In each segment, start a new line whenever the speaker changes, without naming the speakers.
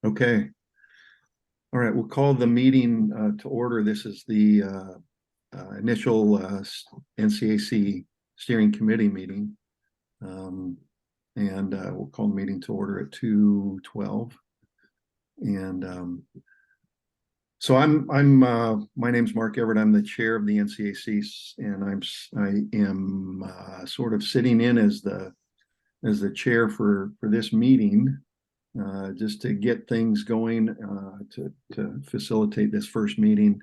Okay. All right, we'll call the meeting to order. This is the initial NCAC Steering Committee meeting. And we'll call the meeting to order at 2:12. And so my name's Mark Everett. I'm the chair of the NCAC, and I am sort of sitting in as the chair for this meeting. Just to get things going, to facilitate this first meeting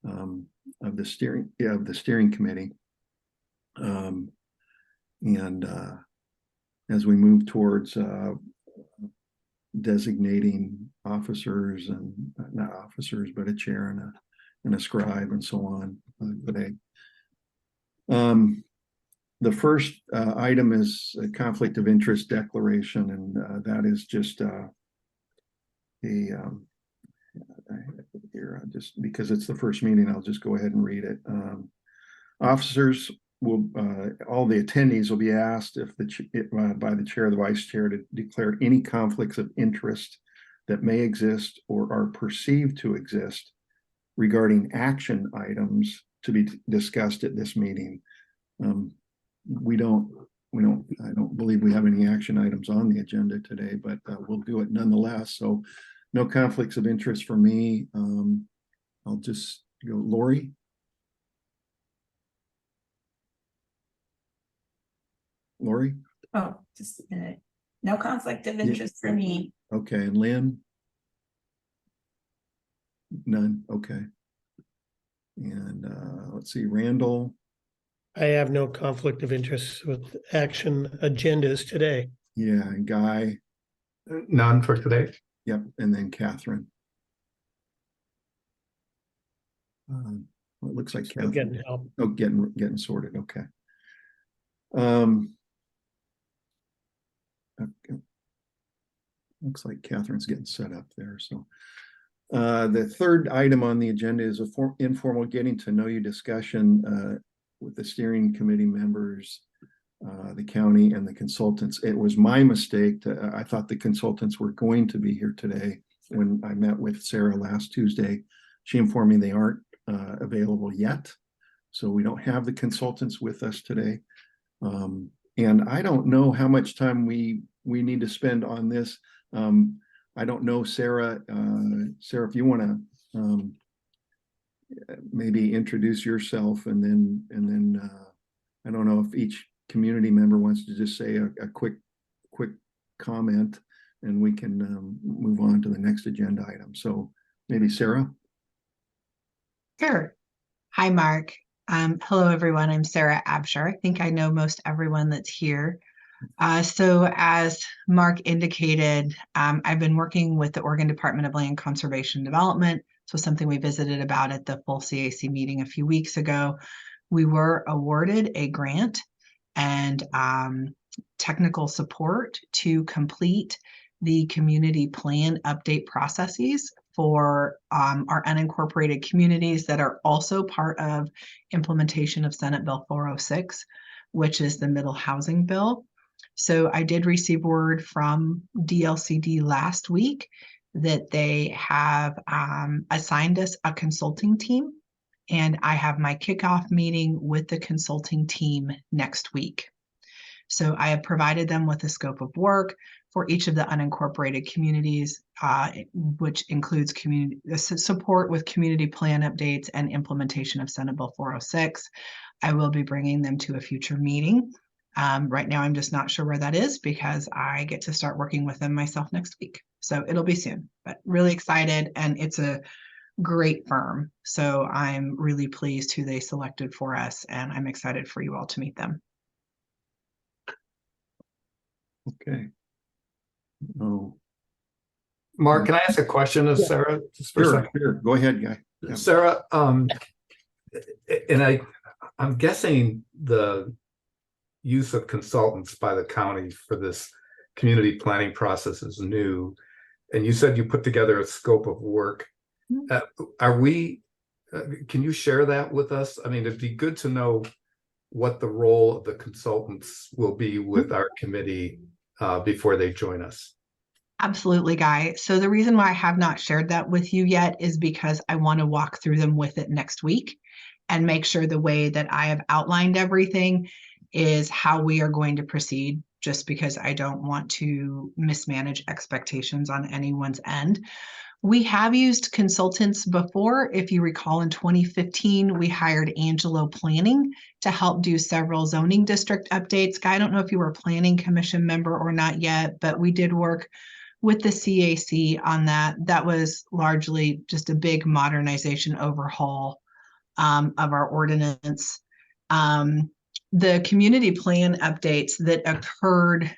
of the steering committee, and as we move towards designating officers, and not officers, but a chair and a scribe and so on today. The first item is a conflict of interest declaration, and that is just here, just because it's the first meeting, I'll just go ahead and read it. Officers will, all the attendees will be asked if by the chair or the vice chair to declare any conflicts of interest that may exist or are perceived to exist regarding action items to be discussed at this meeting. I don't believe we have any action items on the agenda today, but we'll do it nonetheless. So no conflicts of interest for me. I'll just go, Lori. Lori?
Oh, just a minute. No conflict of interest for me.
Okay, and Lynn? None, okay. And let's see, Randall?
I have no conflict of interest with action agendas today.
Yeah, and Guy?
None for today.
Yep, and then Catherine. Well, it looks like
Catherine. Getting help.
Oh, getting sorted, okay. Looks like Catherine's getting set up there. So the third item on the agenda is a informal getting to know you discussion with the steering committee members, the county, and the consultants. It was my mistake. I thought the consultants were going to be here today. When I met with Sarah last Tuesday, she informed me they aren't available yet. So we don't have the consultants with us today. And I don't know how much time we need to spend on this. I don't know, Sarah. Sarah, if you want to maybe introduce yourself, and then I don't know if each community member wants to just say a quick comment, and we can move on to the next agenda item. So maybe Sarah.
Sure. Hi, Mark. Hello, everyone. I'm Sarah Abshar. I think I know most everyone that's here. So as Mark indicated, I've been working with the Oregon Department of Land Conservation Development. So something we visited about at the full CAC meeting a few weeks ago. We were awarded a grant and technical support to complete the community plan update processes for our unincorporated communities that are also part of implementation of Senate Bill 406, which is the middle housing bill. So I did receive word from DLCD last week that they have assigned us a consulting team, and I have my kickoff meeting with the consulting team next week. So I have provided them with a scope of work for each of the unincorporated communities, which includes community support with community plan updates and implementation of Senate Bill 406. I will be bringing them to a future meeting. Right now, I'm just not sure where that is because I get to start working with them myself next week. So it'll be soon, but really excited, and it's a great firm. So I'm really pleased who they selected for us, and I'm excited for you all to meet them.
Okay. Oh,
Mark, can I ask a question of Sarah? Just for a second?
Sure. Go ahead, Guy. Yeah.
Sarah, and I'm guessing the use of consultants by the county for this community planning process is new. And you said you put together a scope of work. Can you share that with us? I mean, it'd be good to know what the role of the consultants will be with our committee before they join us.
Absolutely, Guy. So the reason why I have not shared that with you yet is because I want to walk through them with it next week and make sure the way that I have outlined everything is how we are going to proceed, just because I don't want to mismanage expectations on anyone's end. We have used consultants before. If you recall, in 2015, we hired Angelo Planning to help do several zoning district updates. Guy, I don't know if you were a planning commission member or not yet, but we did work with the CAC on that. That was largely just a big modernization overhaul of our ordinance. The community plan updates that occurred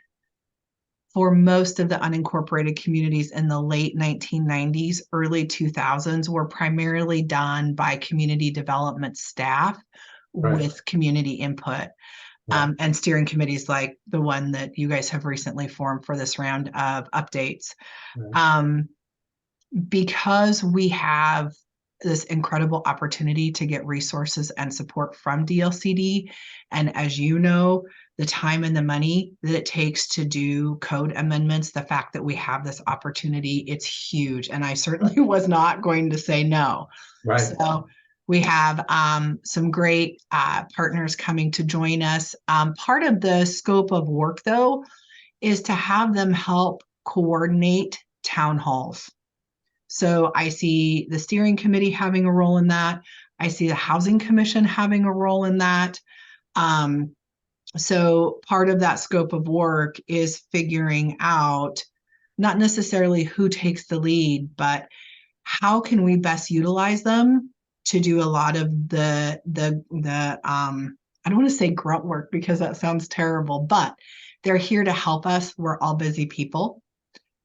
for most of the unincorporated communities in the late 1990s, early 2000s were primarily done by community development staff with community input. And steering committees like the one that you guys have recently formed for this round of updates. Because we have this incredible opportunity to get resources and support from DLCD, and as you know, the time and the money that it takes to do code amendments, the fact that we have this opportunity, it's huge. And I certainly was not going to say no.
Right.
So we have some great partners coming to join us. Part of the scope of work, though, is to have them help coordinate town halls. So I see the steering committee having a role in that. I see the housing commission having a role in that. So part of that scope of work is figuring out not necessarily who takes the lead, but how can we best utilize them to do a lot of the I don't want to say grunt work because that sounds terrible, but they're here to help us. We're all busy people.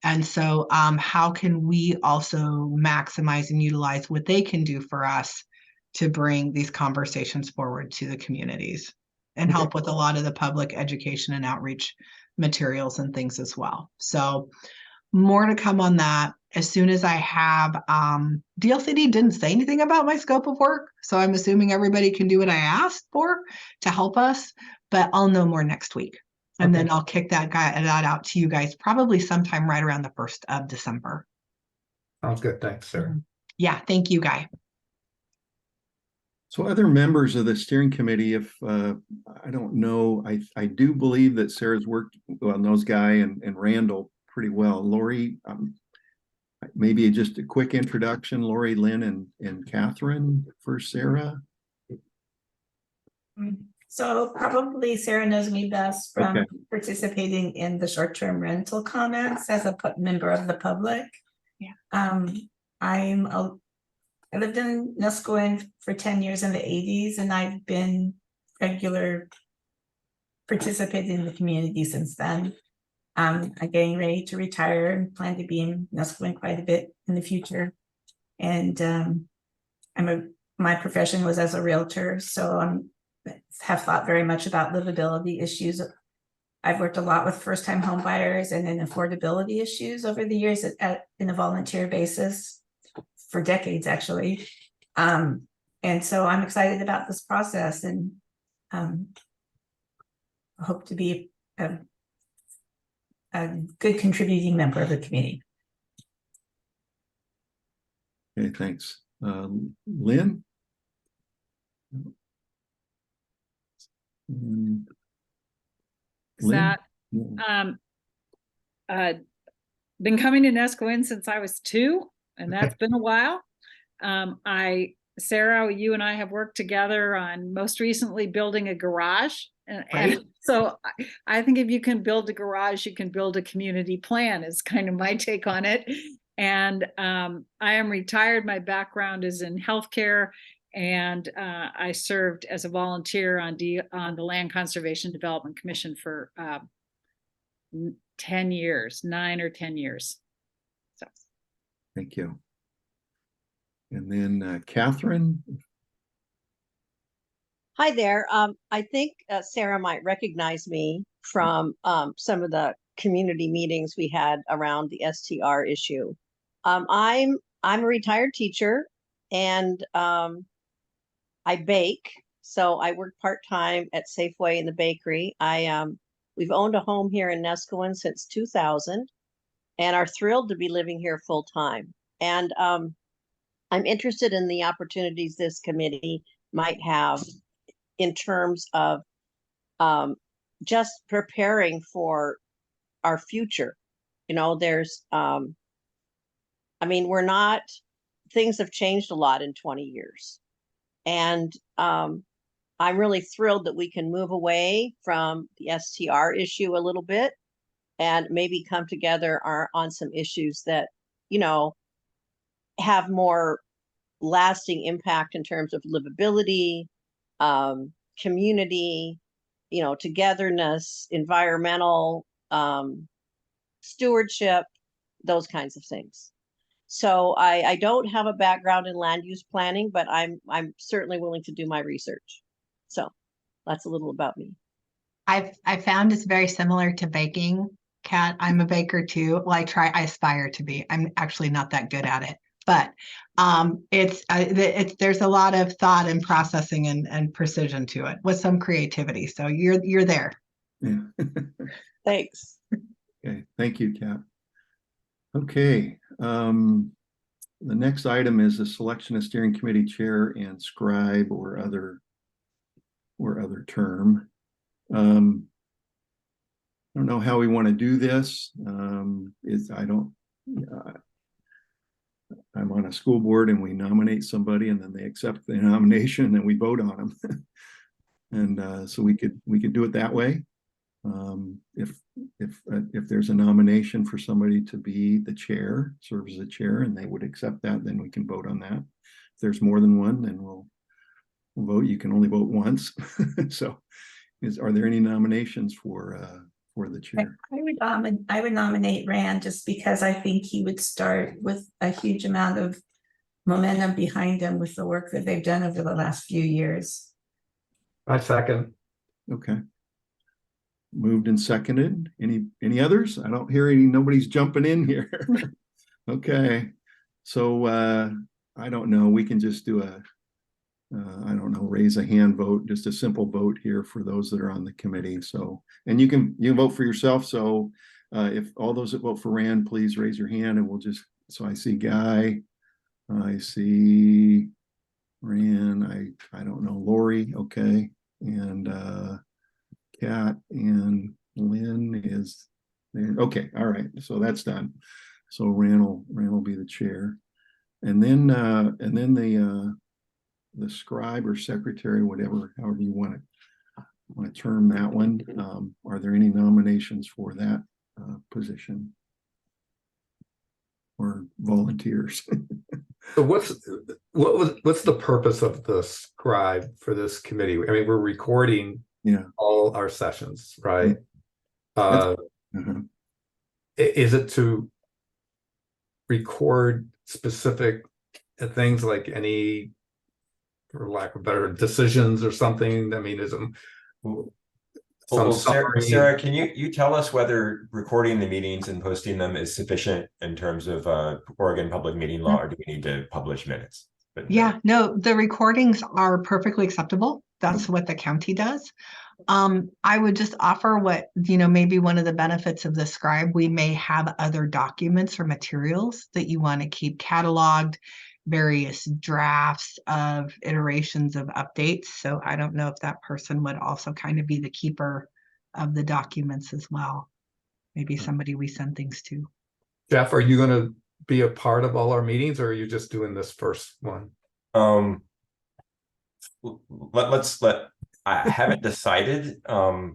And so how can we also maximize and utilize what they can do for us to bring these conversations forward to the communities and help with a lot of the public education and outreach materials and things as well. So more to come on that. As soon as I have, DLCD didn't say anything about my scope of work, so I'm assuming everybody can do what I asked for to help us, but I'll know more next week. And then I'll kick that out to you guys probably sometime right around the 1st of December.
Sounds good. Thanks, Sarah.
Yeah, thank you, Guy.
So other members of the steering committee, if I don't know, I do believe that Sarah's worked, well, knows Guy and Randall pretty well. Lori, maybe just a quick introduction, Lori, Lynn, and Catherine for Sarah.
So probably Sarah knows me best from participating in the short-term rental comments as a member of the public.
Yeah.
I lived in Nusquin for 10 years in the 80s, and I've been regular participating in the community since then. I'm getting ready to retire and plan to be in Nusquin quite a bit in the future. And my profession was as a realtor, so have thought very much about livability issues. I've worked a lot with first-time home buyers and in affordability issues over the years in a volunteer basis for decades, actually. And so I'm excited about this process and hope to be a good contributing member of the community.
Okay, thanks. Lynn?
That been coming to Nusquin since I was 2, and that's been a while. Sarah, you and I have worked together on most recently building a garage. And so I think if you can build a garage, you can build a community plan is kind of my take on it. And I am retired. My background is in healthcare, and I served as a volunteer on the Land Conservation Development Commission for 10 years, 9 or 10 years. So.
Thank you. And then Catherine.
Hi there. I think Sarah might recognize me from some of the community meetings we had around the STR issue. I'm a retired teacher, and I bake. So I work part-time at Safeway in the bakery. We've owned a home here in Nusquin since 2000. and are thrilled to be living here full time. And I'm interested in the opportunities this committee might have in terms of just preparing for our future. There's, I mean, things have changed a lot in 20 years. And I'm really thrilled that we can move away from the STR issue a little bit and maybe come together on some issues that, have more lasting impact in terms of livability, community, togetherness, environmental stewardship, those kinds of things. So I don't have a background in land use planning, but I'm certainly willing to do my research. So that's a little about me.
I found it's very similar to baking, Kat. I'm a baker too. Well, I aspire to be. I'm actually not that good at it, but there's a lot of thought and processing and precision to it with some creativity. So you're there.
Yeah.
Thanks.
Okay, thank you, Kat. Okay, the next item is the selection of steering committee chair and scribe or other term. I don't know how we want to do this. I'm on a school board and we nominate somebody and then they accept the nomination and then we vote on them. And so we could do it that way. If there's a nomination for somebody to be the chair, serve as the chair, and they would accept that, then we can vote on that. If there's more than one, then we'll vote. You can only vote once. So are there any nominations for the chair?
I would nominate Rand just because I think he would start with a huge amount of momentum behind him with the work that they've done over the last few years.
I second.
Okay. Moved and seconded. Any others? I don't hear nobody's jumping in here. Okay. So I don't know. We can just do I don't know, raise a hand vote, just a simple vote here for those that are on the committee. So, and you can vote for yourself. So if all those that vote for Rand, please raise your hand and so I see Guy, I see Rand, I don't know, Lori, okay. And Kat and Lynn is there. Okay, all right. So that's done. So Rand will be the chair. And then the scribe or secretary, whatever, however you want to term that one. Are there any nominations for that position or volunteers?
So what's the purpose of the scribe for this committee? I mean, we're recording all our sessions, right? Is it to record specific things like any, for lack of better, decisions or something? I mean, is it
well, Sarah, can you tell us whether recording the meetings and posting them is sufficient in terms of Oregon public meeting law, or do we need to publish minutes?
Yeah, no, the recordings are perfectly acceptable. That's what the county does. I would just offer what, maybe one of the benefits of the scribe, we may have other documents or materials that you want to keep cataloged, various drafts of iterations of updates. So I don't know if that person would also kind of be the keeper of the documents as well. Maybe somebody we send things to.
Jeff, are you going to be a part of all our meetings, or are you just doing this first one?
I haven't decided. But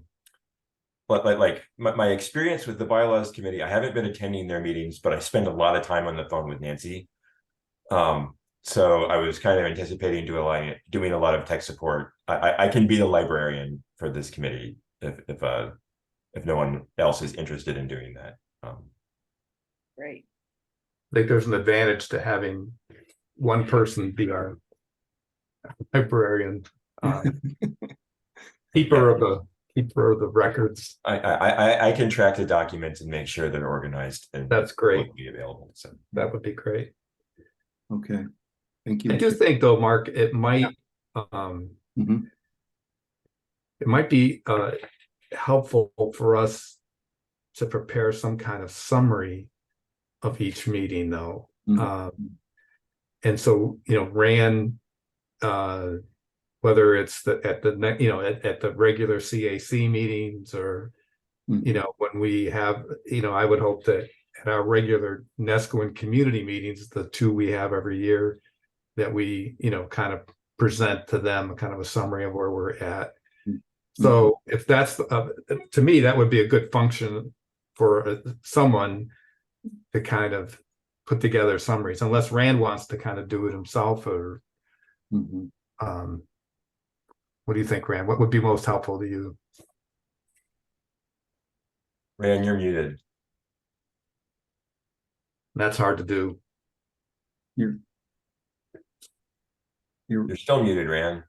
like my experience with the bylaws committee, I haven't been attending their meetings, but I spend a lot of time on the phone with Nancy. So I was kind of anticipating doing a lot of tech support. I can be the librarian for this committee if no one else is interested in doing that.
Great.
I think there's an advantage to having one person be our librarian, keeper of the records.
I can track the documents and make sure they're organized, and
that's great.
Will be available. So
that would be great.
Okay, thank you.
I do think, though, Mark, it might it might be helpful for us to prepare some kind of summary of each meeting though.
Mhm.
And so, Rand, whether it's at the regular CAC meetings or,
Mhm.
when we have, I would hope that at our regular Nescoin community meetings, the two we have every year, that we, kind of present to them kind of a summary of where we're at. So if that's, to me, that would be a good function for someone to kind of put together summaries, unless Rand wants to kind of do it himself, or
Mhm.
what do you think, Rand? What would be most helpful to you?
Rand, you're muted.
That's hard to do.
You're
You're still muted, Rand.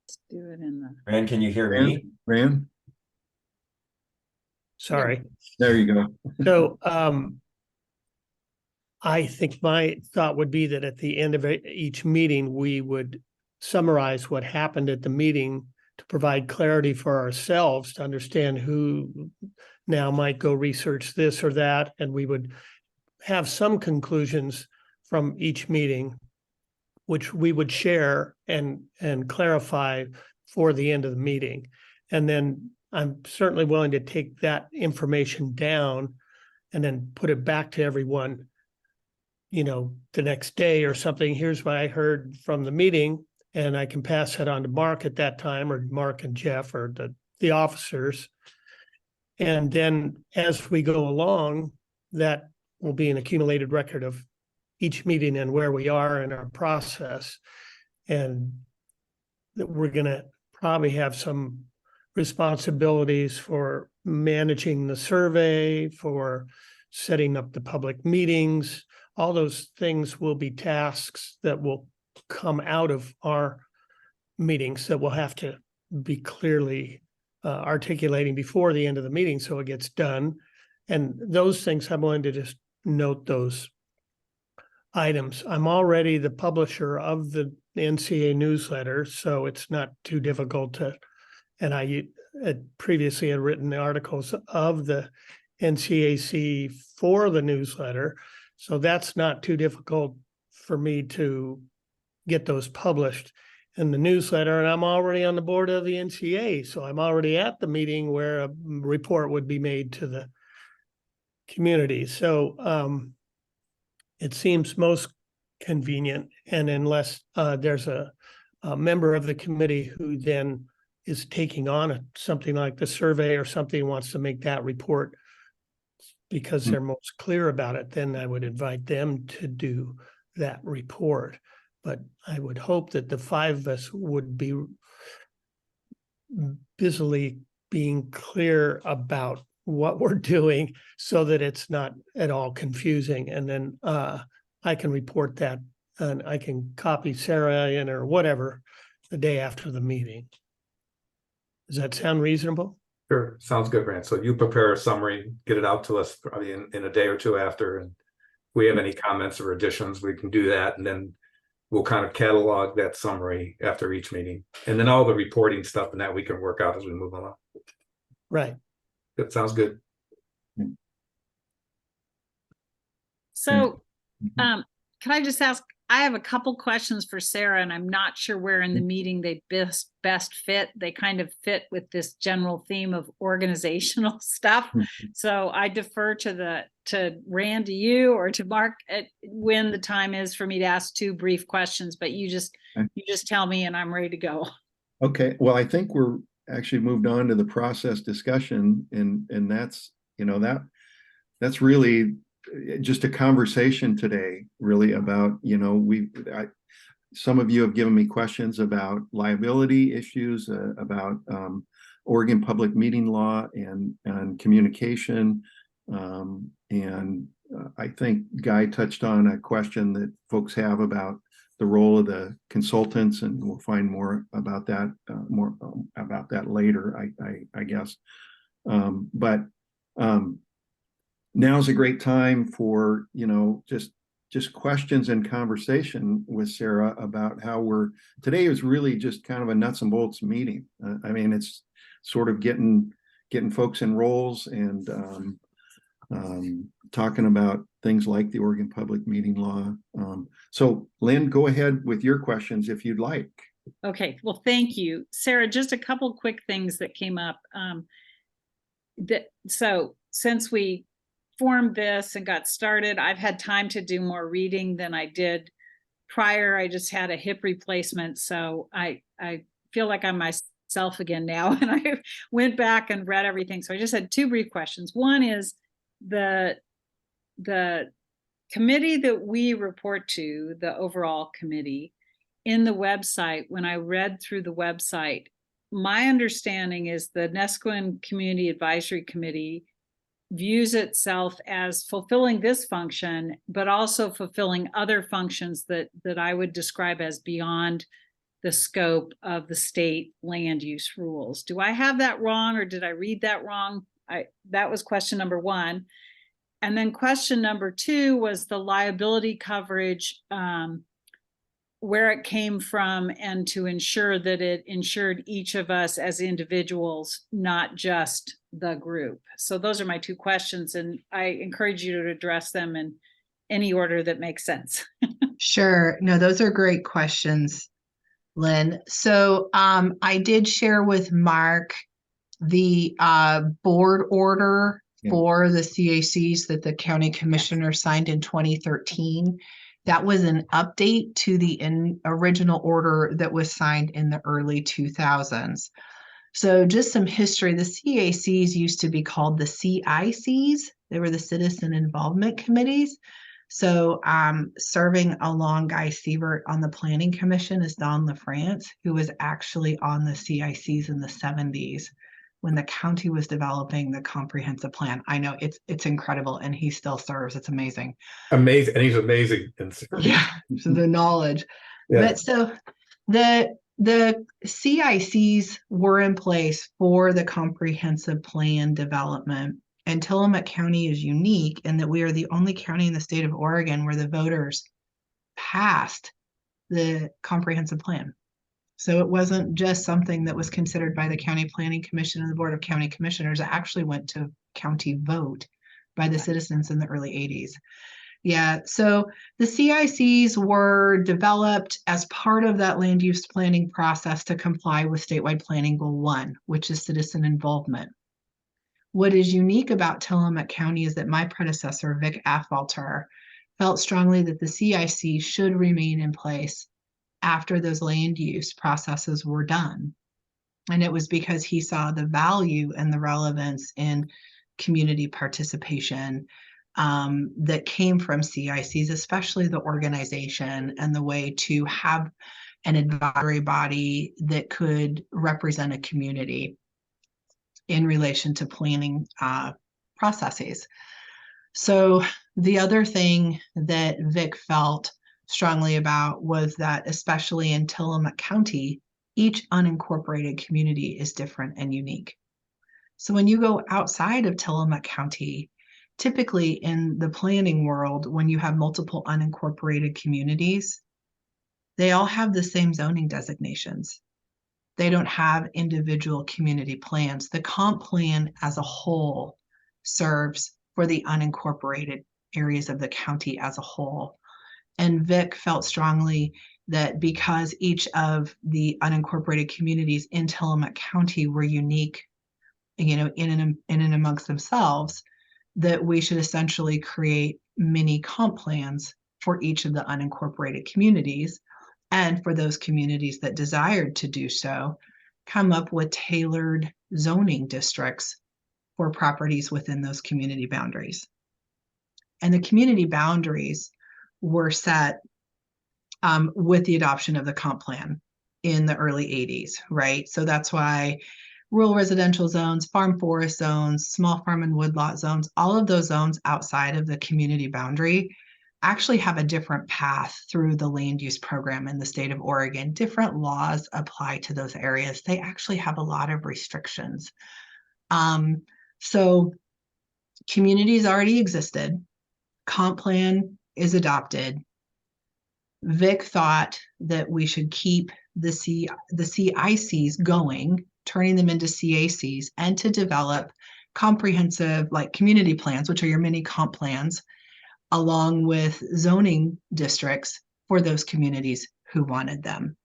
Let's do it in the.
Rand, can you hear me?
Rand?
Sorry.
There you go.
So I think my thought would be that at the end of each meeting, we would summarize what happened at the meeting to provide clarity for ourselves to understand who now might go research this or that. And we would have some conclusions from each meeting, which we would share and clarify for the end of the meeting. And then I'm certainly willing to take that information down and then put it back to everyone, the next day or something. Here's what I heard from the meeting, and I can pass that on to Mark at that time, or Mark and Jeff, or the officers. And then as we go along, that will be an accumulated record of each meeting and where we are in our process. And that we're going to probably have some responsibilities for managing the survey, for setting up the public meetings. All those things will be tasks that will come out of our meetings that we'll have to be clearly articulating before the end of the meeting so it gets done. And those things, I'm willing to just note those items. I'm already the publisher of the NCA newsletter, so it's not too difficult to, and I previously had written the articles of the NCAC for the newsletter. So that's not too difficult for me to get those published in the newsletter. And I'm already on the board of the NCA. So I'm already at the meeting where a report would be made to the community. So it seems most convenient. And unless there's a member of the committee who then is taking on something like the survey or something, wants to make that report because they're most clear about it, then I would invite them to do that report. But I would hope that the five of us would be busily being clear about what we're doing so that it's not at all confusing. And then I can report that and I can copy Sarah in or whatever the day after the meeting. Does that sound reasonable?
Sure, sounds good, Rand. So you prepare a summary, get it out to us probably in a day or two after, and if we have any comments or additions, we can do that, and then we'll kind of catalog that summary after each meeting, and then all the reporting stuff and that we can work out as we move along.
Right.
That sounds good.
So, can I just ask, I have a couple questions for Sarah, and I'm not sure where in the meeting they best fit. They kind of fit with this general theme of organizational stuff. So I defer to Rand, to you, or to Mark when the time is for me to ask two brief questions, but you just tell me and I'm ready to go.
Okay, well, I think we're actually moved on to the process discussion, and that's, that's really just a conversation today, really about, some of you have given me questions about liability issues, about Oregon public meeting law and communication. I think Guy touched on a question that folks have about the role of the consultants, and we'll find more about that later, I guess. Now's a great time for, just questions and conversation with Sarah about how today is really just kind of a nuts and bolts meeting. I mean, it's sort of getting folks in roles and talking about things like the Oregon Public Meeting Law. So Lynn, go ahead with your questions if you'd like.
Okay, well, thank you. Sarah, just a couple quick things that came up. So since we formed this and got started, I've had time to do more reading than I did prior. I just had a hip replacement, so I feel like I'm myself again now, and I went back and read everything. So I just had two brief questions. One is the committee that we report to, the overall committee, in the website, when I read through the website, my understanding is the Nesquin Community Advisory Committee views itself as fulfilling this function, but also fulfilling other functions that I would describe as beyond the scope of the state land use rules. Do I have that wrong, or did I read that wrong? That was question number one. And then question number two was the liability coverage, where it came from, and to ensure that it insured each of us as individuals, not just the group. So those are my two questions, and I encourage you to address them in any order that makes sense.
Sure. No, those are great questions, Lynn. So I did share with Mark the board order for the CACs that the county commissioner signed in 2013. That was an update to the original order that was signed in the early 2000s. So just some history, the CACs used to be called the CICs. They were the Citizen Involvement Committees. So serving along Guy Sievert on the Planning Commission is Don LaFrance, who was actually on the CICs in the 70s when the county was developing the comprehensive plan. I know it's incredible, and he still serves. It's amazing.
Amazing. And he's amazing.
Yeah, so the knowledge.
Yeah.
But so the CICs were in place for the comprehensive plan development. And Tillamook County is unique in that we are the only county in the state of Oregon where the voters passed the comprehensive plan. So it wasn't just something that was considered by the County Planning Commission and the Board of County Commissioners. It actually went to county vote by the citizens in the early 80s. Yeah, so the CICs were developed as part of that land use planning process to comply with statewide planning goal 1, which is citizen involvement. What is unique about Tillamook County is that my predecessor, Vic Affolter, felt strongly that the CIC should remain in place after those land use processes were done. And it was because he saw the value and the relevance in community participation that came from CICs, especially the organization and the way to have an advisory body that could represent a community in relation to planning processes. So the other thing that Vic felt strongly about was that, especially in Tillamook County, each unincorporated community is different and unique. So when you go outside of Tillamook County, typically in the planning world, when you have multiple unincorporated communities, they all have the same zoning designations. They don't have individual community plans. The comp plan as a whole serves for the unincorporated areas of the county as a whole. And Vic felt strongly that because each of the unincorporated communities in Tillamook County were unique, in and amongst themselves, that we should essentially create mini comp plans for each of the unincorporated communities. And for those communities that desired to do so, come up with tailored zoning districts for properties within those community boundaries. And the community boundaries were set with the adoption of the comp plan in the early 80s, right? So that's why rural residential zones, farm forest zones, small farm and woodlot zones, all of those zones outside of the community boundary actually have a different path through the land use program in the state of Oregon. Different laws apply to those areas. They actually have a lot of restrictions. So communities already existed. Comp plan is adopted. Vic thought that we should keep the CICs going, turning them into CACs, and to develop comprehensive like community plans, which are your mini comp plans, along with zoning districts for those communities who wanted them.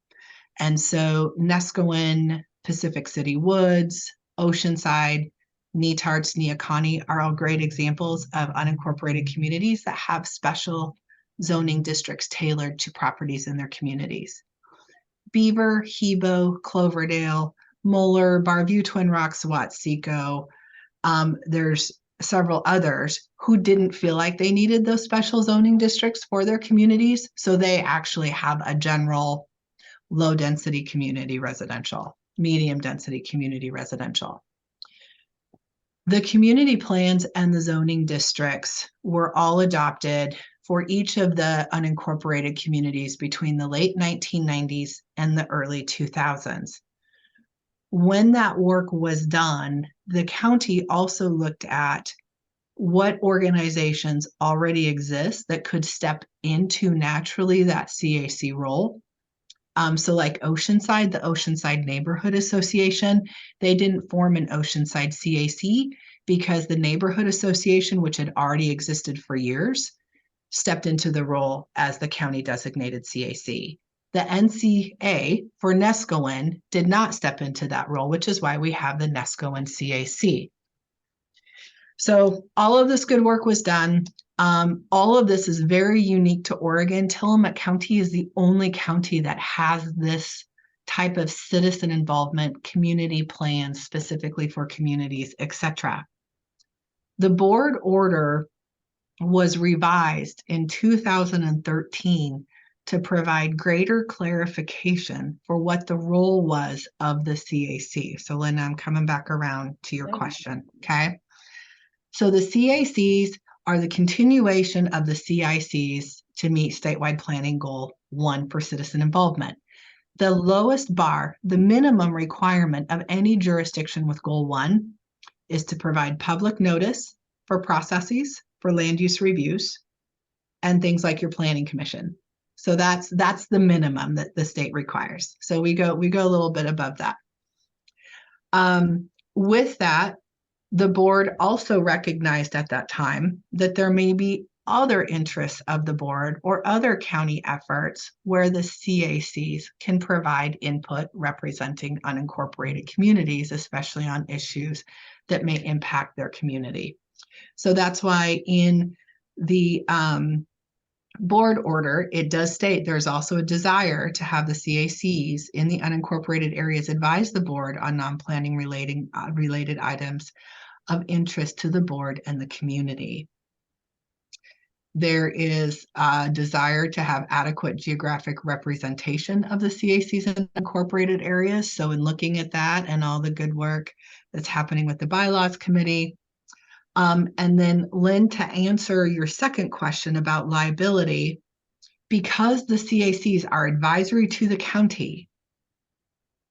And so Neskowin, Pacific City Woods, Oceanside, Netarts, Neocani are all great examples of unincorporated communities that have special zoning districts tailored to properties in their communities. Beaver, Hebo, Cloverdale, Moeller, Barview, Twin Rocks, Watsiko. There's several others who didn't feel like they needed those special zoning districts for their communities. So they actually have a general low density community residential, medium density community residential. The community plans and the zoning districts were all adopted for each of the unincorporated communities between the late 1990s and the early 2000s. When that work was done, the county also looked at what organizations already exist that could step into naturally that CAC role. So like Oceanside, the Oceanside Neighborhood Association, they didn't form an Oceanside CAC because the neighborhood association, which had already existed for years, stepped into the role as the county designated CAC. The NCA for Neskowin did not step into that role, which is why we have the Neskowin CAC. So all of this good work was done. All of this is very unique to Oregon. Tillamook County is the only county that has this type of citizen involvement, community plans specifically for communities, etc. The board order was revised in 2013 to provide greater clarification for what the role was of the CAC. So Linda, I'm coming back around to your question, okay? So the CACs are the continuation of the CICs to meet statewide planning goal 1 for citizen involvement. The lowest bar, the minimum requirement of any jurisdiction with goal 1 is to provide public notice for processes for land use reviews and things like your planning commission. So that's the minimum that the state requires. So we go a little bit above that. With that, the board also recognized at that time that there may be other interests of the board or other county efforts where the CACs can provide input representing unincorporated communities, especially on issues that may impact their community. So that's why in the board order, it does state there's also a desire to have the CACs in the unincorporated areas advise the board on non-planning related items of interest to the board and the community. There is a desire to have adequate geographic representation of the CACs in incorporated areas. So in looking at that and all the good work that's happening with the bylaws committee. And then Lynn, to answer your second question about liability, because the CACs are advisory to the county,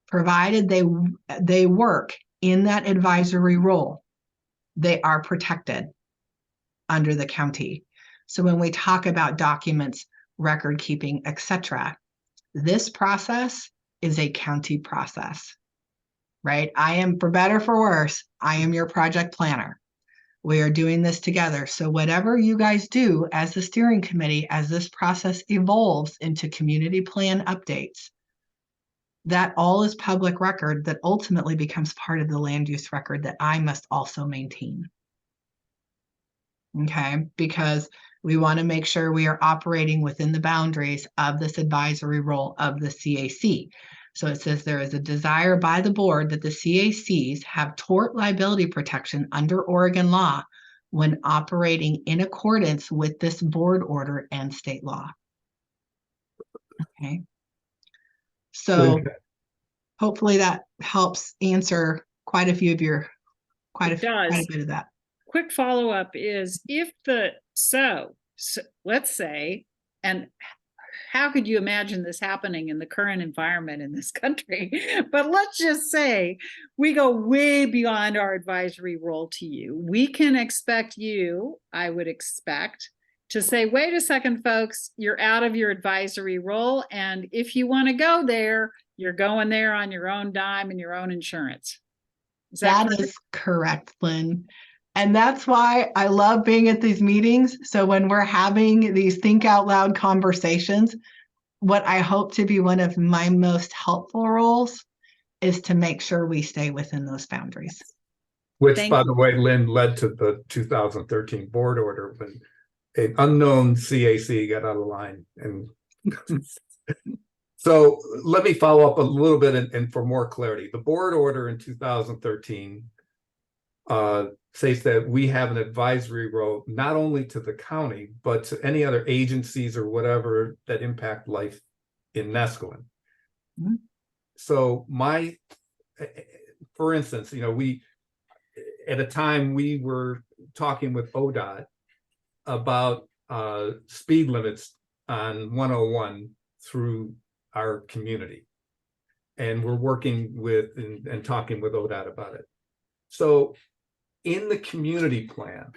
provided they work in that advisory role, they are protected under the county. So when we talk about documents, record keeping, etc., this process is a county process, right? I am, for better for worse, I am your project planner. We are doing this together. So whatever you guys do as the steering committee, as this process evolves into community plan updates, that all is public record that ultimately becomes part of the land use record that I must also maintain. Okay, because we want to make sure we are operating within the boundaries of this advisory role of the CAC. So it says there is a desire by the board that the CACs have tort liability protection under Oregon law when operating in accordance with this board order and state law. Okay. So hopefully that helps answer quite a few of your, quite a bit of that.
Quick follow-up is if so let's say, and how could you imagine this happening in the current environment in this country? But let's just say we go way beyond our advisory role to you. We can expect you, I would expect, to say, wait a second, folks, you're out of your advisory role. And if you want to go there, you're going there on your own dime and your own insurance. Is that
That is correct, Lynn. And that's why I love being at these meetings. So when we're having these think out loud conversations, what I hope to be one of my most helpful roles is to make sure we stay within those boundaries.
Which,
Thank
by
you.
the way, Lynn, led to the 2013 board order when an unknown CAC got out of line. And so let me follow up a little bit and for more clarity. The board order in 2013 states that we have an advisory role not only to the county, but to any other agencies or whatever that impact life in Neskowin.
Mhm.
So for instance, we at a time we were talking with ODOT about speed limits on 101 through our community. And we're working with and talking with ODOT about it. So in the community plan,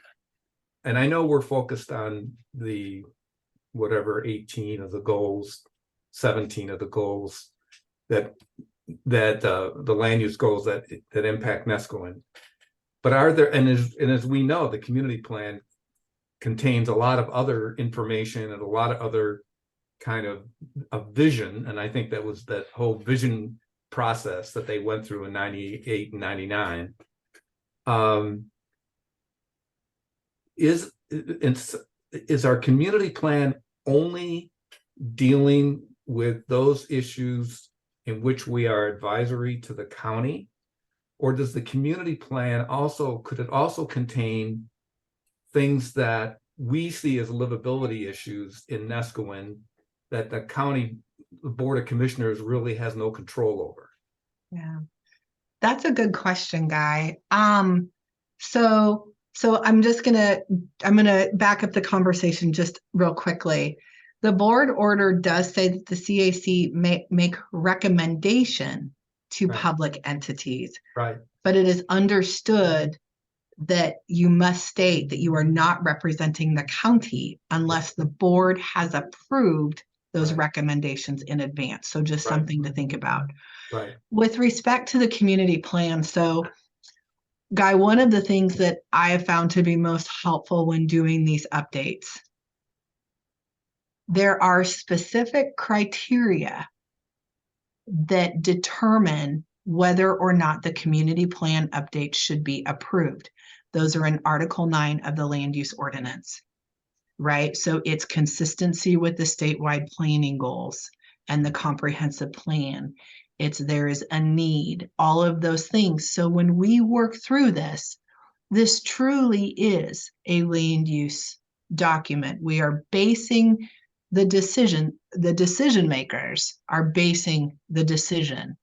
and I know we're focused on the whatever 18 of the goals, 17 of the goals that the land use goals that impact Neskowin. But are there, and as we know, the community plan contains a lot of other information and a lot of other kind of a vision. And I think that was that whole vision process that they went through in 98 and 99. Is our community plan only dealing with those issues in which we are advisory to the county? Or does the community plan could it also contain things that we see as livability issues in Neskowin that the county board of commissioners really has no control over?
Yeah, that's a good question, Guy. So I'm gonna back up the conversation just real quickly. The board order does say that the CAC may make recommendation to
Right.
public entities,
Right.
but it is understood that you must state that you are not representing the county unless the board has approved those
Right.
recommendations in advance. So just
Right.
something to think about.
Right.
With respect to the community plan, so Guy, one of the things that I have found to be most helpful when doing these updates, there are specific criteria that determine whether or not the community plan update should be approved. Those are in Article 9 of the Land Use Ordinance, right? So it's consistency with the statewide planning goals and the comprehensive plan. There is a need, all of those things. So when we work through this truly is a land use document. We are basing the decision makers are basing the decision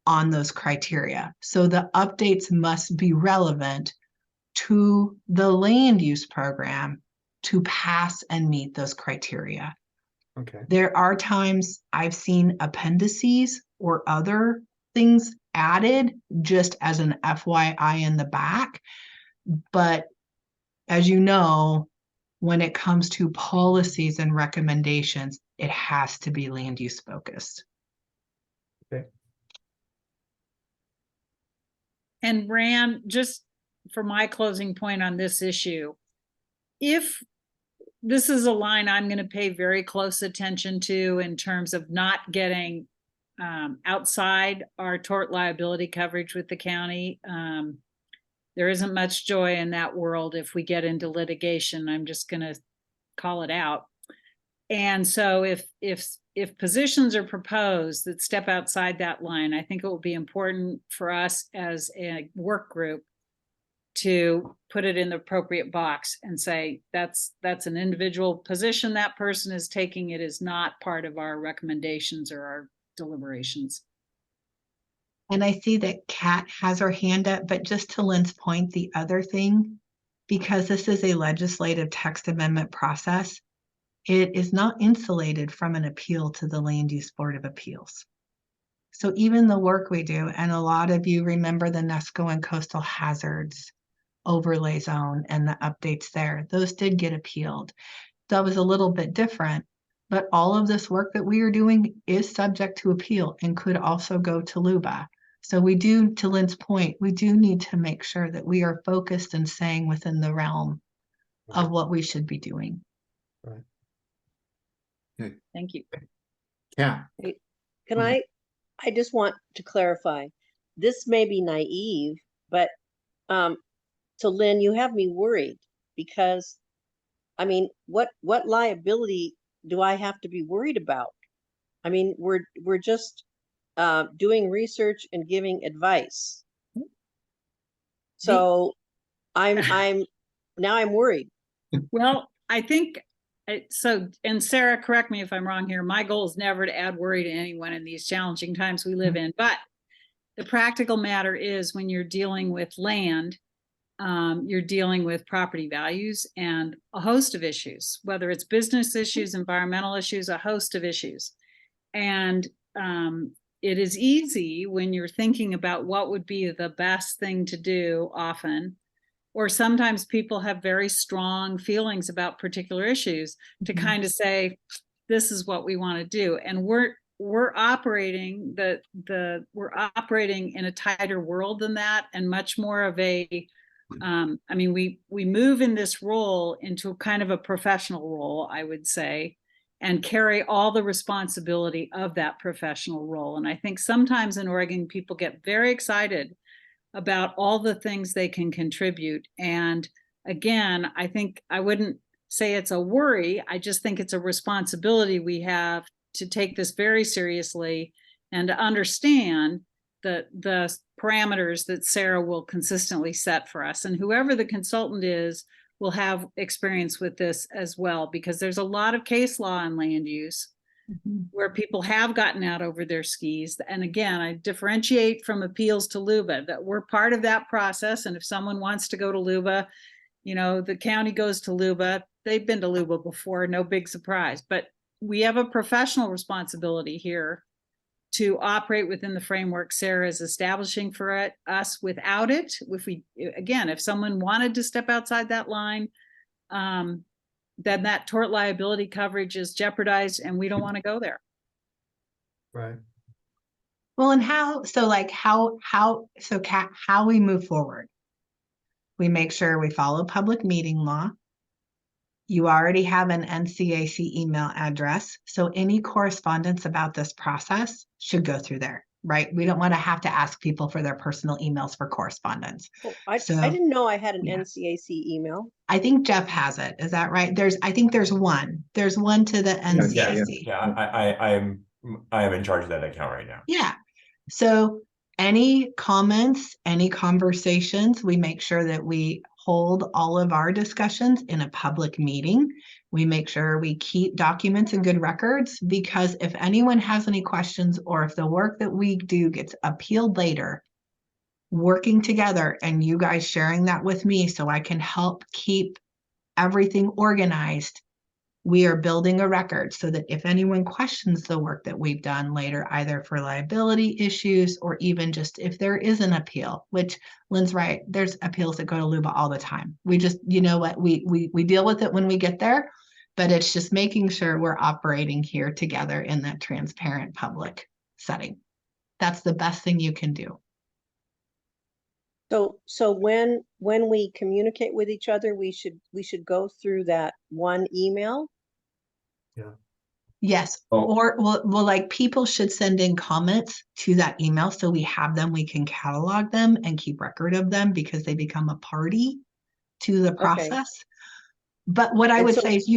on those criteria. So the updates must be relevant to the land use program to pass and meet those criteria.
Okay.
There are times I've seen appendices or other things added just as an FYI in the back. But as you know, when it comes to policies and recommendations, it has to be land use focused.
Okay.
And Ran, just for my closing point on this issue, if this is a line I'm going to pay very close attention to in terms of not getting outside our tort liability coverage with the county. There isn't much joy in that world if we get into litigation. I'm just going to call it out. And so if positions are proposed that step outside that line, I think it will be important for us as a work group to put it in the appropriate box and say that's an individual position that person is taking. It is not part of our recommendations or our deliberations.
And I see that Kat has her hand up, but just to Lynn's point, the other thing, because this is a legislative text amendment process, it is not insulated from an appeal to the Land Use Board of Appeals. So even the work we do, and a lot of you remember the Neskowin Coastal Hazards overlay zone and the updates there, those did get appealed. That was a little bit different, but all of this work that we are doing is subject to appeal and could also go to LUBA. So we do, to Lynn's point, we do need to make sure that we are focused and staying within the realm of what we should be doing.
Thank you.
Yeah.
Can
Mhm.
I just want to clarify, this may be naive, but so Lynn, you have me worried because I mean, what liability do I have to be worried about? I mean, we're just doing research and giving advice. So I'm now I'm worried.
Well, I think so. And Sarah, correct me if I'm wrong here. My goal is never to add worry to anyone in these challenging times we live in. But the practical matter is when you're dealing with land, you're dealing with property values and a host of issues, whether it's business issues, environmental issues, a host of issues. And it is easy when you're thinking about what would be the best thing to do often, or sometimes people have very strong feelings about particular issues to kind of say, this is what we want to do. And we're operating we're operating in a tighter world than that, and much more of a I mean, we move in this role into kind of a professional role, I would say, and carry all the responsibility of that professional role. And I think sometimes in Oregon, people get very excited about all the things they can contribute. And again, I think I wouldn't say it's a worry. I just think it's a responsibility we have to take this very seriously and to understand the parameters that Sarah will consistently set for us. And whoever the consultant is will have experience with this as well, because there's a lot of case law on land use where people have gotten out over their skis. And again, I differentiate from appeals to LUBA, that we're part of that process. And if someone wants to go to LUBA, you know, the county goes to LUBA. They've been to LUBA before, no big surprise. But we have a professional responsibility here to operate within the framework Sarah is establishing for us. Without it, if someone wanted to step outside that line, then that tort liability coverage is jeopardized, and we don't want to go there.
Right.
Well, and how we move forward. We make sure we follow public meeting law. You already have an NCAC email address, so any correspondence about this process should go through there, right? We don't want to have to ask people for their personal emails for correspondence.
Oh, I didn't know I had an NCAC email.
I think Jeff has it. Is that right? I think there's one. There's one to the NCAC.
Yeah, I am in charge of that account right now.
Yeah. So any comments, any conversations, we make sure that we hold all of our discussions in a public meeting. We make sure we keep documents and good records, because if anyone has any questions, or if the work that we do gets appealed later, working together and you guys sharing that with me so I can help keep everything organized, we are building a record so that if anyone questions the work that we've done later, either for liability issues or even just if there is an appeal, which Lynn's right, there's appeals that go to LUBA all the time. We just, you know what, we deal with it when we get there, but it's just making sure we're operating here together in that transparent public setting. That's the best thing you can do.
So when we communicate with each other, we should go through that one email.
Yes, or like people should send in comments to that email so we have them, we can catalog them and keep record of them because they become a party to the process. But what I would say is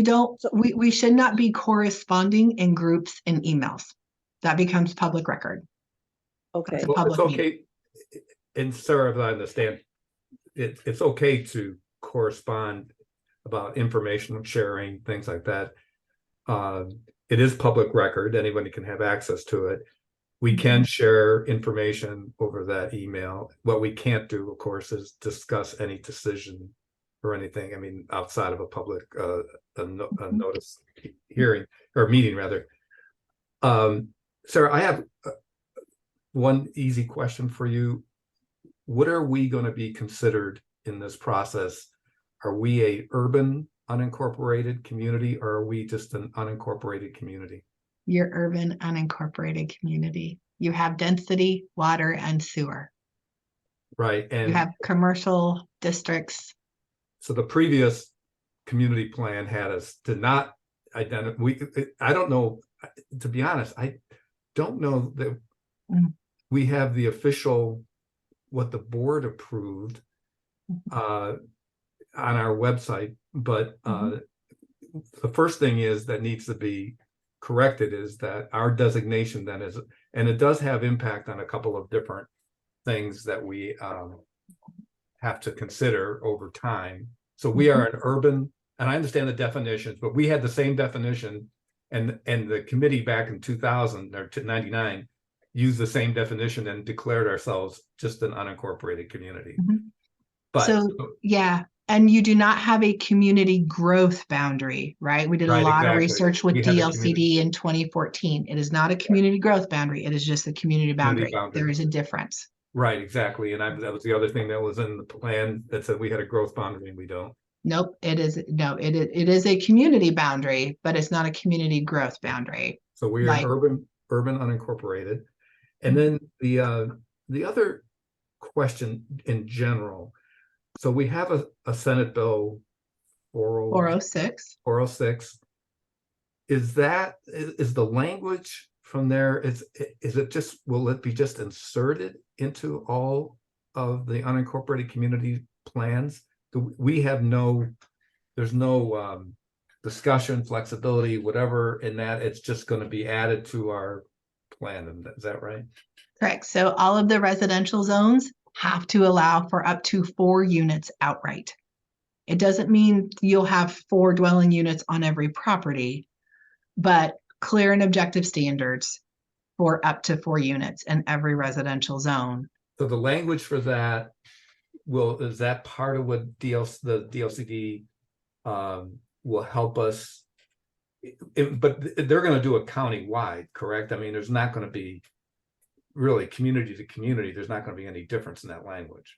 we should not be corresponding in groups in emails. That becomes public record.
Okay.
Well, it's okay. And Sarah, as I understand, it's okay to correspond about information sharing, things like that. It is public record. Anybody can have access to it. We can share information over that email. What we can't do, of course, is discuss any decision or anything. I mean, outside of a public a notice hearing or meeting, rather. Sarah, I have one easy question for you. What are we going to be considered in this process? Are we a urban unincorporated community, or are we just an unincorporated community?
Your urban unincorporated community. You have density, water, and sewer.
Right,
You
and
have commercial districts.
so the previous community plan had us to not identify, I don't know, to be honest, I don't know that
Mm.
we have the official, what the board approved on our website, but the first thing is that needs to be corrected is that our designation then is, and it does have impact on a couple of different things that we have to consider over time. So we are an urban, and I understand the definitions, but we had the same definition, and the committee back in 2000 or 99 used the same definition and declared ourselves just an unincorporated community. But
So, yeah, and you do not have a community growth boundary, right? We did a
Right,
lot of
exactly.
research with
We have a community-
DLCD in 2014. It is not a community growth boundary. It is just a community boundary.
boundary.
There is a difference.
Right, exactly. And that was the other thing that was in the plan that said we had a growth boundary and we don't.
Nope, it is a community boundary, but it's not a community growth boundary.
So we're
Like-
an urban unincorporated. And then the other question in general, so we have a Senate bill
406.
406. Is the language from there, is it just, will it be just inserted into all of the unincorporated community plans? We have there's no discussion, flexibility, whatever in that, it's just going to be added to our plan. Is that right?
Correct. So all of the residential zones have to allow for up to 4 units outright. It doesn't mean you'll have 4 dwelling units on every property, but clear and objective standards for up to 4 units in every residential zone.
So the language for that is that part of what the DLCD will help us? But they're going to do it county-wide, correct? I mean, there's not going to be really community to community. There's not going to be any difference in that language.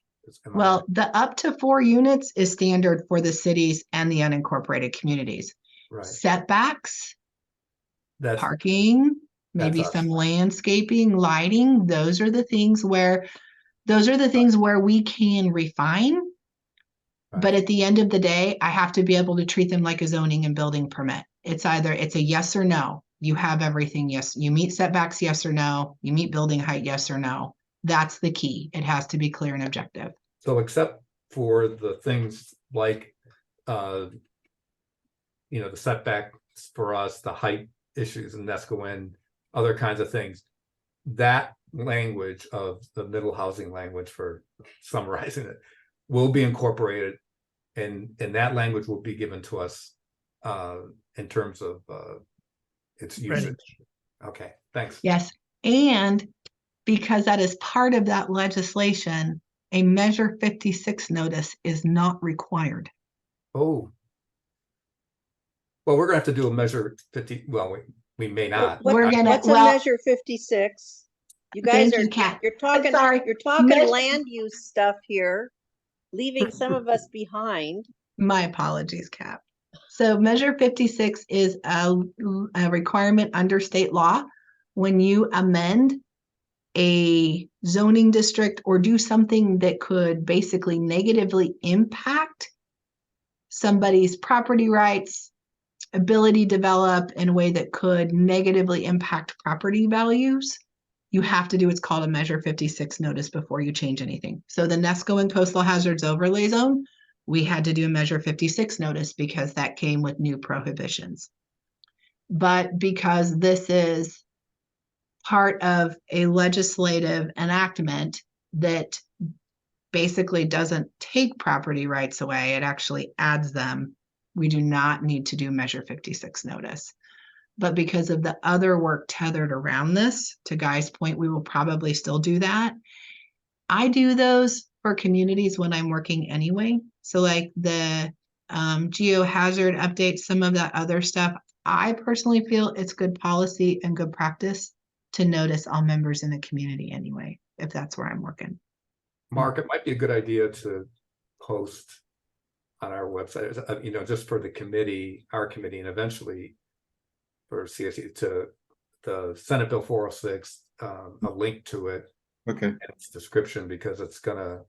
Well, the up to 4 units is standard for the cities and the unincorporated communities.
right.
Setbacks,
That's
parking, maybe
us.
some landscaping, lighting, those are the things where we can refine.
Right.
But at the end of the day, I have to be able to treat them like a zoning and building permit. It's a yes or no. You have everything. Yes. You meet setbacks. Yes or no. You meet building height. Yes or no. That's the key. It has to be clear and objective.
So except for the things like, the setbacks for us, the height issues in Nesco, other kinds of things, that language of the middle housing language, for summarizing it, will be incorporated, and that language will be given to us in terms of its usage. Okay, thanks.
Yes. And because that is part of that legislation, a Measure 56 notice is not required.
Oh. Well, we're gonna have to do a Measure 50. Well, we may not.
We're gonna-
What's a
well-
measure 56? You guys
Thank
are,
you, Kat.
you're talking,
sorry.
you're talking
Measure-
land use stuff here, leaving some of us behind.
My apologies, Cap. So Measure 56 is a requirement under state law. When you amend a zoning district or do something that could basically negatively impact somebody's property rights, ability to develop in a way that could negatively impact property values, you have to do what's called a Measure 56 notice before you change anything. So the Nesco and Coastal Hazards Overlay Zone, we had to do a Measure 56 notice because that came with new prohibitions. But because this is part of a legislative enactment that basically doesn't take property rights away, it actually adds them, we do not need to do Measure 56 notice. But because of the other work tethered around this, to Guy's point, we will probably still do that. I do those for communities when I'm working anyway. So like the geohazard updates, some of that other stuff, I personally feel it's good policy and good practice to notice all members in the community anyway, if that's where I'm working.
Mark, it might be a good idea to post on our website, just for the committee, our committee, and eventually for CSE, to the Senate Bill 406, a link to it
Okay,
and its description, because it's gonna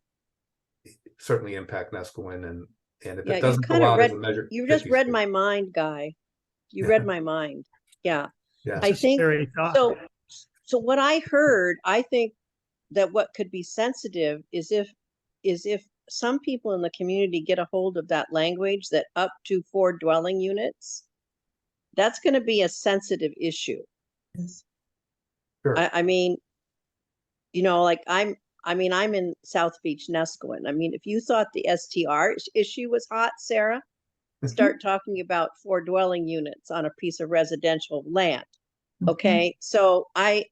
certainly impact Nescoin, and if
Yeah,
it
you
doesn't
kind
go
of
out as
read,
a measure.
you just
50
read
state.
my mind, Guy. You
Yeah.
read my mind. Yeah.
Yeah.
I think,
Necessary thought.
so what I heard, I think that what could be sensitive is if some people in the community get a hold of that language, that up to 4 dwelling units, that's going to be a sensitive issue.
Sure.
I mean, like I'm in South Beach, Nescoin. I mean, if you thought the STR issue was hot, Sarah, start talking about 4 dwelling units on a piece of residential land. Okay. So I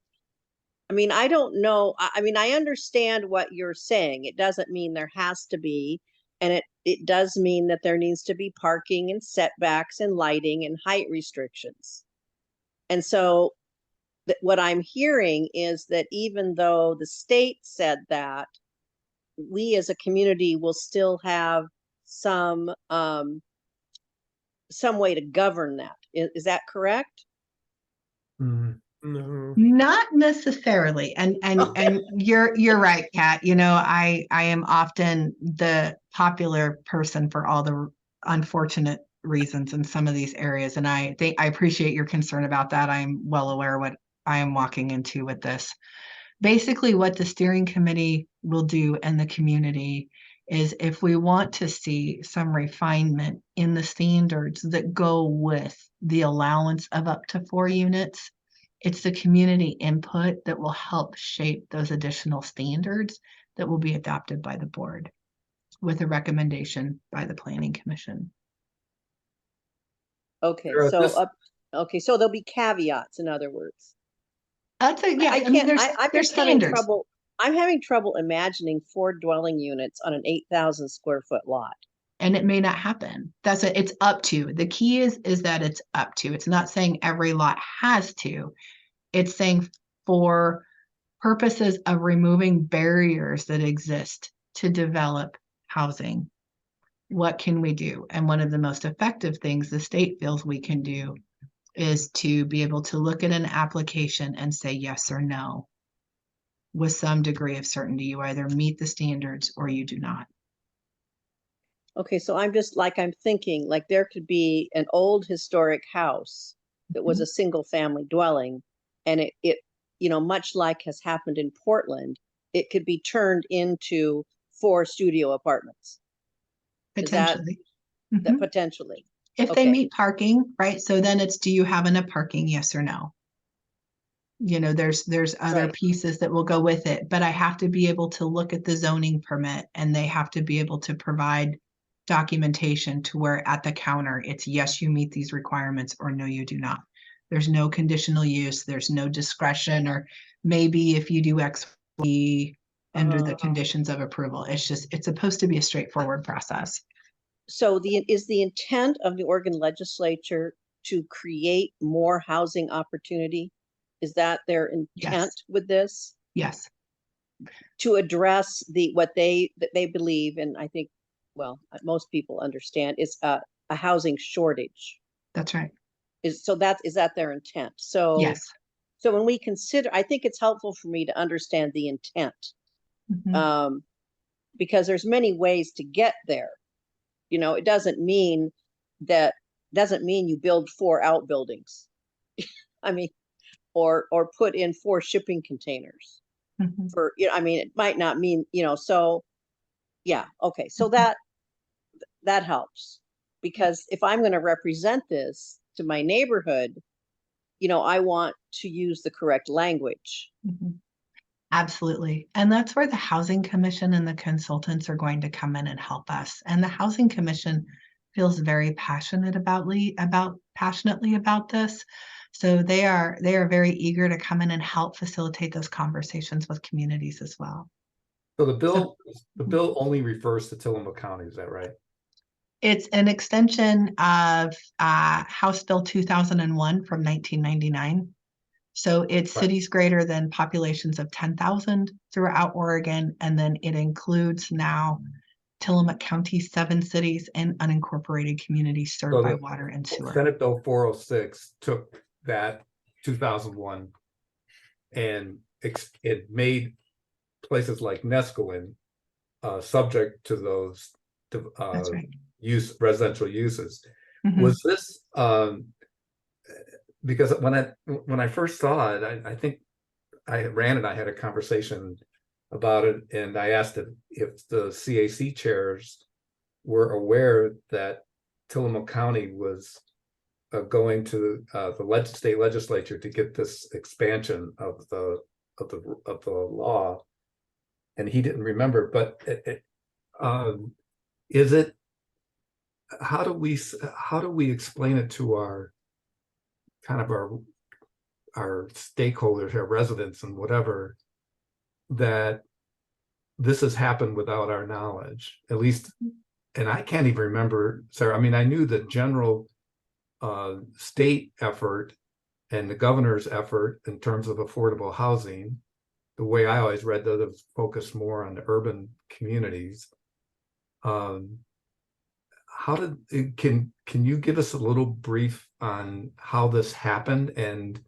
mean, I don't know. I mean, I understand what you're saying. It doesn't mean there has to be, and it does mean that there needs to be parking and setbacks and lighting and height restrictions. And so what I'm hearing is that even though the state said that, we as a community will still have some way to govern that. Is that correct?
Mhm.
No.
Not necessarily. And you're right, Kat. I am often the popular person for all the unfortunate reasons in some of these areas. And I appreciate your concern about that. I'm well aware what I am walking into with this. Basically, what the steering committee will do in the community is, if we want to see some refinement in the standards that go with the allowance of up to 4 units, it's the community input that will help shape those additional standards that will be adopted by the board with a recommendation by the planning commission.
Okay,
Sarah,
so there'll be caveats, in other words.
That's a, yeah.
I
I mean,
can't,
there's
I'm
there's
just having
standards.
trouble. I'm having trouble imagining 4 dwelling units on an 8,000 square foot lot.
And it may not happen. It's up to. The key is that it's up to. It's not saying every lot has to. It's saying, for purposes of removing barriers that exist to develop housing, what can we do? And one of the most effective things the state feels we can do is to be able to look at an application and say yes or no with some degree of certainty. You either meet the standards or you do not.
Okay, so I'm thinking like there could be an old historic house that was a single family dwelling, and it much like has happened in Portland, it could be turned into 4 studio apartments.
Potentially.
That potentially.
If they
Okay.
meet parking, right? So then it's, do you have enough parking? Yes or no? There's other
Right.
pieces that will go with it, but I have to be able to look at the zoning permit, and they have to be able to provide documentation to where at the counter it's yes, you meet these requirements, or no, you do not. There's no conditional use, there's no discretion, or maybe if you do X, Y, under the conditions of approval. It's supposed to be a straightforward process.
So is the intent of the Oregon legislature to create more housing opportunity? Is that their intent
Yes.
with this?
Yes.
To address what they believe, and I think, well, most people understand, is a housing shortage.
That's right.
Is that their intent? So
Yes.
So when we consider, I think it's helpful for me to understand the intent, because there's many ways to get there. It doesn't mean you build 4 outbuildings. I mean, or put in 4 shipping containers for, I mean, it might not mean, so yeah. Okay. So that helps, because if I'm going to represent this to my neighborhood, I want to use the correct language.
Absolutely. And that's where the Housing Commission and the consultants are going to come in and help us. And the Housing Commission feels very passionately about this. So they are very eager to come in and help facilitate those conversations with communities as well.
So the bill only refers to Tillamook County, is that right?
It's an extension of House Bill 2001 from 1999. So it's cities greater than populations of 10,000 throughout Oregon. And then it includes now Tillamook County's 7 cities and unincorporated communities served by water and sewer.
Senate Bill 406 took that 2001. And it made places like Neskowin subject to those
That's right.
residential uses.
Mhm.
Was this because when I first saw it, I think I had a conversation about it, and I asked if the CAC chairs were aware that Tillamook County was going to the state legislature to get this expansion of the law, and he didn't remember. But is it? How do we explain it to our stakeholders, our residents, and whatever, that this has happened without our knowledge, at least? And I can't even remember, Sarah. I mean, I knew the general state effort and the governor's effort in terms of affordable housing. The way I always read that, it was focused more on the urban communities. Can you give us a little brief on how this happened and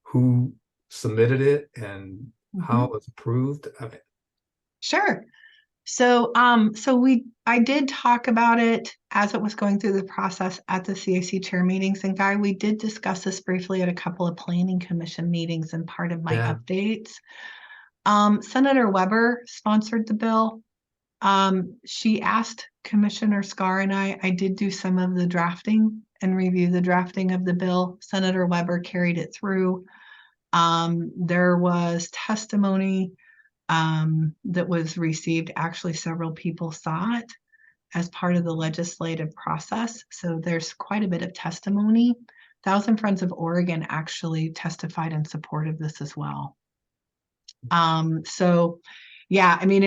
who submitted it and how it was approved?
Sure. So, I did talk about it as it was going through the process at the CAC chair meetings. And Guy, we did discuss this briefly at a couple of planning commission meetings and part of my updates. Senator Weber sponsored the bill. She asked Commissioner Scar and I did do some of the drafting and review the drafting of the bill. Senator Weber carried it through. There was testimony that was received. Actually, several people saw it as part of the legislative process. So there's quite a bit of testimony. Thousand Friends of Oregon actually testified in support of this as well. So yeah, I mean,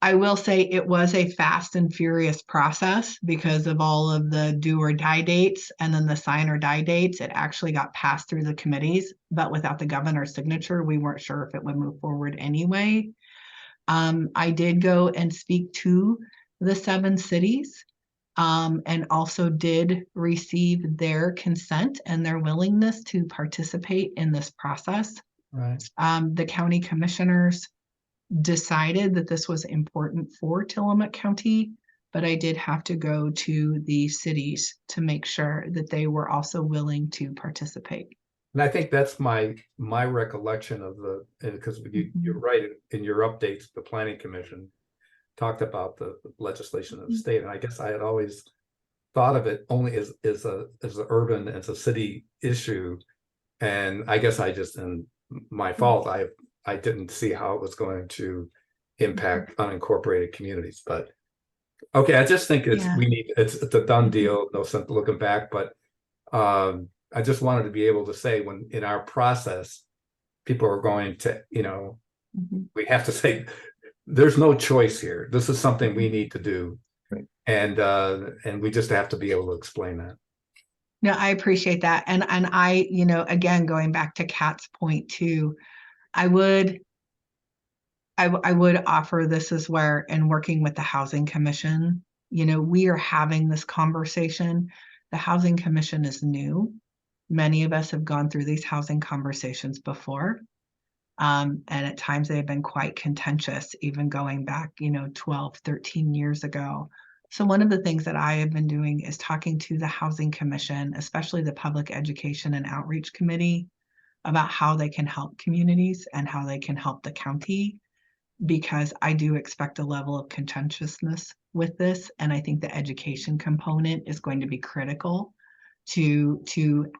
I will say it was a fast and furious process because of all of the do or die dates and then the sign or die dates. It actually got passed through the committees, but without the governor's signature, we weren't sure if it would move forward anyway. I did go and speak to the 7 cities and also did receive their consent and their willingness to participate in this process.
Right.
The county commissioners decided that this was important for Tillamook County, but I did have to go to the cities to make sure that they were also willing to participate.
And I think that's my recollection of because you're right, in your updates, the planning commission talked about the legislation of the state, and I guess I had always thought of it only as an urban, as a city issue, and I guess I just, and my fault, I didn't see how it was going to impact unincorporated communities. But okay, I just think it's a done deal, no sense looking back. But I just wanted to be able to say, when in our process, people are going to, we have to say, there's no choice here. This is something we need to do.
Right.
And we just have to be able to explain that.
No, I appreciate that. And I, again, going back to Kat's point too, I would offer this as where, in working with the Housing Commission, we are having this conversation. The Housing Commission is new. Many of us have gone through these housing conversations before. And at times they have been quite contentious, even going back, 12, 13 years ago. So one of the things that I have been doing is talking to the Housing Commission, especially the Public Education and Outreach Committee, about how they can help communities and how they can help the county, because I do expect a level of contentiousness with this. And I think the education component is going to be critical to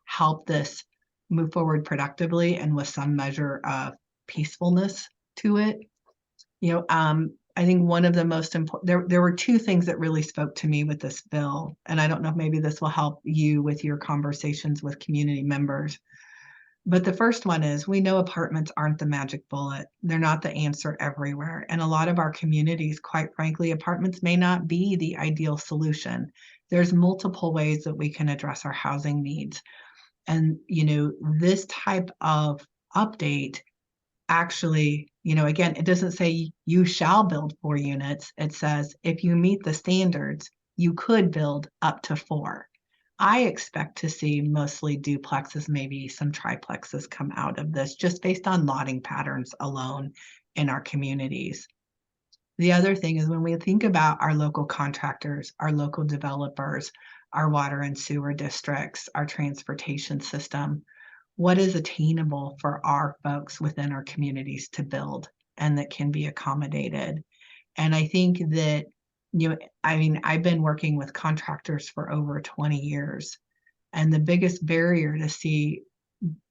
help this move forward productively and with some measure of peacefulness to it. I think one of the most important, there were 2 things that really spoke to me with this bill. And I don't know if maybe this will help you with your conversations with community members. But the first one is, we know apartments aren't the magic bullet. They're not the answer everywhere. And a lot of our communities, quite frankly, apartments may not be the ideal solution. There's multiple ways that we can address our housing needs. And, this type of update actually, again, it doesn't say you shall build 4 units. It says if you meet the standards, you could build up to 4. I expect to see mostly duplexes, maybe some triplexes come out of this, just based on lotting patterns alone in our communities. The other thing is when we think about our local contractors, our local developers, our water and sewer districts, our transportation system, what is attainable for our folks within our communities to build and that can be accommodated? And I think that, I mean, I've been working with contractors for over 20 years, and the biggest barrier to see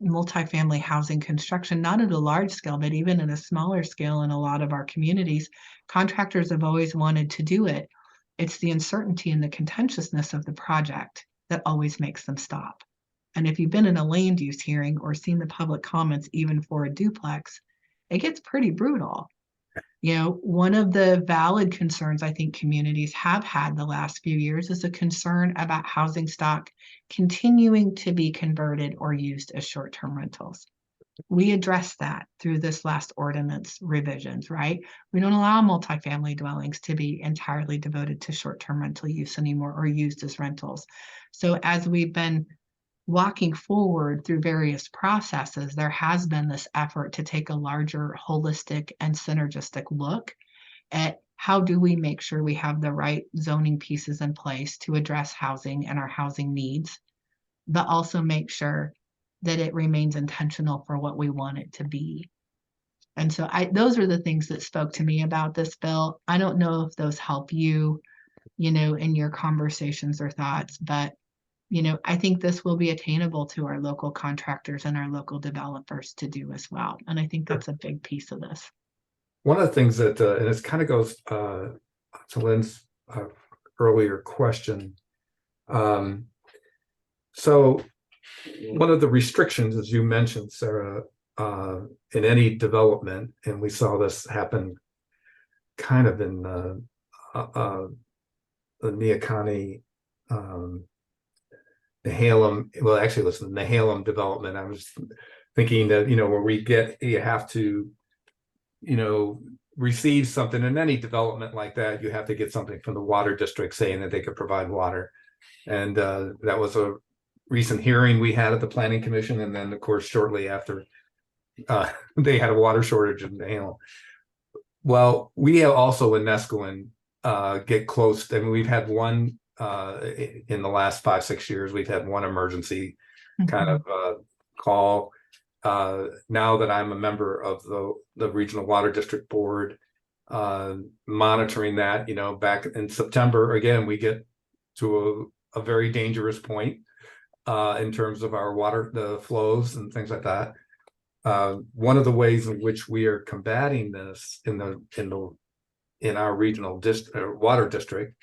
multifamily housing construction, not at a large scale, but even at a smaller scale in a lot of our communities, contractors have always wanted to do it. It's the uncertainty and the contentiousness of the project that always makes them stop. And if you've been in a land use hearing or seen the public comments, even for a duplex, it gets pretty brutal. One of the valid concerns I think communities have had the last few years is a concern about housing stock continuing to be converted or used as short-term rentals. We addressed that through this last ordinance revisions, right? We don't allow multifamily dwellings to be entirely devoted to short-term rental use anymore or used as rentals. So as we've been walking forward through various processes, there has been this effort to take a larger holistic and synergistic look at how do we make sure we have the right zoning pieces in place to address housing and our housing needs, but also make sure that it remains intentional for what we want it to be. And so those are the things that spoke to me about this bill. I don't know if those help you, in your conversations or thoughts, but I think this will be attainable to our local contractors and our local developers to do as well. And I think that's a big piece of this.
One of the things that, and it kind of goes to Lynn's earlier question. So one of the restrictions, as you mentioned, Sarah, in any development, and we saw this happen kind of in the Neoconi, Nehalem, well, actually, listen, the Nehalem development, I was thinking that, where you have to, receive something in any development like that, you have to get something from the water district saying that they could provide water. And that was a recent hearing we had at the Planning Commission. And then, of course, shortly after, they had a water shortage in Nehalem. Well, we have also in Nescoin get close. I mean, we've had one in the last 5-6 years, we've had one emergency kind of call. Now that I'm a member of the Regional Water District Board, monitoring that, back in September, again, we get to a very dangerous point in terms of our water, the flows and things like that. One of the ways in which we are combating this in our regional water district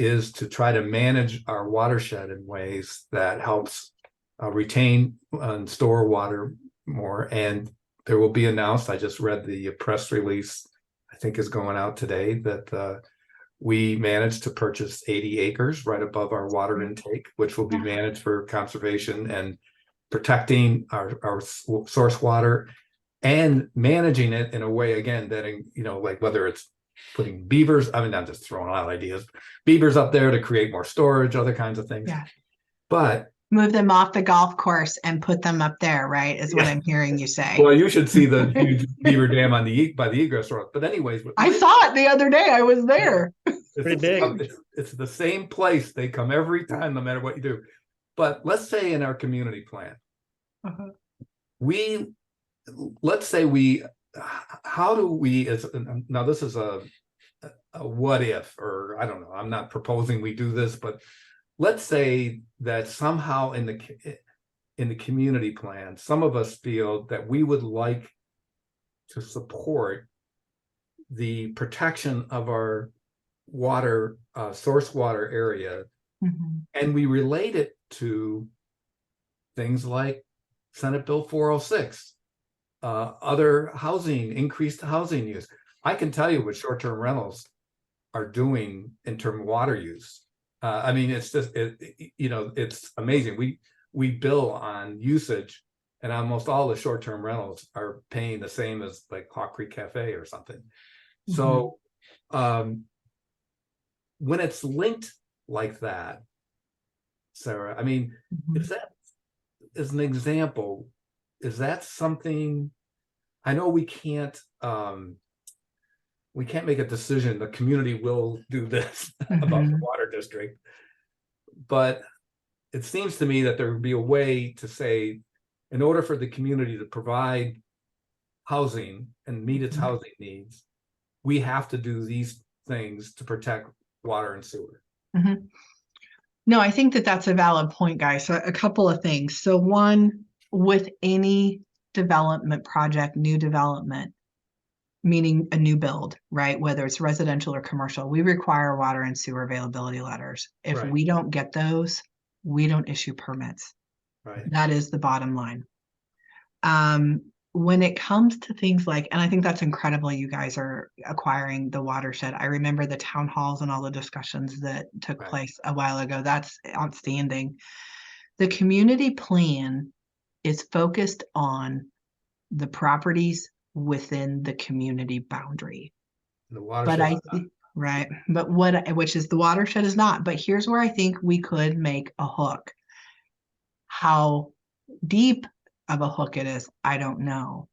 is to try to manage our watershed in ways that helps retain and store water more. And there will be announced, I just read the press release, I think is going out today, that we managed to purchase 80 acres right above our water intake, which will be managed for conservation and protecting our source water and managing it in a way, again, that, like whether it's putting beavers, I mean, I'm just throwing out ideas, beavers up there to create more storage, other kinds of things.
Yeah.
But
move them off the golf course and put them up there, right? Is what I'm hearing you say.
Well, you should see the huge beaver dam by the egress road. But anyways,
I saw it the other day. I was there.
Pretty big.
It's the same place. They come every time, no matter what you do. But let's say in our community plan, how do we, now this is a what if, or I don't know, I'm not proposing we do this, but let's say that somehow in the community plan, some of us feel that we would like to support the protection of our water, source water area, and we relate it to things like Senate Bill 406, other increased housing use. I can tell you what short-term rentals are doing in terms of water use. I mean, it's just, it's amazing. We bill on usage, and almost all the short-term rentals are paying the same as like Hawk Creek Cafe or something. So when it's linked like that, Sarah. I mean,
Mhm.
is that, as an example, is that something, I know we can't make a decision, the community will do this about the
Mhm.
water district. But it seems to me that there would be a way to say, in order for the community to provide housing and meet its
Mhm.
housing needs, we have to do these things to protect water and sewer.
Mhm. No, I think that that's a valid point, guys. So a couple of things. So one, with any development project, new development, meaning a new build, right? Whether it's residential or commercial, we require water and sewer availability letters. If
Right.
we don't get those, we don't issue permits.
Right.
That is the bottom line. When it comes to things like, and I think that's incredible, you guys are acquiring the watershed. I remember the town halls and all the discussions that took
Right.
place a while ago. That's outstanding. The community plan is focused on the properties within the community boundary.
The
But
watershed.
right, but which is the watershed is not. But here's where I think we could make a hook. How deep of a hook it is, I don't know.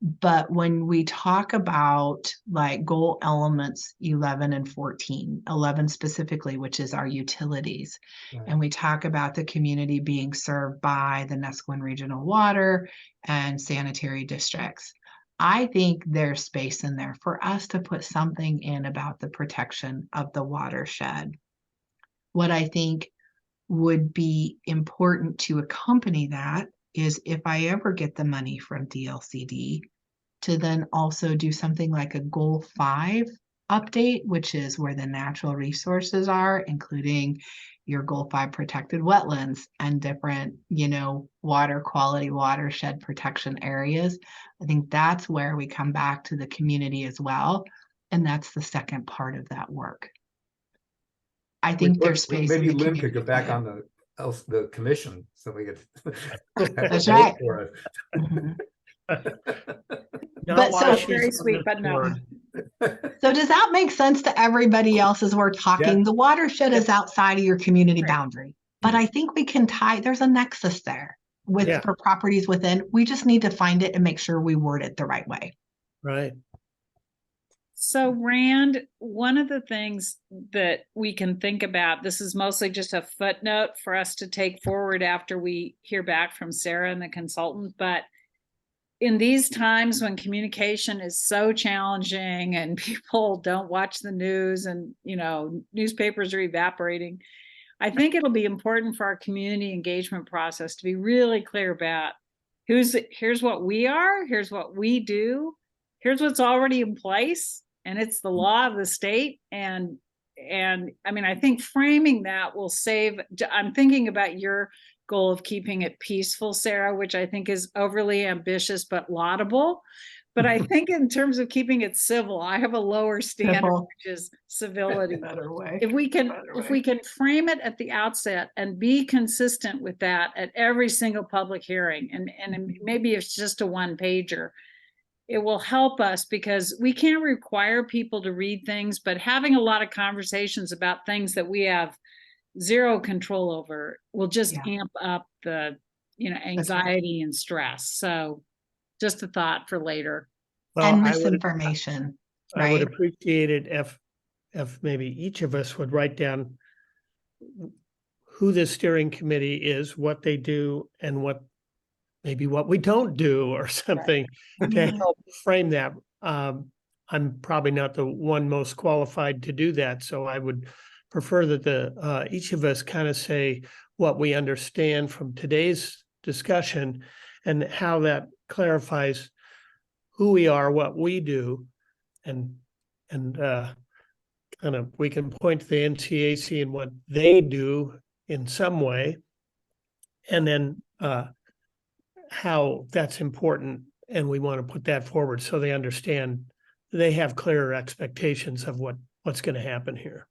But when we talk about like goal elements 11 and 14, 11 specifically, which is our utilities,
Right.
and we talk about the community being served by the Nesquin Regional Water and sanitary districts, I think there's space in there for us to put something in about the protection of the watershed. What I think would be important to accompany that is if I ever get the money from DLCD, to then also do something like a goal 5 update, which is where the natural resources are, including your goal 5 protected wetlands and different, water quality, watershed protection areas. I think that's where we come back to the community as well. And that's the second part of that work. I think there's space in
Maybe
the
Lynn could
community
get back
plan.
on the commission, so we could.
That's right.
For it.
Mhm.
Not
But
while
so-
she's
Very
on
sweet,
the
but no.
board.
So does that make sense to everybody else as we're talking?
Yeah.
The watershed is outside of your community
Right.
boundary, but I think we can there's a nexus there
Yeah.
for properties within. We just need to find it and make sure we word it the right way.
Right.
So Rand, one of the things that we can think about, this is mostly just a footnote for us to take forward after we hear back from Sarah and the consultant, but in these times when communication is so challenging and people don't watch the news and, newspapers are evaporating, I think it'll be important for our community engagement process to be really clear about here's what we are, here's what we do, here's what's already in place, and it's the law of the state. And I mean, I think framing that will save. I'm thinking about your goal of keeping it peaceful, Sarah, which I think is overly ambitious but laudable. But I think in terms of keeping it civil, I have a lower standard,
Civil.
which is civility.
Better way.
If we can frame it at the outset and be consistent with that at every single public hearing, and maybe it's just a one pager, it will help us, because we can't require people to read things, but having a lot of conversations about things that we have zero control over will just amp up the anxiety and stress. So just a thought for later.
Well,
And
I would
misinformation,
I would
right?
appreciate it if maybe each of us would write down who the steering committee is, what they do, and what we don't do or something to help frame that. I'm probably not the one most qualified to do that, so I would prefer that each of us kind of say what we understand from today's discussion and how that clarifies who we are, what we do, and kind of we can point to the NCAC and what they do in some way, and then how that's important, and we want to put that forward so they understand, they have clearer expectations of what's going to happen here.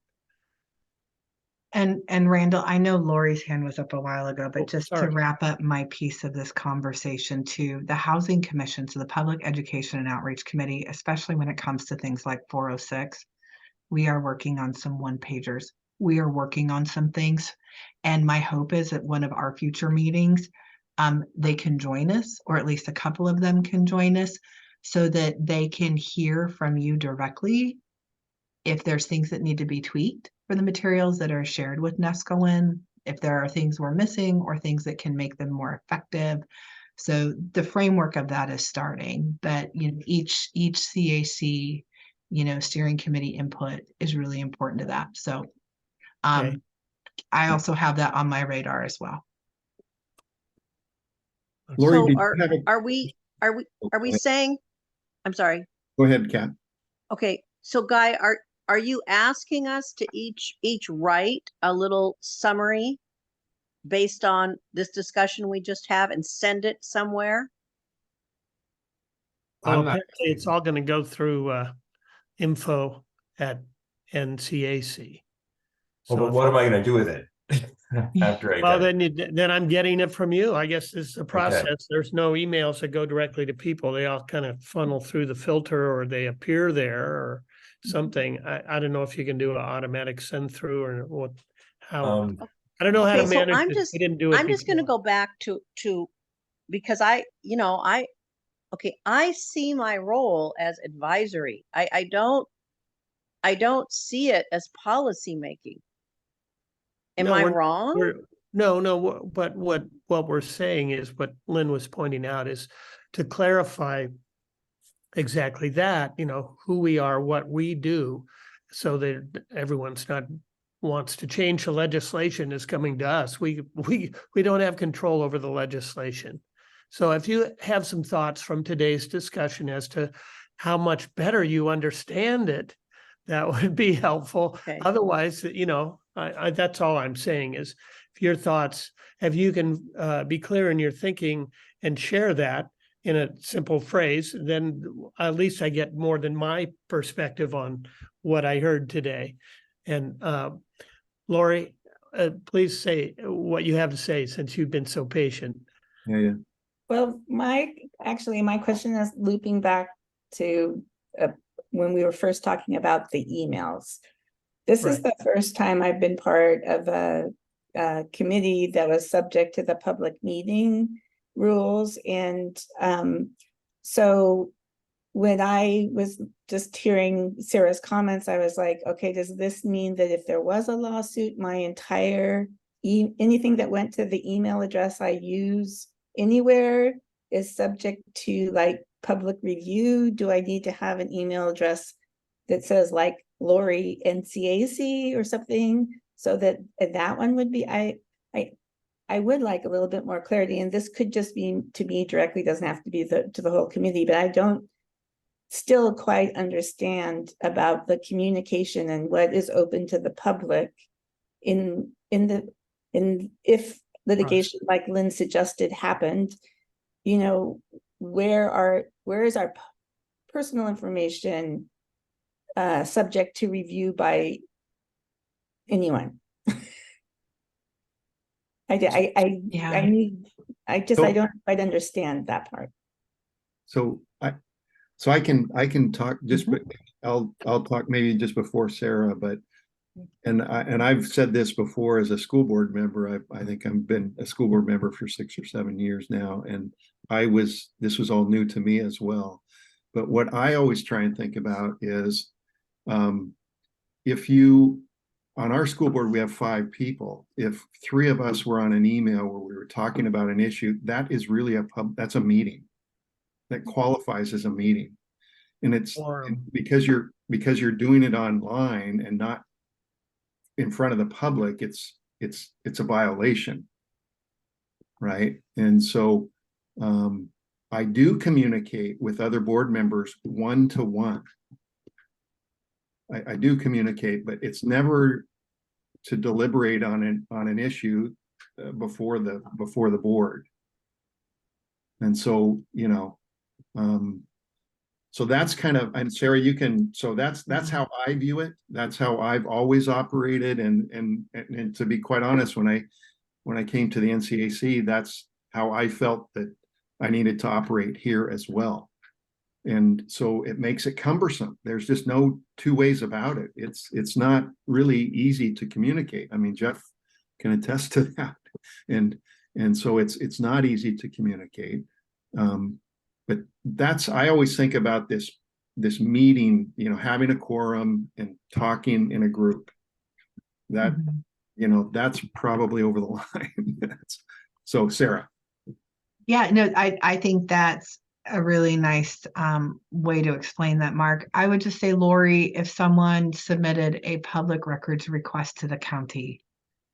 And Randall, I know Lori's hand was up a while ago, but just to
sorry.
wrap up my piece of this conversation too, the Housing Commission, so the Public Education and Outreach Committee, especially when it comes to things like 406, we are working on some one pagers we are working on some things. And my hope is that one of our future meetings, they can join us, or at least a couple of them can join us, so that they can hear from you directly if there's things that need to be tweaked for the materials that are shared with NESCON, if there are things we're missing or things that can make them more effective. So the framework of that is starting, but each CAC, steering committee input is really important to that. So
Okay.
I also have that on my radar as well.
Lori,
So
did you have a?
are we saying, I'm sorry.
Go ahead, Kat.
Okay, so Guy, are you asking us to each write a little summary based on this discussion we just have and send it somewhere?
Well,
I'm not-
apparently it's all going to go through info at NCAC.
Well,
So
but
if-
what am I gonna do with it? After I
well,
get it?
then I'm getting it from you. I guess this is the process. There's no emails that go directly to people. They all kind of funnel through the filter, or they appear there or something. I don't know if you can do an automatic send through or what, how. I don't know how to
Okay, so
manage it. We didn't do it
I'm just gonna
before.
go back to because I see my role as advisory. I don't see it as policy making. Am
No,
I
we're-
wrong?
No, but what we're saying is what Lynn was pointing out is to clarify exactly that, who we are, what we do, so that everyone's not wants to change the legislation is coming to us. We don't have control over the legislation. So if you have some thoughts from today's discussion as to how much better you understand it, that would be helpful.
Okay.
Otherwise, that's all I'm saying is if your thoughts, if you can be clear in your thinking and share that in a simple phrase, then at least I get more than my perspective on what I heard today. And Lori, please say what you have to say since you've been so patient.
Yeah.
Well, my question is looping back to when we were first talking about the emails. This is
Right.
the first time I've been part of a committee that was subject to the public meeting rules. And so when I was just hearing Sarah's comments, I was like, okay, does this mean that if there was a lawsuit, my entire anything that went to the email address I use anywhere is subject to like public review? Do I need to have an email address that says like Lori NCAC or something, so that that one would be, I would like a little bit more clarity, and this could just be to me directly, doesn't have to be to the whole committee, but I don't still quite understand about the communication and what is open to the public in if litigation like Lynn suggested happened, where is our personal information subject to review by anyone? I don't quite understand that part.
So I can talk just, but I'll talk maybe just before Sarah, but and I've said this before as a school board member. I think I've been a school board member for 6 or 7 years now, and this was all new to me as well. But what I always try and think about is, if you, on our school board, we have 5 people. If 3 of us were on an email where we were talking about an issue, that is really that's a meeting. That qualifies as a meeting. And it's because you're doing it online and not in front of the public, it's a violation. Right. And so I do communicate with other board members one-to-one. I do communicate, but it's never to deliberate on an issue before the board. And so, so that's kind of, and Sarah, you can, so that's how I view it. That's how I've always operated. And to be quite honest, when I came to the NCAC, that's how I felt that I needed to operate here as well. And so it makes it cumbersome. There's just no two ways about it. It's not really easy to communicate. I mean, Jeff can attest to that. And so it's not easy to communicate. But I always think about this meeting, having a quorum and talking in a group. That, that's probably over the line. So Sarah.
Yeah, no, I think that's a really nice way to explain that, Mark. I would just say, Lori, if someone submitted a public records request to the county,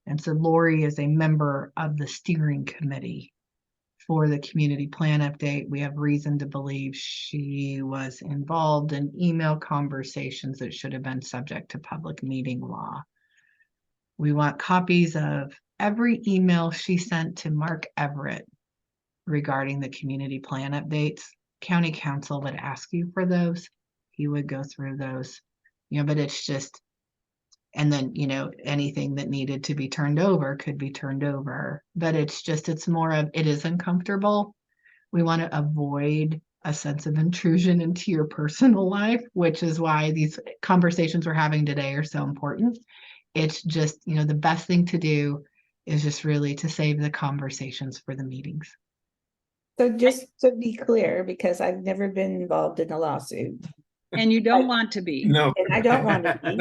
and so Lori is a member of the steering committee for the community plan update, we have reason to believe she was involved in email conversations that should have been subject to public meeting law. We want copies of every email she sent to Mark Everett regarding the community plan updates. County council would ask you for those. He would go through those, but it's just, and then, anything that needed to be turned over could be turned over, but it's more of, it is uncomfortable. We want to avoid a sense of intrusion into your personal life, which is why these conversations we're having today are so important. It's just, the best thing to do is just really to save the conversations for the meetings.
So just to be clear, because I've never been involved in a lawsuit.
And you don't want to be.
No.
And I don't want to be.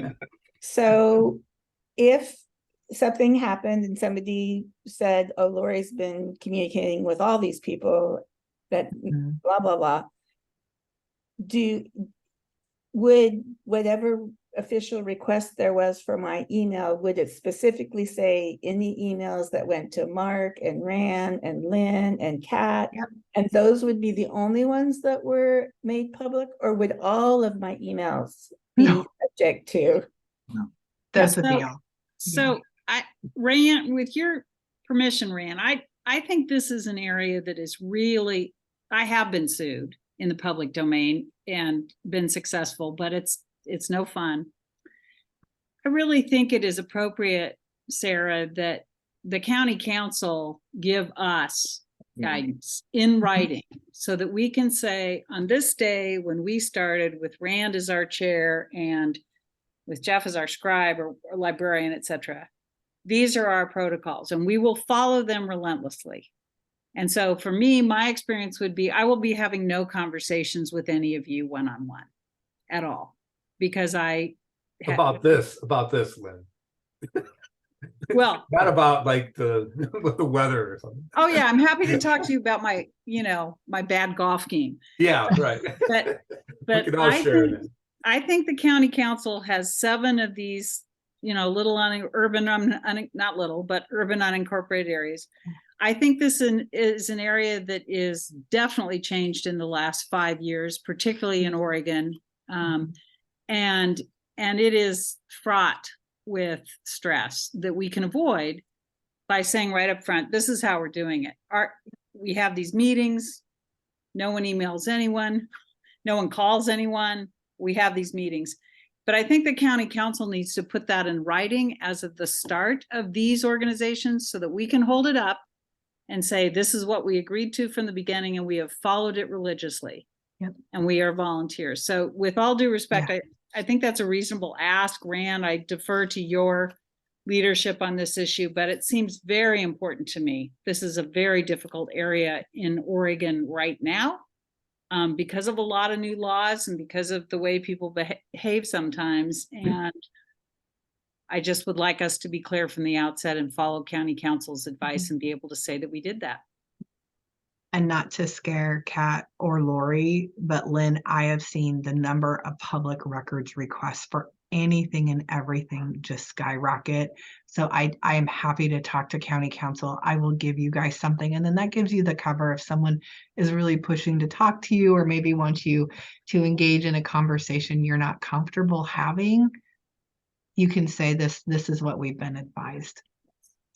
So if something happened and somebody said, oh, Lori's been communicating with all these people that blah, blah, blah. Would whatever official request there was for my email, would it specifically say any emails that went to Mark and Rand and Lynn and Kat?
Yep.
And those would be the only ones that were made public, or would all of my emails be subject to?
No.
Those would be all.
So Rand, with your permission, Rand, I think this is an area that is really, I have been sued in the public domain and been successful, but it's no fun. I really think it is appropriate, Sarah, that the county council give us guidance in writing so that we can say, on this day when we started with Rand as our chair and with Jeff as our scribe or librarian, etc., these are our protocols and we will follow them relentlessly. And so for me, my experience would be, I will be having no conversations with any of you one-on-one at all, because
about this, Lynn.
Well,
not about like the weather or something.
Oh yeah, I'm happy to talk to you about my, my bad golf game.
Yeah, right.
But
we can all share it.
I think the county council has 7 of these, little urban unincorporated areas. I think this is an area that is definitely changed in the last 5 years, particularly in Oregon. And it is fraught with stress that we can avoid by saying right up front, this is how we're doing it. We have these meetings, no one emails anyone, no one calls anyone, we have these meetings. But I think the county council needs to put that in writing as of the start of these organizations so that we can hold it up and say, this is what we agreed to from the beginning and we have followed it religiously.
Yep.
And we are volunteers. So with all due respect, I think that's a reasonable ask. Rand, I defer to your leadership on this issue, but it seems very important to me. This is a very difficult area in Oregon right now because of a lot of new laws and because of the way people behave sometimes. And I just would like us to be clear from the outset and follow county council's advice and be able to say that we did that.
And not to scare Kat or Lori, but Lynn, I have seen the number of public records requests for anything and everything just skyrocket. So I am happy to talk to county council. I will give you guys something. And then that gives you the cover if someone is really pushing to talk to you or maybe wants you to engage in a conversation you're not comfortable having. You can say this is what we've been advised.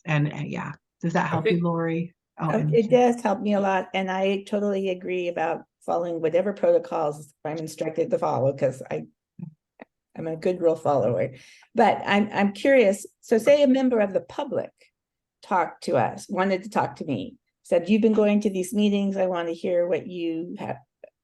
And yeah, does that help you, Lori? Oh,
it does help me a lot. And I totally agree about following whatever protocols I'm instructed to follow, because I'm a good rule follower. But I'm curious. So say a member of the public wanted to talk to me, said, you've been going to these meetings. I want to hear what you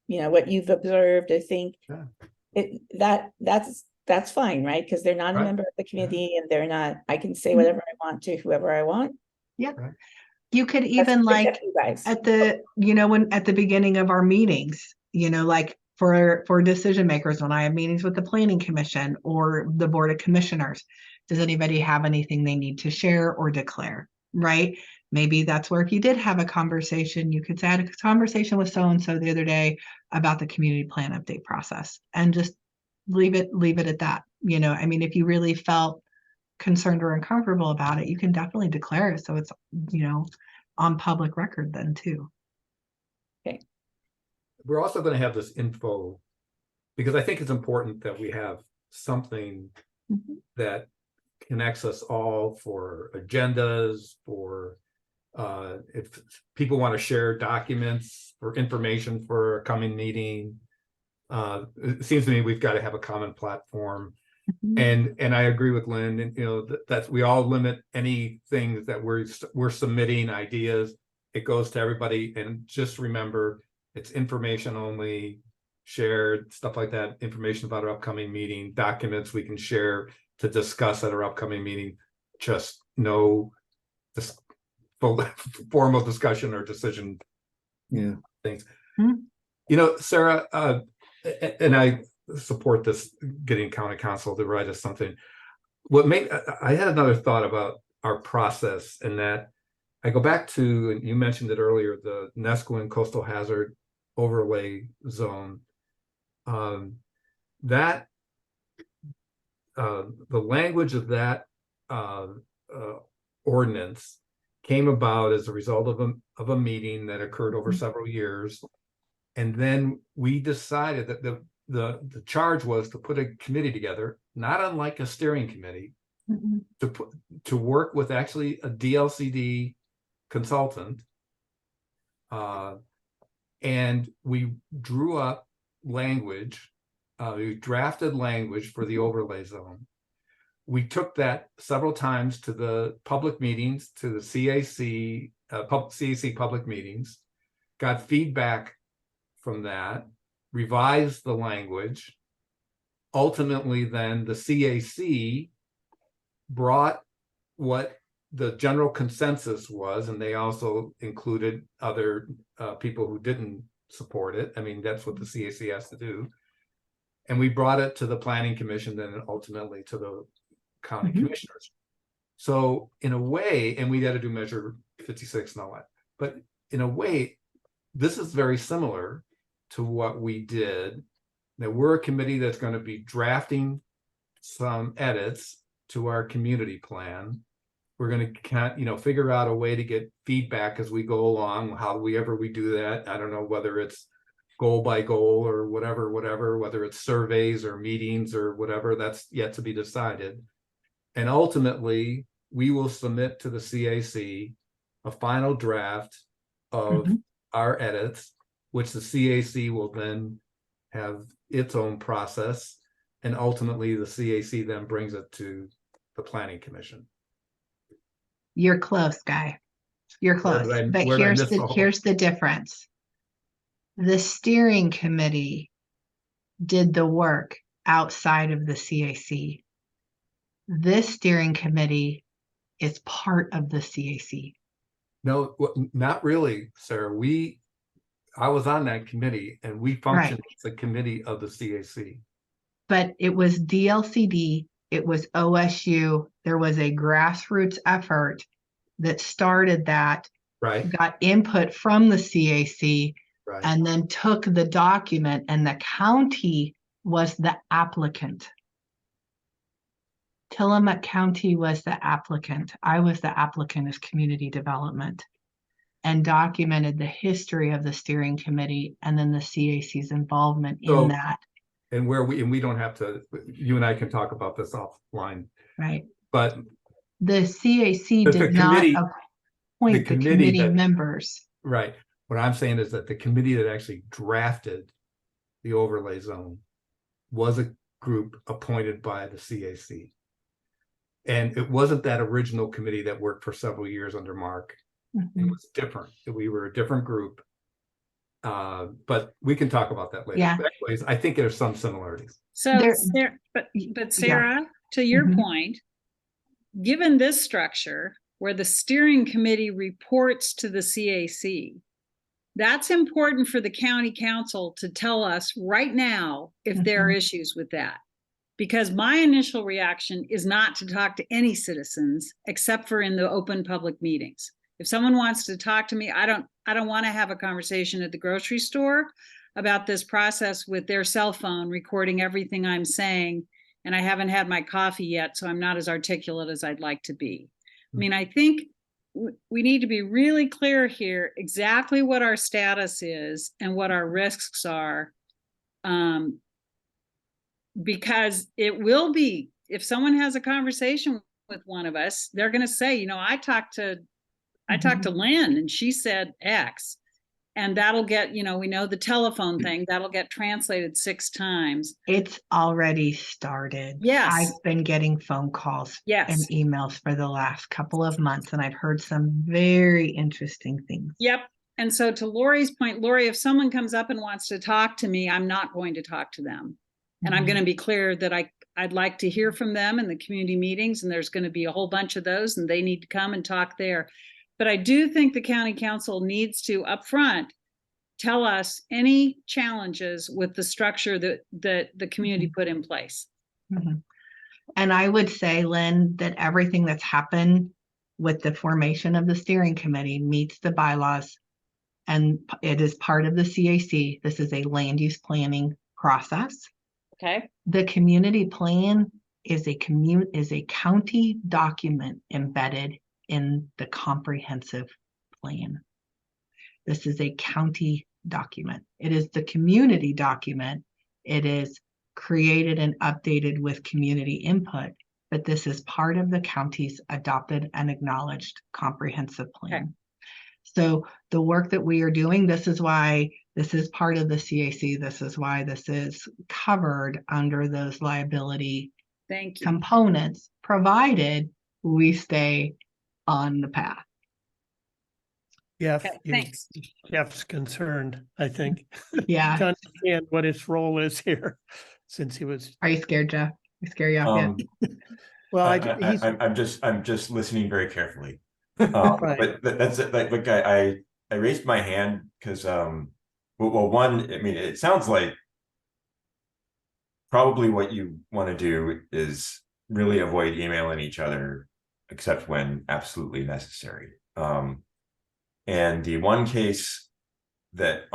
what you've observed. I think
Yeah.
that's fine, right? Because they're not a
Right.
member of the committee and they're not, I can say
Mhm.
whatever I want to whoever I want.
You could
That's
even like
protect you guys.
at the, when at the beginning of our meetings, like for decision makers, when I have meetings with the planning commission or the board of commissioners, does anybody have anything they need to share or declare? Right? Maybe that's where if you did have a conversation, you could say I had a conversation with so-and-so the other day about the community plan update process, and just leave it at that. I mean, if you really felt concerned or uncomfortable about it, you can definitely declare it so it's, on public record then too.
We're also going to have this info because I think it's important that we have something
Mhm.
that connects us all for agendas, for if people want to share documents or information for a coming meeting. It seems to me we've got to have a common platform.
Mhm.
And I agree with Lynn, and that's we all limit anything that we're submitting ideas. It goes to everybody, and just remember it's information only, shared stuff like that, information about our upcoming meeting, documents we can share to discuss at our upcoming meeting. Just no this formal discussion or decision
Yeah.
things.
Hmm.
Sarah, and I support this, getting county council to write us something. I had another thought about our process, and that I go back to, and you mentioned it earlier, the Nesquin Coastal Hazard Overlay Zone. That the language of that ordinance came about as a result of a meeting that occurred over several years. And then we decided that the charge was to put a committee together, not unlike a steering committee,
Mhm.
to work with actually a DLCD consultant. And we drew up language, we drafted language for the overlay zone. We took that several times to the public meetings, to the CAC, CAC public meetings, got feedback from that, revised the language. Ultimately, then the CAC brought what the general consensus was, and they also included other people who didn't support it. I mean, that's what the CAC has to do. And we brought it to the planning commission, then ultimately to the county
Mhm.
commissioners. So in a way, and we had to do measure 56 and all that, but in a way, this is very similar to what we did. That we're a committee that's going to be drafting some edits to our community plan. We're going to figure out a way to get feedback as we go along. How we do that, I don't know, whether it's goal by goal or whatever, whether it's surveys or meetings or whatever, that's yet to be decided. And ultimately, we will submit to the CAC a final draft of
Mhm.
our edits, which the CAC will then have its own process. And ultimately, the CAC then brings it to the planning commission.
You're close, guy. You're close. But
where did I miss the whole-
here's the difference. The steering committee did the work outside of the CAC. This steering committee is part of the CAC.
No, not really, Sarah. I was on that committee, and we
Right.
functioned as a committee of the CAC.
But it was DLCD, it was OSU, there was a grassroots effort that started that,
Right,
got input from the CAC,
right.
and then took the document, and the county was the applicant. Tillamook County was the applicant. I was the applicant as community development, and documented the history of the steering committee and then the CAC's involvement
So-
in that.
And we don't have to, you and I can talk about this offline,
Right.
but
The CAC
But the
did not
committee-
appoint the
committee
committee
that-
members.
right. What I'm saying is that the committee that actually drafted the overlay zone was a group appointed by the CAC. And it wasn't that original committee that worked for several years under Mark. It
Mhm.
was different. We were a different group. But we can talk about that later.
Yeah.
Anyways, I think there's some similarities.
So,
There-
but
yeah.
Sarah, to your
Mhm.
point, given this structure where the steering committee reports to the CAC, that's important for the county council to tell us right now if there are issues with that. Because my initial reaction is not to talk to any citizens except for in the open public meetings. If someone wants to talk to me, I don't want to have a conversation at the grocery store about this process with their cell phone recording everything I'm saying, and I haven't had my coffee yet, so I'm not as articulate as I'd like to be. I mean, I think we need to be really clear here exactly what our status is and what our risks are. Because it will be, if someone has a conversation with one of us, they're going to say, you know, I talked to Lynn and she said X, and that'll get, you know, we know the telephone thing, that'll get translated 6 times.
It's already started.
Yes.
I've been getting phone calls
Yes.
and emails for the last couple of months, and I've heard some very interesting things.
Yep. And so to Lori's point, Lori, if someone comes up and wants to talk to me, I'm not going to talk to them. And I'm going to be clear that I'd like to hear from them in the community meetings, and there's going to be a whole bunch of those, and they need to come and talk there. But I do think the county council needs to upfront tell us any challenges with the structure that the community put in place.
And I would say, Lynn, that everything that's happened with the formation of the steering committee meets the bylaws, and it is part of the CAC. This is a land use planning process.
Okay.
The community plan is a county document embedded in the comprehensive plan. This is a county document. It is the community document. It is created and updated with community input, but this is part of the county's adopted and acknowledged comprehensive plan.
Okay.
So the work that we are doing, this is why this is part of the CAC. This is why this is covered under those liability
Thank you.
components, provided we stay on the path.
Jeff,
Okay, thanks.
Jeff's concerned, I think.
Yeah.
To understand what his role is here, since he was,
Are you scared, Jeff? You scare you off yet?
well, he's,
I'm just listening very carefully.
Right.
But that's like, look, I raised my hand because well, one, I mean, it sounds like probably what you want to do is really avoid emailing each other except when absolutely necessary. And the one case that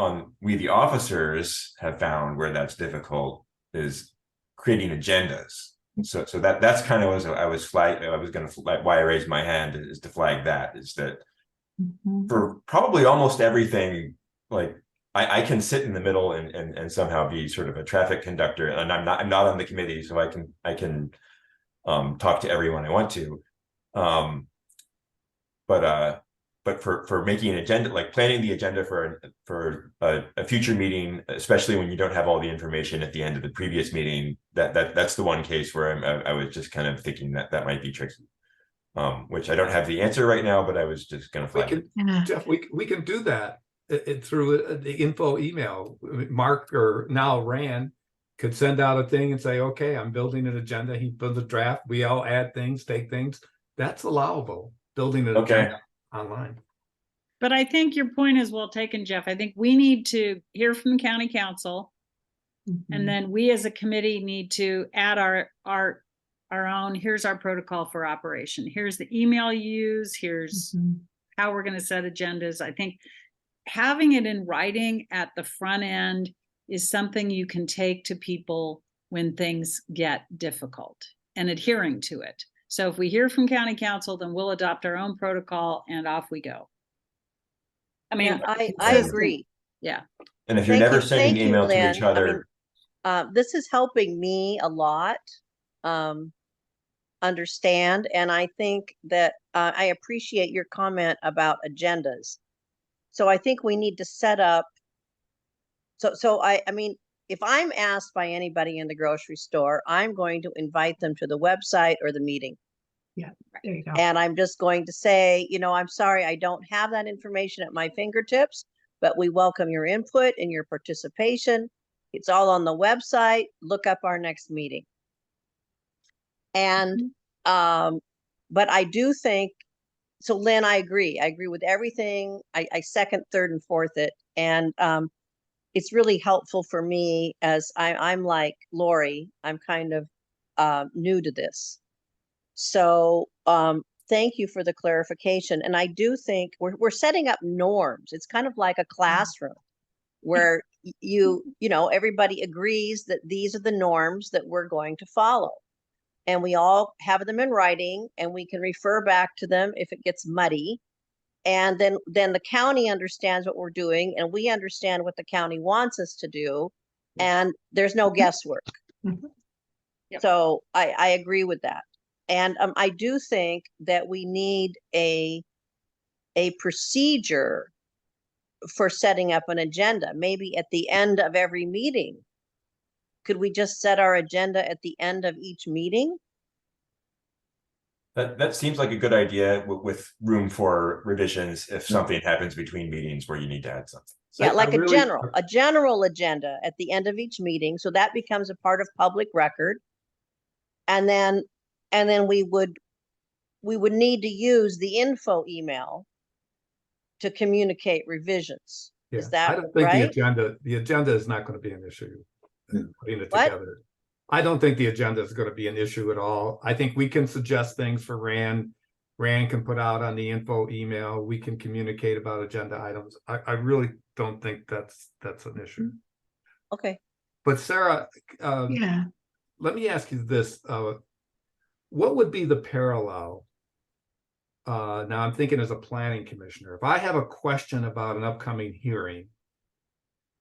we the officers have found where that's difficult is creating agendas. So that's kind of why I raised my hand is to flag that, is that for probably almost everything, like I can sit in the middle and somehow be sort of a traffic conductor, and I'm not on the committee, so I can talk to everyone I want to. But for making an agenda, like planning the agenda for a future meeting, especially when you don't have all the information at the end of the previous meeting, that's the one case where I was just kind of thinking that might be tricky. Which I don't have the answer right now, but I was just going to flag it.
Jeff, we can do that through the info email. Mark, or now Rand, could send out a thing and say, okay, I'm building an agenda. He builds a draft. We all add things, take things. That's allowable. Building an agenda online.
But I think your point is well taken, Jeff. I think we need to hear from county council, and then we as a committee need to add our own, here's our protocol for operation. Here's the email you use. Here's how we're going to set agendas. I think having it in writing at the front end is something you can take to people when things get difficult, and adhering to it. So if we hear from county council, then we'll adopt our own protocol and off we go. I mean,
Yeah, I agree.
Yeah.
And if you're
Thank
never
you-
sending
thank you,
email to
Lynn.
each
I
other,
mean, this is helping me a lot understand, and I think that I appreciate your comment about agendas. So I think we need to set up. So I mean, if I'm asked by anybody in the grocery store, I'm going to invite them to the website or the meeting.
Yeah, there you go.
And I'm just going to say, you know, I'm sorry, I don't have that information at my fingertips, but we welcome your input and your participation. It's all on the website. Look up our next meeting. And, but I do think, so Lynn, I agree with everything. I second, third, and fourth it. And, it's really helpful for me as I'm like Lori, I'm kind of, new to this. So, thank you for the clarification. And I do think we're setting up norms. It's kind of like a classroom where you know, everybody agrees that these are the norms that we're going to follow. And we all have them in writing, and we can refer back to them if it gets muddy. And then the county understands what we're doing, and we understand what the county wants us to do, and there's no guesswork.
Yep.
So I agree with that. And I do think that we need a procedure for setting up an agenda. Maybe at the end of every meeting, could we just set our agenda at the end of each meeting?
That seems like a good idea with room for revisions if something happens between meetings where you need to add something.
Yeah, like
I really-
a general agenda at the end of each meeting, so that becomes a part of public record. And then we would need to use the info email to communicate revisions.
Yeah,
Is that
I don't think
right?
the agenda is not going to be an issue. Putting it
What?
together. I don't think the agenda is going to be an issue at all. I think we can suggest things for Rand. Rand can put out on the info email. We can communicate about agenda items. I really don't think that's an issue.
Okay.
But Sarah,
Yeah.
let me ask you this. What would be the parallel? Now I'm thinking as a planning commissioner, if I have a question about an upcoming hearing,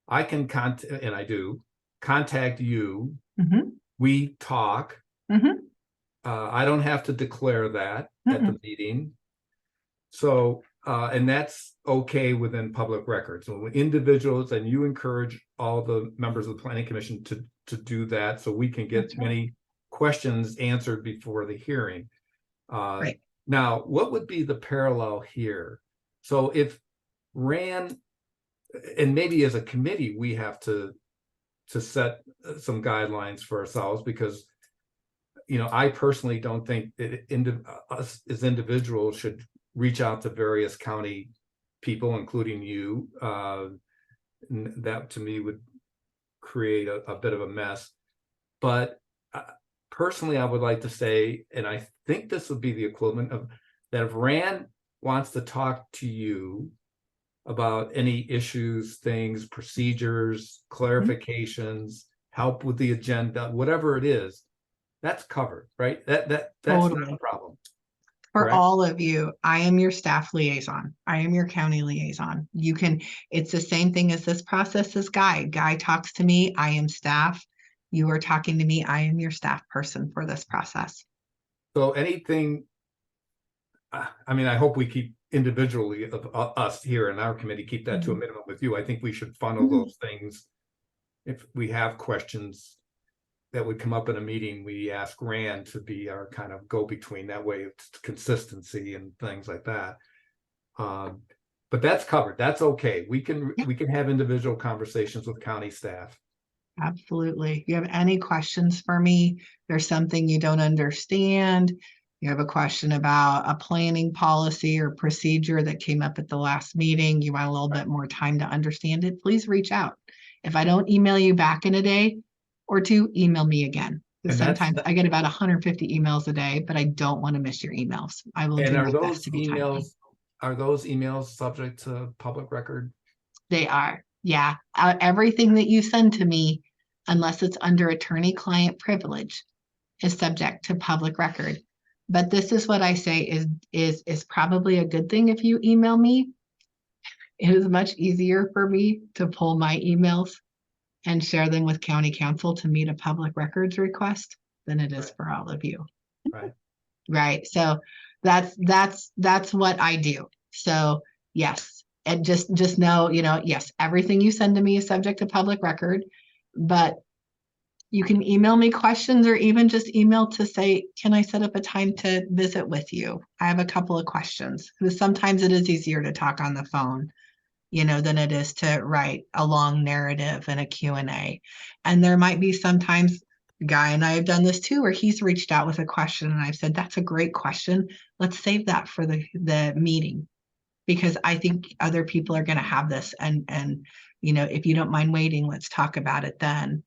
I can contact you.
Mhm.
We talk.
Mhm.
I don't have to declare that at the meeting. So, and that's okay within public records. So individuals, and you encourage all the members of the planning commission to do that, so we can get
That's right.
many questions answered before the hearing.
Right.
Now, what would be the parallel here? So if Rand, and maybe as a committee, we have to set some guidelines for ourselves, because, you know, I personally don't think that us as individuals should reach out to various county people, including you. That to me would create a bit of a mess. But personally, I would like to say, and I think this would be the equivalent of that, if Rand wants to talk to you about any issues, things, procedures, clarifications, help with the agenda, whatever it is, that's covered, right? That's not
Totally.
a problem.
For
Correct.
all of you, I am your staff liaison. I am your county liaison. It's the same thing as this process as Guy. Guy talks to me, I am staff. You are talking to me, I am your staff person for this process.
So anything, I mean, I hope we keep individually of us here in our committee, keep that to a minimum with you. I think we should funnel those things. If we have questions that would come up in a meeting, we ask Rand to be our kind of go-between. That way it's consistency and things like that. But that's covered. That's okay. We can have individual conversations with county staff.
Absolutely. You have any questions for me? There's something you don't understand. You have a question about a planning policy or procedure that came up at the last meeting. You want a little bit more time to understand it. Please reach out. If I don't email you back in a day or two, email me again. Because sometimes I get about 150 emails a day, but I don't want to miss your emails. I will do my best to be timely.
Are those emails subject to public record?
They are. Yeah. Everything that you send to me, unless it's under attorney-client privilege, is subject to public record. But this is what I say is probably a good thing if you email me. It is much easier for me to pull my emails and share them with county council to meet a public records request than it is for all of you.
Right.
Right. So that's what I do. So yes, and just know, yes, everything you send to me is subject to public record, but you can email me questions or even just email to say, can I set up a time to visit with you? I have a couple of questions, because sometimes it is easier to talk on the phone, than it is to write a long narrative and a Q&A. And there might be sometimes Guy and I have done this too, where he's reached out with a question and I've said, that's a great question. Let's save that for the meeting, because I think other people are going to have this. And, if you don't mind waiting, let's talk about it then.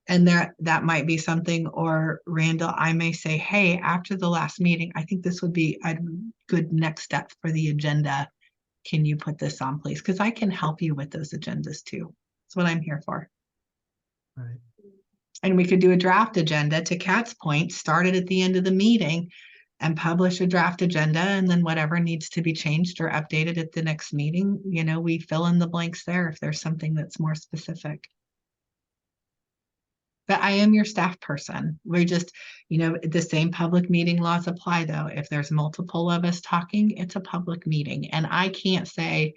And that might be something, or Randall, I may say, hey, after the last meeting, I think this would be a good next step for the agenda. Can you put this on, please? Because I can help you with those agendas too. That's what I'm here for.
Right.
And we could do a draft agenda, to Kat's point, start it at the end of the meeting and publish a draft agenda. And then whatever needs to be changed or updated at the next meeting, we fill in the blanks there if there's something that's more specific. But I am your staff person. We're just, the same public meeting laws apply though. If there's multiple of us talking, it's a public meeting. And I can't say,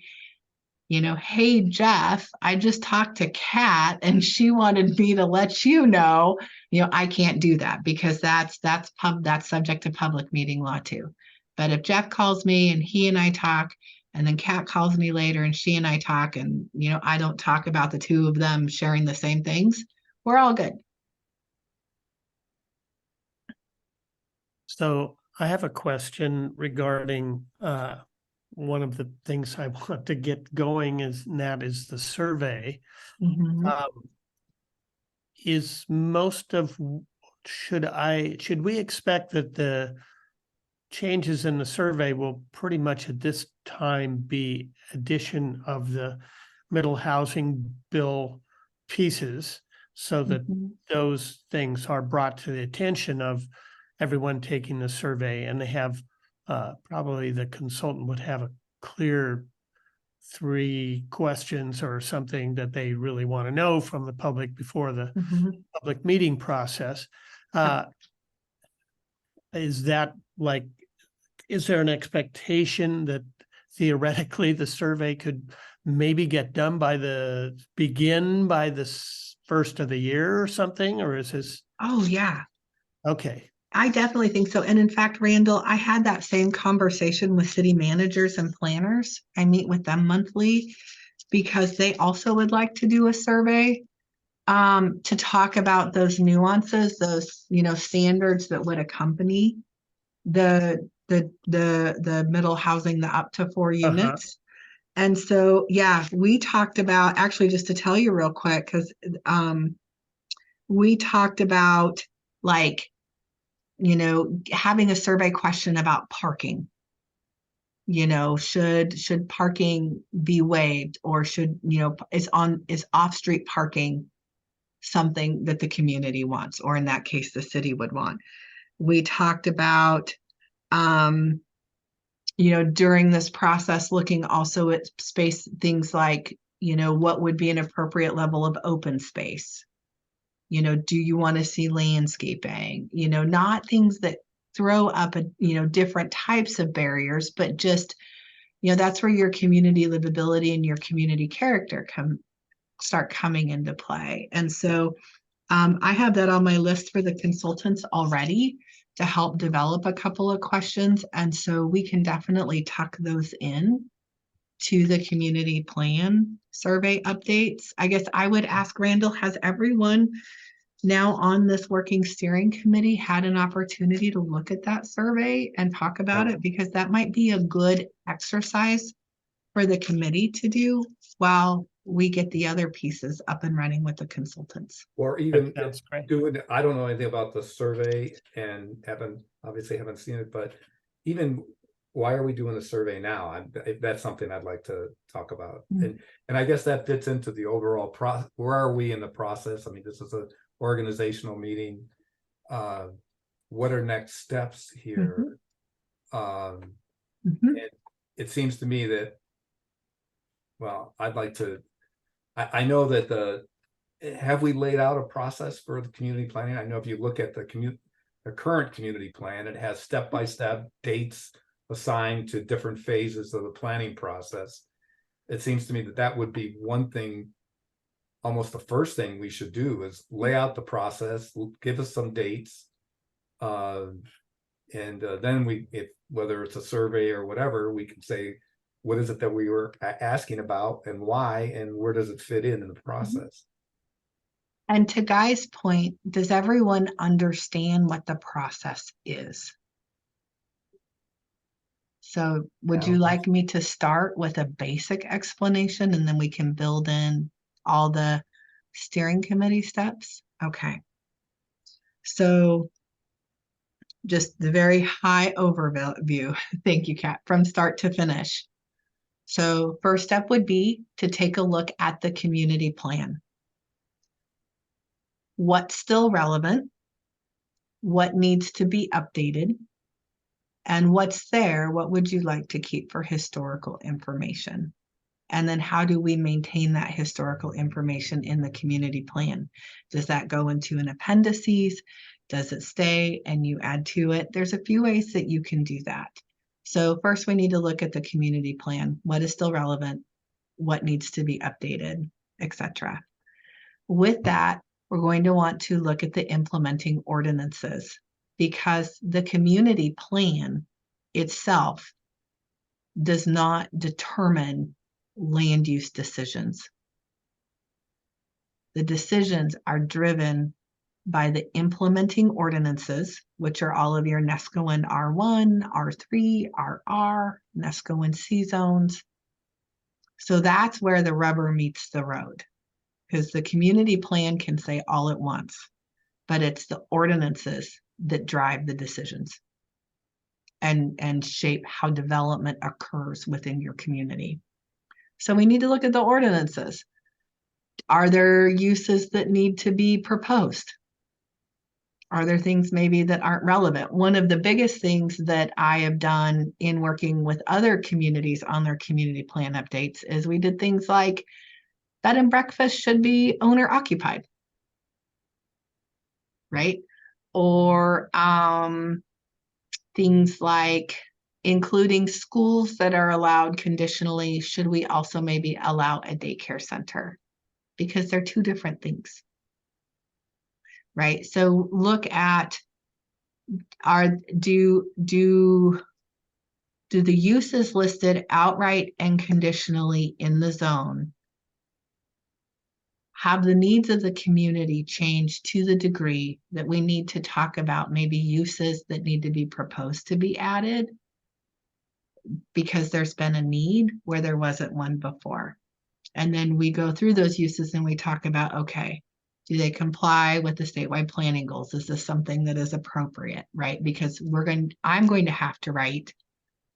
hey, Jeff, I just talked to Kat and she wanted me to let you know, I can't do that, because that's subject to public meeting law too. But if Jeff calls me and he and I talk, and then Kat calls me later and she and I talk, and, I don't talk about the two of them sharing the same things, we're all good.
So I have a question regarding one of the things I want to get going and that is the survey. Is most of, should we expect that the changes in the survey will pretty much at this time be addition of the middle housing bill pieces, so that those things are brought to the attention of everyone taking the survey, and they have probably the consultant would have a clear 3 questions or something that they really want to know from the public before the public meeting process. Is that is there an expectation that theoretically the survey could maybe get done by the first of the year or something, or is this?
Oh yeah.
Okay.
I definitely think so. And in fact, Randall, I had that same conversation with city managers and planners. I meet with them monthly because they also would like to do a survey to talk about those nuances, those, standards that would accompany the middle housing, the up to 4 units. And so, yeah, we talked about, actually, just to tell you real quick, because we talked about having a survey question about parking. Should parking be waived, or should, is off-street parking something that the community wants, or in that case, the city would want? We talked about, during this process, looking also at space, things like, what would be an appropriate level of open space? Do you want to see landscaping? Not things that throw up different types of barriers, but just, that's where your community livability and your community character start coming into play. And so I have that on my list for the consultants already to help develop a couple of questions. And so we can definitely tuck those in to the community plan survey updates. I guess I would ask Randall, has everyone now on this working steering committee had an opportunity to look at that survey and talk about it? Because that might be a good exercise for the committee to do while we get the other pieces up and running with the consultants.
Or even
That's great.
I don't know anything about the survey and obviously haven't seen it, but even why are we doing the survey now? That's something I'd like to talk about. And I guess that fits into the overall process. Where are we in the process? I mean, this is an organizational meeting. What are next steps here? And it seems to me that, well, I'd like to, I know that have we laid out a process for the community planning? I know if you look at the current community plan, it has step-by-step dates assigned to different phases of the planning process. It seems to me that would be one thing, almost the first thing we should do is lay out the process, give us some dates. And then whether it's a survey or whatever, we can say, what is it that we were asking about and why, and where does it fit in the process?
And to Guy's point, does everyone understand what the process is? So would
I
you
don't
like me to start with a basic explanation and then we can build in all the steering committee steps? Okay. So just the very high overview. Thank you, Kat, from start to finish. So first step would be to take a look at the community plan. What's still relevant? What needs to be updated? And what's there, what would you like to keep for historical information? And then how do we maintain that historical information in the community plan? Does that go into an appendices? Does it stay and you add to it? There's a few ways that you can do that. So first we need to look at the community plan. What is still relevant? What needs to be updated, etc. With that, we're going to want to look at the implementing ordinances because the community plan itself does not determine land use decisions. The decisions are driven by the implementing ordinances, which are all of your NESCO R1, R3, RR, NESCO C zones. So that's where the rubber meets the road, because the community plan can say all at once, but it's the ordinances that drive the decisions and shape how development occurs within your community. So we need to look at the ordinances. Are there uses that need to be proposed? Are there things maybe that aren't relevant? One of the biggest things that I have done in working with other communities on their community plan updates is we did things like bed and breakfast should be owner occupied, right? Or things like including schools that are allowed conditionally, should we also maybe allow a daycare center? Because they're two different things, right? So look at do the uses listed outright and conditionally in the zone have the needs of the community changed to the degree that we need to talk about maybe uses that need to be proposed to be added because there's been a need where there wasn't one before. And then we go through those uses and we talk about, okay, do they comply with the statewide planning goals? Is this something that is appropriate, right? Because I'm going to have to write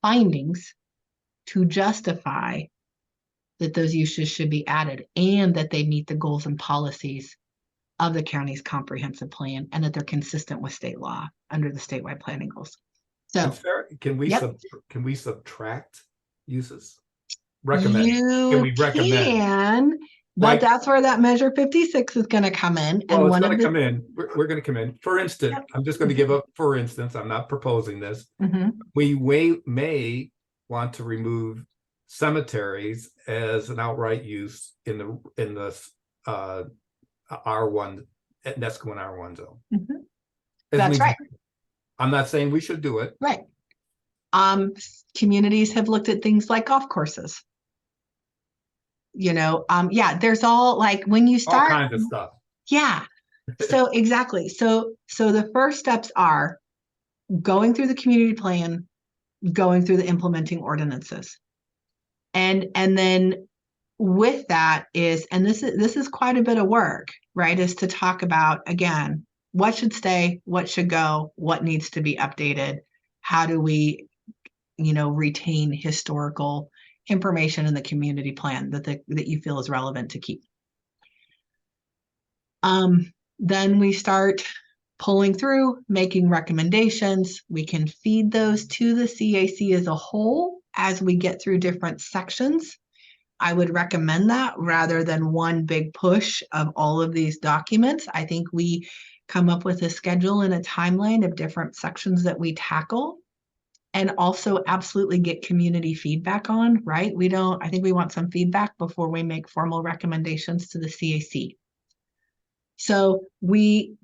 findings to justify that those uses should be added and that they meet the goals and policies of the county's comprehensive plan and that they're consistent with state law under the statewide planning goals. So
And Sarah, can we
Yep.
can we subtract uses? Recommend.
you
Can we recommend?
can, but
Like-
that's where that measure 56 is going to come in.
Well,
And
it's
one
going
of
to
the
come in. We're going to come in. For instance, I'm just going to give up. For instance, I'm not proposing this.
Mhm.
We may want to remove cemeteries as an outright use in the R1 at NESCO and R1 zone.
Mhm.
As an
That's right.
example. I'm not saying we should do it.
Right. Communities have looked at things like golf courses. Yeah, there's all like when you
All
start,
kinds of stuff.
yeah. So exactly. So the first steps are going through the community plan, going through the implementing ordinances. And then with that is, and this is quite a bit of work, right? Is to talk about, again, what should stay, what should go, what needs to be updated, how do we, retain historical information in the community plan that you feel is relevant to keep. Then we start pulling through, making recommendations. We can feed those to the CAC as a whole as we get through different sections. I would recommend that rather than one big push of all of these documents. I think we come up with a schedule and a timeline of different sections that we tackle and also absolutely get community feedback on, right? I think we want some feedback before we make formal recommendations to the CAC. So we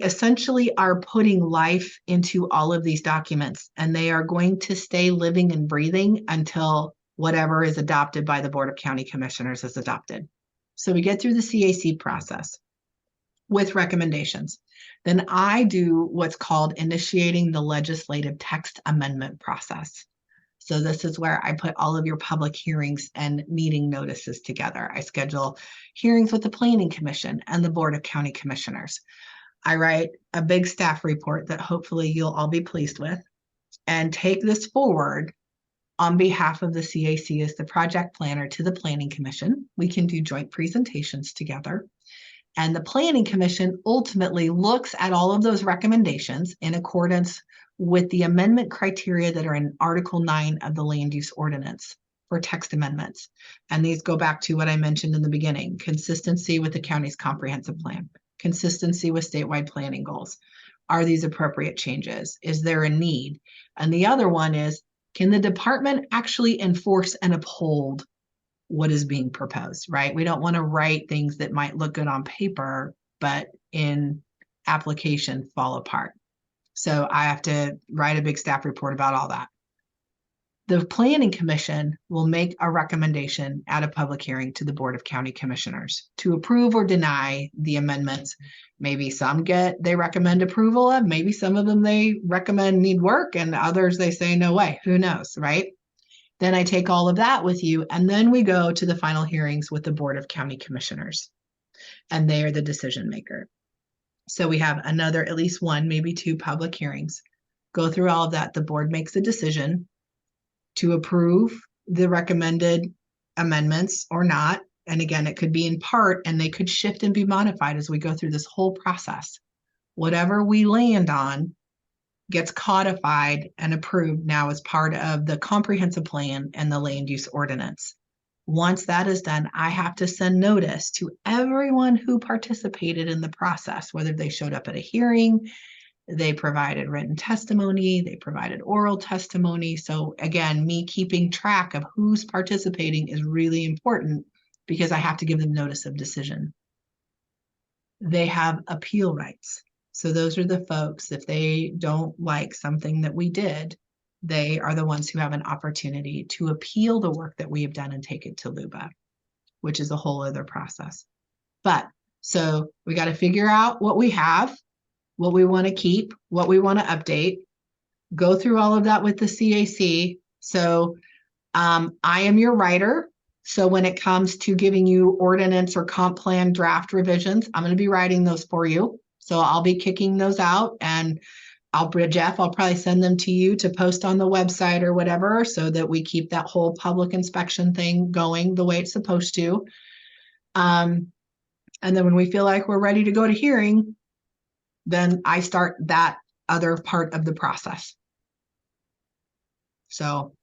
essentially are putting life into all of these documents, and they are going to stay living and breathing until whatever is adopted by the Board of County Commissioners is adopted. So we get through the CAC process with recommendations. Then I do what's called initiating the legislative text amendment process. So this is where I put all of your public hearings and meeting notices together. I schedule hearings with the Planning Commission and the Board of County Commissioners. I write a big staff report that hopefully you'll all be pleased with, and take this forward on behalf of the CAC as the project planner to the Planning Commission. We can do joint presentations together. And the Planning Commission ultimately looks at all of those recommendations in accordance with the amendment criteria that are in Article 9 of the Land Use Ordinance for text amendments. And these go back to what I mentioned in the beginning: consistency with the county's comprehensive plan, consistency with statewide planning goals. Are these appropriate changes? Is there a need? And the other one is, can the department actually enforce and uphold what is being proposed, right? We don't want to write things that might look good on paper, but in application fall apart. So I have to write a big staff report about all that. The Planning Commission will make a recommendation at a public hearing to the Board of County Commissioners to approve or deny the amendments. Maybe some they recommend approval of, maybe some of them they recommend need work, and others they say no way, who knows, right? Then I take all of that with you, and then we go to the final hearings with the Board of County Commissioners, and they are the decision maker. So we have another, at least one, maybe two public hearings. Go through all of that. The board makes a decision to approve the recommended amendments or not. And again, it could be in part, and they could shift and be modified as we go through this whole process. Whatever we land on gets codified and approved now as part of the comprehensive plan and the land use ordinance. Once that is done, I have to send notice to everyone who participated in the process, whether they showed up at a hearing, they provided written testimony, they provided oral testimony. So again, me keeping track of who's participating is really important because I have to give them notice of decision. They have appeal rights. So those are the folks, if they don't like something that we did, they are the ones who have an opportunity to appeal the work that we have done and take it to LUBA, which is a whole other process. But so we got to figure out what we have, what we want to keep, what we want to update, go through all of that with the CAC. So I am your writer. So when it comes to giving you ordinance or comp plan draft revisions, I'm going to be writing those for you. So I'll be kicking those out, and Jeff, I'll probably send them to you to post on the website or whatever, so that we keep that whole public inspection thing going the way it's supposed to. And then when we feel like we're ready to go to hearing, then I start that other part of the process. So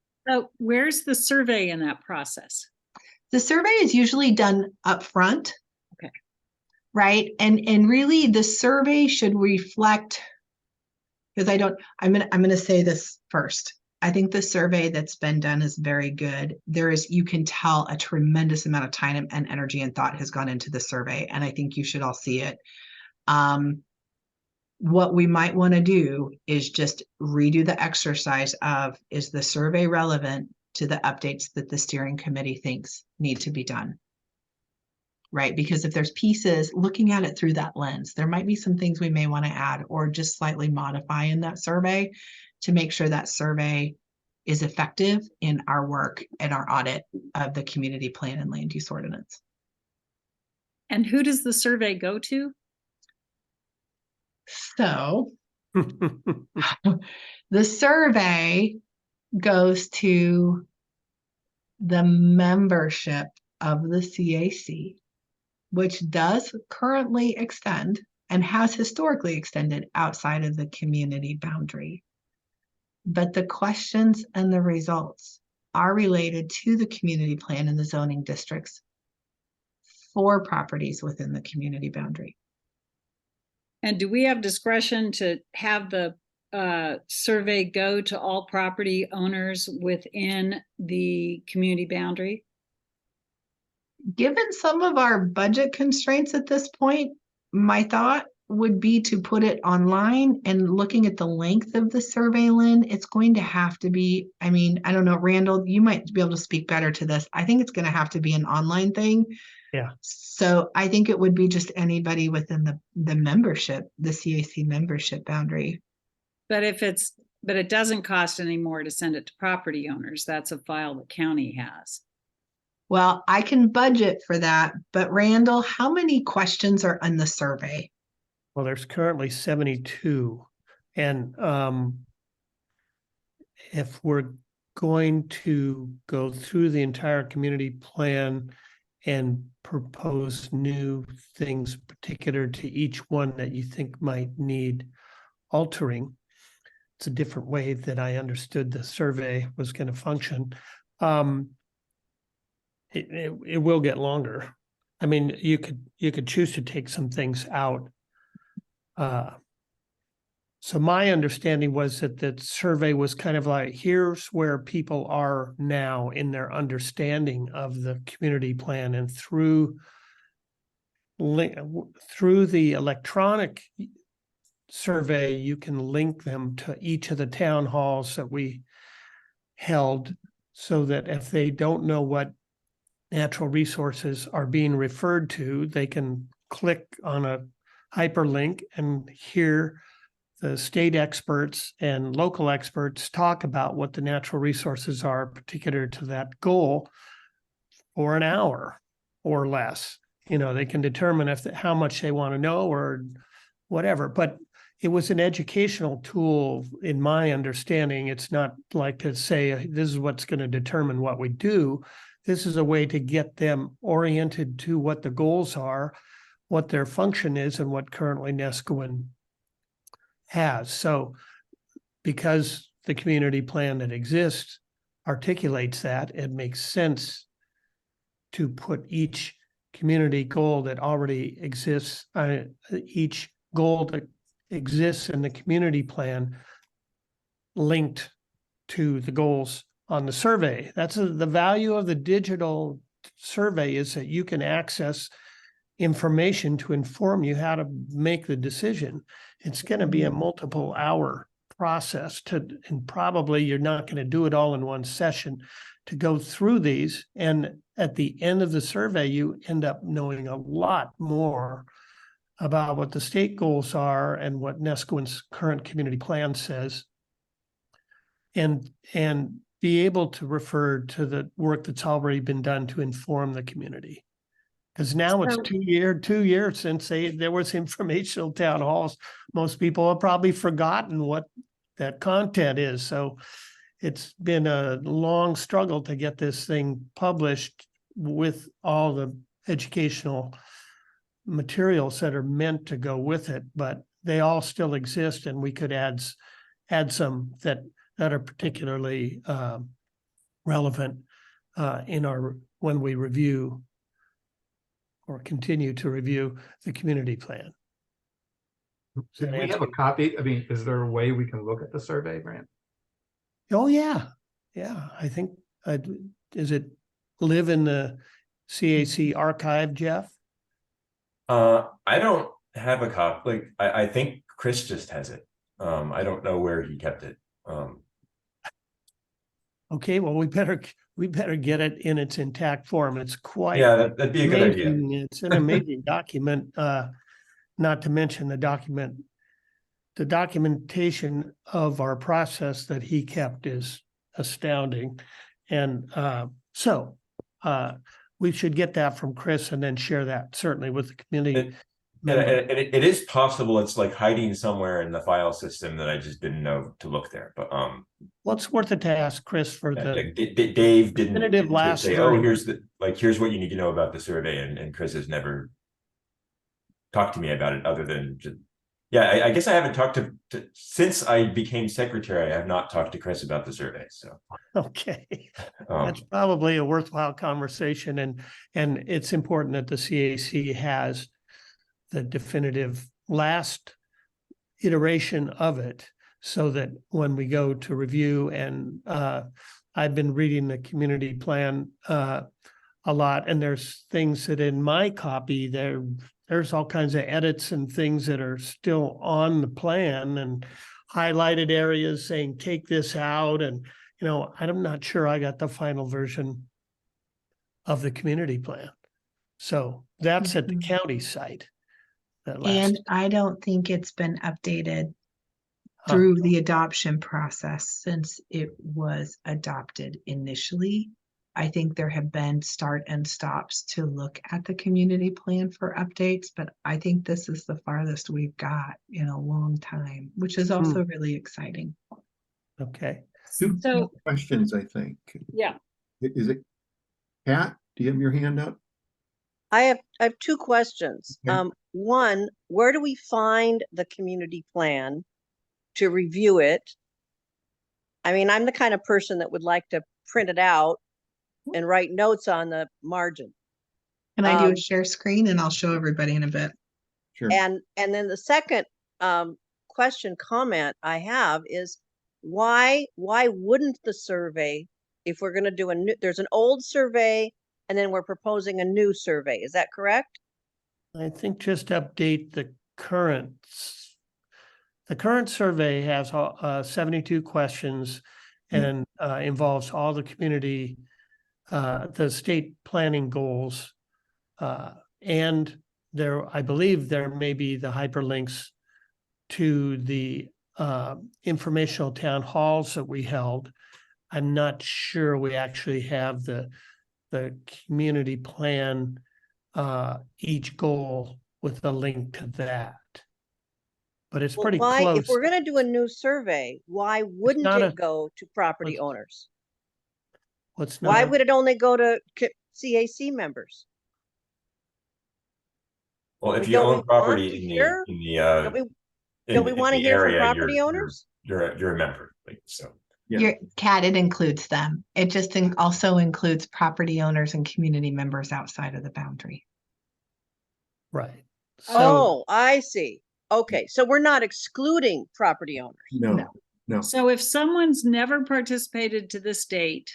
where's the survey in that process?
The survey is usually done up front.
Okay.
Right. And really the survey should reflect, because I'm gonna say this first. I think the survey that's been done is very good. You can tell a tremendous amount of time and energy and thought has gone into the survey, and I think you should all see it. What we might want to do is just redo the exercise of, is the survey relevant to the updates that the steering committee thinks need to be done? Right? Because if there's pieces, looking at it through that lens, there might be some things we may want to add or just slightly modify in that survey to make sure that survey is effective in our work and our audit of the community plan and land use ordinance.
And who does the survey go to?
So the survey goes to the membership of the CAC, which does currently extend and has historically extended outside of the community boundary. But the questions and the results are related to the community plan and the zoning districts for properties within the community boundary.
And do we have discretion to have the survey go to all property owners within the community boundary?
Given some of our budget constraints at this point, my thought would be to put it online, and looking at the length of the survey, Lynn, it's going to have to be, I mean, I don't know, Randall, you might be able to speak better to this. I think it's going to have to be an online thing.
Yeah.
So I think it would be just anybody within the membership, the CAC membership boundary.
But it doesn't cost any more to send it to property owners. That's a file the county has.
Well, I can budget for that, but Randall, how many questions are on the survey?
Well, there's currently 72. And if we're going to go through the entire community plan and propose new things particular to each one that you think might need altering, it's a different way that I understood the survey was going to function. It will get longer. I mean, you could choose to take some things out. So my understanding was that the survey was kind of like, here's where people are now in their understanding of the community plan, and through the electronic survey, you can link them to each of the town halls that we held, so that if they don't know what natural resources are being referred to, they can click on a hyperlink and hear the state experts and local experts talk about what the natural resources are particular to that goal for an hour or less. You know, they can determine how much they want to know or whatever. But it was an educational tool, in my understanding. It's not like to say, this is what's going to determine what we do. This is a way to get them oriented to what the goals are, what their function is, and what currently Nescowan has. So because the community plan that exists articulates that, it makes sense to put each community goal that already exists, each goal that exists in the community plan linked to the goals on the survey. That's the value of the digital survey, is that you can access information to inform you how to make the decision. It's going to be a multiple hour process and probably you're not going to do it all in one session to go through these. And at the end of the survey, you end up knowing a lot more about what the state goals are and what Nescowan's current community plan says, and be able to refer to the work that's already been done to inform the community. Because now it's 2 years since there was informational town halls. Most people have probably forgotten what that content is. So it's been a long struggle to get this thing published with all the educational materials that are meant to go with it, but they all still exist, and we could add some that are particularly relevant when we review or continue to review the community plan.
Do we have a copy? I mean, is there a way we can look at the survey, Grant?
Oh, yeah. Yeah, I think, does it live in the CAC archive, Jeff?
I don't have a copy. Like, I think Chris just has it. I don't know where he kept it.
Okay, well, we better get it in its intact form. It's quite
that'd be a good idea.
It's an amazing document, not to mention the documentation of our process that he kept is astounding. And so we should get that from Chris and then share that certainly with the community.
And it is possible it's like hiding somewhere in the file system that I just didn't know to look there. But
well, it's worth it to ask Chris for the
Dave didn't
last
say, oh, here's what you need to know about the survey, and Chris has never talked to me about it other than just, I guess I haven't talked to since I became secretary. I have not talked to Chris about the survey. So
okay, that's probably a worthwhile conversation, and it's important that the CAC has the definitive last iteration of it, so that when we go to review, and I've been reading the community plan a lot, and there's things that in my copy, there's all kinds of edits and things that are still on the plan and highlighted areas saying, take this out. And, I'm not sure I got the final version of the community plan. So that's at the
Mhm.
county site. That
And
last,
I don't think it's been updated
Huh.
through the adoption process since it was adopted initially. I think there have been start and stops to look at the community plan for updates, but I think this is the farthest we've got in a long time, which is also really exciting.
Okay.
Two
So,
questions, I think.
yeah,
Is it Pat? Do you have your hand up?
I have two questions.
Okay.
One, where do we find the community plan to review it? I mean, I'm the kind of person that would like to print it out and write notes on the margin.
Can I do a
Um,
share screen and I'll show everybody in a bit?
Sure.
And then the second comment I have is why wouldn't the survey, if we're going to do there's an old survey and then we're proposing a new survey, is that correct?
I think just update the current. The current survey has 72 questions and involves all the community, the state planning goals. And I believe there may be the hyperlinks to the informational town halls that we held. I'm not sure we actually have the community plan, each goal with a link to that. But it's
Well,
pretty
why, if
close.
we're going to do a new survey, why wouldn't
not
it
a-
go to property
what's-
owners?
What's
Why
not,
would it only go to CAC members?
Well, if you
Don't we
own
want
property
to
in
hear? Don't we
in
want to
the
hear from
area,
property owners?
you're a member, like, so.
Yeah.
Your CAT, it includes them. It just also includes property owners and community members outside of the boundary.
right. So,
Oh, I see. Okay, so we're not excluding property owners.
No, no.
so if someone's never participated to this date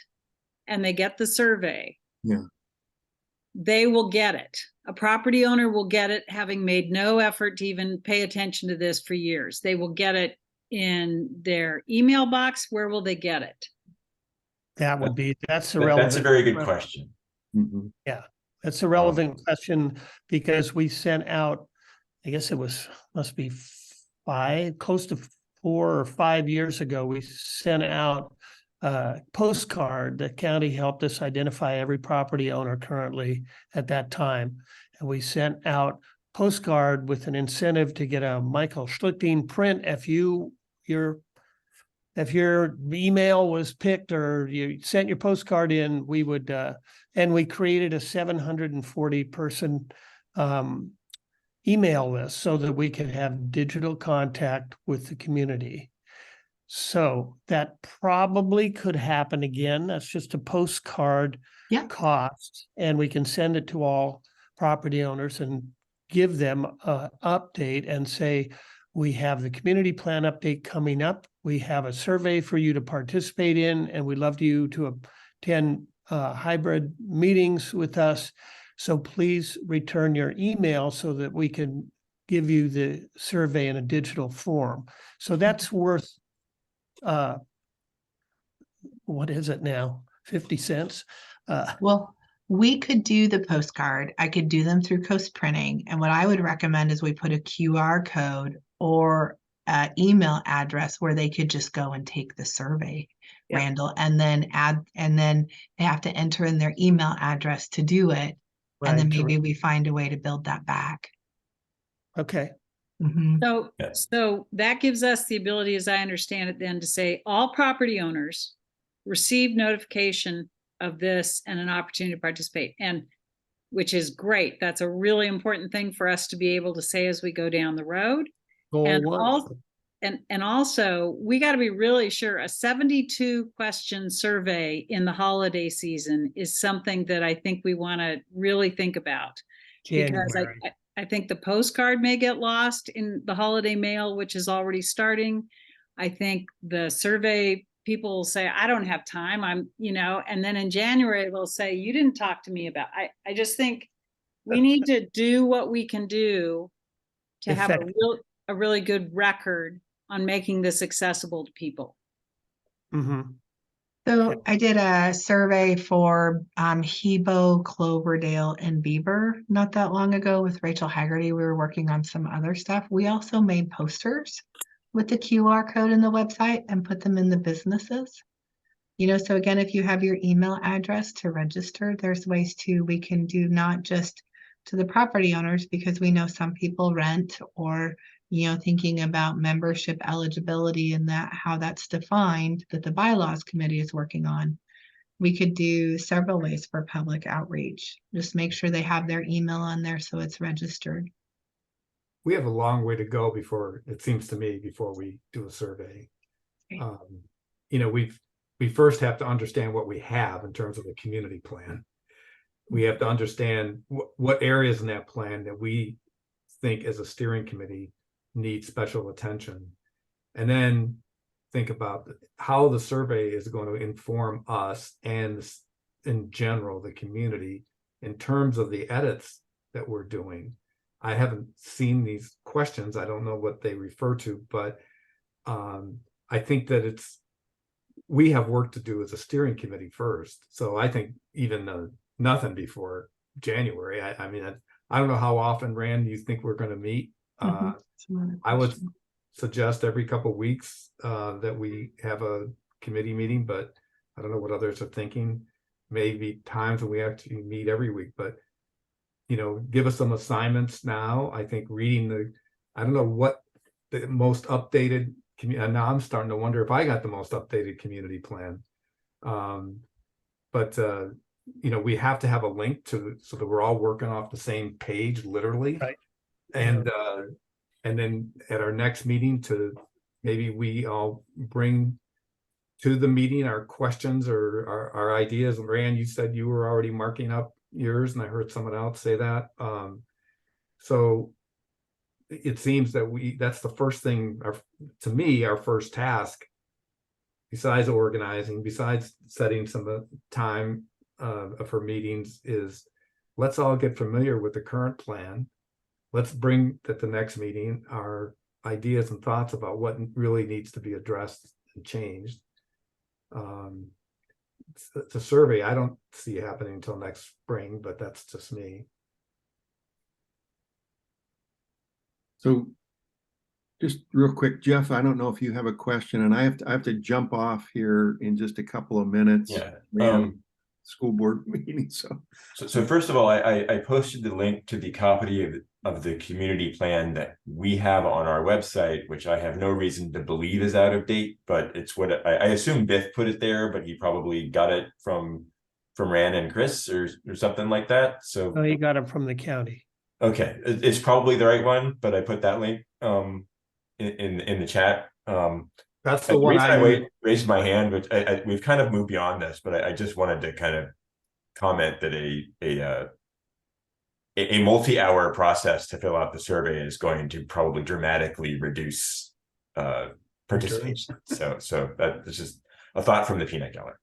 and they get the survey,
Yeah.
they will get it. A property owner will get it, having made no effort to even pay attention to this for years. They will get it in their email box. Where will they get it?
that's
But
irrelevant.
that's a very good question.
Mhm.
That's a relevant question because we sent out, I guess must be close to 4 or 5 years ago, we sent out a postcard. The county helped us identify every property owner currently at that time. And we sent out postcard with an incentive to get a Michael Schlichting print if your email was picked or you sent your postcard in, we would, and we created a 740 person email list so that we could have digital contact with the community. So that probably could happen again. That's just a postcard cost, and we can send it to all property owners and give them an update and say, we have the community plan update coming up. We have a survey for you to participate in, and we'd love you to attend hybrid meetings with us. So please return your email so that we can give you the survey in a digital form. So that's worth, what is it now? 50 cents?
Well, we could do the postcard. I could do them through Coast Printing. And what I would recommend is we put a QR code or an email address where they could just go and take the survey, Randall, and then they have to enter in their email address to do it. And then maybe we find a way to build that back.
Okay.
Mm-hmm.
So that gives us the ability, as I understand it, then to say all property owners receive notification of this and an opportunity to participate, and which is great. That's a really important thing for us to be able to say as we go down the road. And also we got to be really sure a 72 question survey in the holiday season is something that I think we want to really think about. Because I think the postcard may get lost in the holiday mail, which is already starting. I think the survey people will say, I don't have time. And then in January they'll say, you didn't talk to me about, I just think we need to do what we can do to have
Effective.
a really good record on making this accessible to people.
Mhm.
So I did a survey for Hebo, Cloverdale, and Beaver not that long ago with Rachel Haggerty. We were working on some other stuff. We also made posters with the QR code in the website and put them in the businesses. You know, so again, if you have your email address to register, there's ways we can do not just to the property owners, because we know some people rent, or, you know, thinking about membership eligibility and that, how that's defined, that the bylaws committee is working on. We could do several ways for public outreach. Just make sure they have their email on there so it's registered.
We have a long way to go before, it seems to me, before we do a survey.
Okay.
You know, we first have to understand what we have in terms of the community plan. We have to understand what areas in that plan that we think as a steering committee need special attention. And then think about how the survey is going to inform us and in general, the community, in terms of the edits that we're doing. I haven't seen these questions. I don't know what they refer to, but I think that we have work to do as a steering committee first. So I think even nothing before January. I mean, I don't know how often, Rand, you think we're going to meet. I would suggest every couple of weeks that we have a committee meeting, but I don't know what others are thinking. Maybe times when we actually meet every week, but you know, give us some assignments now. I think reading I don't know what the most updated, and now I'm starting to wonder if I got the most updated community plan. But you know, we have to have a link so that we're all working off the same page, literally.
Right.
And then at our next meeting, maybe we all bring to the meeting our questions or our ideas. Rand, you said you were already marking up yours, and I heard someone else say that. So it seems that that's the first thing, to me, our first task, besides organizing, besides setting some time for meetings, is let's all get familiar with the current plan. Let's bring at the next meeting our ideas and thoughts about what really needs to be addressed and changed. The survey, I don't see happening until next spring, but that's just me.
So just real quick, Jeff, I don't know if you have a question, and I have to jump off here in just a couple of minutes.
Yeah.
School board meeting.
So first of all, I posted the link to the copy of the community plan that we have on our website, which I have no reason to believe is out of date, but it's what I assume Biff put it there, but he probably got it from Rand and Chris or something like that. So
Oh, you got it from the county.
okay, it's probably the right one, but I put that link in the chat.
That's the one
I raised my hand, which we've kind of moved beyond this, but I just wanted to kind of comment that a multi-hour process to fill out the survey is going to probably dramatically reduce participation. So that's just a thought from the peanut gallery.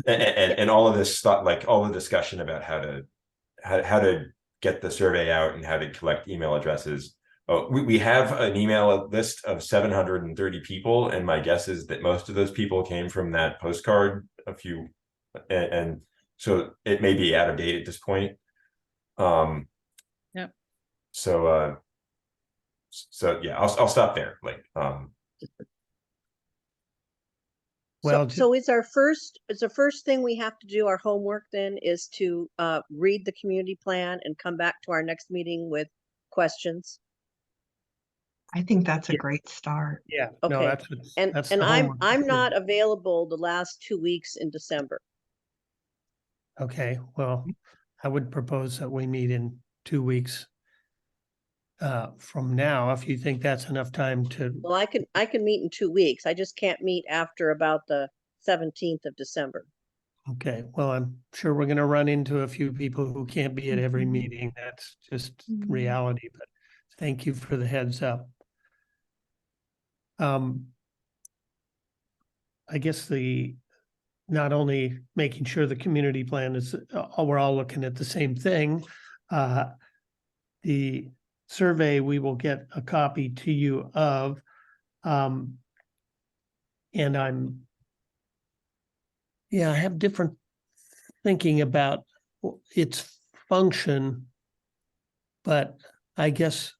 And all of this thought, like all the discussion about how to get the survey out and how to collect email addresses. We have an email list of 730 people, and my guess is that most of those people came from that postcard. And so it may be out of date at this point.
Yep.
So yeah, I'll stop there.
Well,
So is the first thing we have to do, our homework then, is to read the community plan and come back to our next meeting with questions?
I think that's a great start.
yeah, no,
Okay.
that's
And
the
I'm
homework.
not available the last 2 weeks in December.
Okay, well, I would propose that we meet in 2 weeks from now, if you think that's enough time to,
Well, I can meet in 2 weeks. I just can't meet after about the 17th of December.
okay, well, I'm sure we're gonna run into a few people who can't be at every meeting. That's just reality, but thank you for the heads up. I guess not only making sure the community plan is, we're all looking at the same thing, The survey, we will get a copy to you of. And I have different thinking about its function, but I guess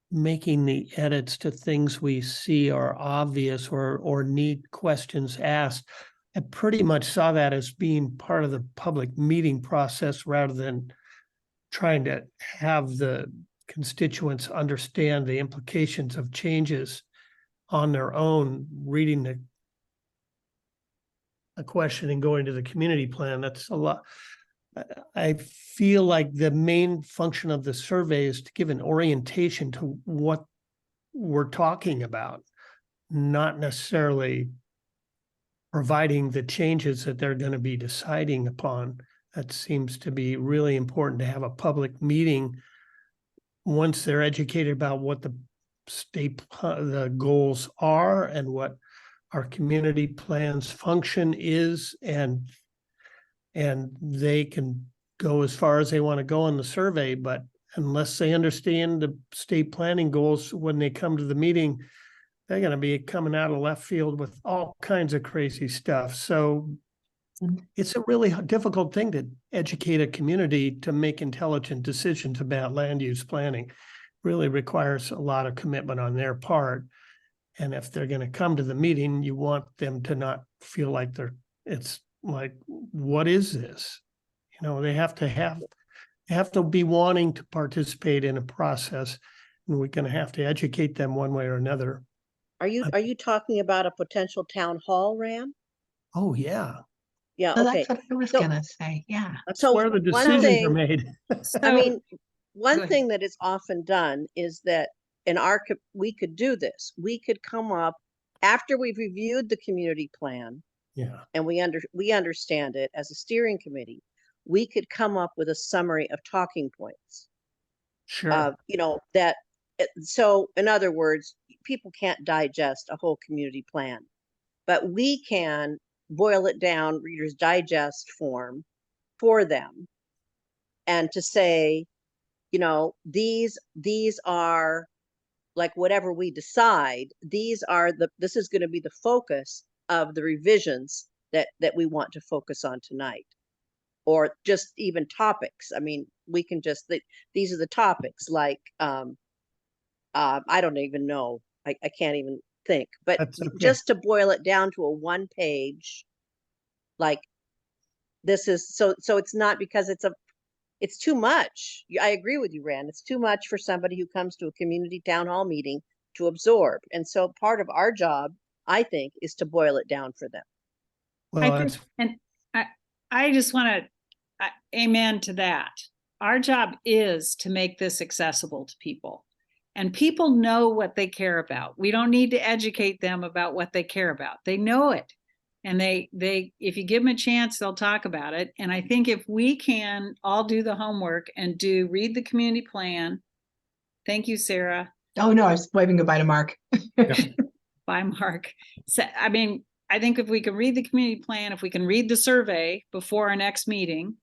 making the edits to things we see are obvious or need questions asked. I pretty much saw that as being part of the public meeting process rather than trying to have the constituents understand the implications of changes on their own, reading a question and going to the community plan. That's a lot. I feel like the main function of the survey is to give an orientation to what we're talking about, not necessarily providing the changes that they're going to be deciding upon. That seems to be really important to have a public meeting once they're educated about what the the goals are and what our community plan's function is, and they can go as far as they want to go on the survey, but unless they understand the state planning goals when they come to the meeting, they're going to be coming out of left field with all kinds of crazy stuff. So it's a really difficult thing to educate a community to make intelligent decisions about land use planning. Really requires a lot of commitment on their part. And if they're going to come to the meeting, you want them to not feel like it's like, what is this? You know, they have to be wanting to participate in a process, and we're going to have to educate them one way or another.
Are you talking about a potential town hall, Ram?
Oh, yeah.
Yeah,
So
okay.
that's what I was
So-
gonna say. Yeah.
That's
So
where the
one
decisions
thing-
are made.
I
So-
mean,
Go
one
ahead.
thing that is often done is that we could do this. We could come up after we've reviewed the community plan
Yeah,
and we understand it as a steering committee. We could come up with a summary of talking points.
sure.
So in other words, people can't digest a whole community plan, but we can boil it down, Reader's Digest form for them, and to say, these are, like, whatever we decide, this is going to be the focus of the revisions that we want to focus on tonight, or just even topics. I mean, we can just, these are the topics, like, I don't even know. I can't even think, but
That's okay.
just to boil it down to a 1-page, like, this is, so it's not, because it's too much. I agree with you, Rand. It's too much for somebody who comes to a community town hall meeting to absorb. And so part of our job, I think, is to boil it down for them.
Well,
I think, and I just want to amen to that. Our job is to make this accessible to people, and people know what they care about. We don't need to educate them about what they care about. They know it. And they, if you give them a chance, they'll talk about it. And I think if we can all do the homework and read the community plan. Thank you, Sarah.
Oh, no, I was waving goodbye to Mark.
Bye, Mark. So, I mean, I think if we can read the community plan, if we can read the survey before our next meeting,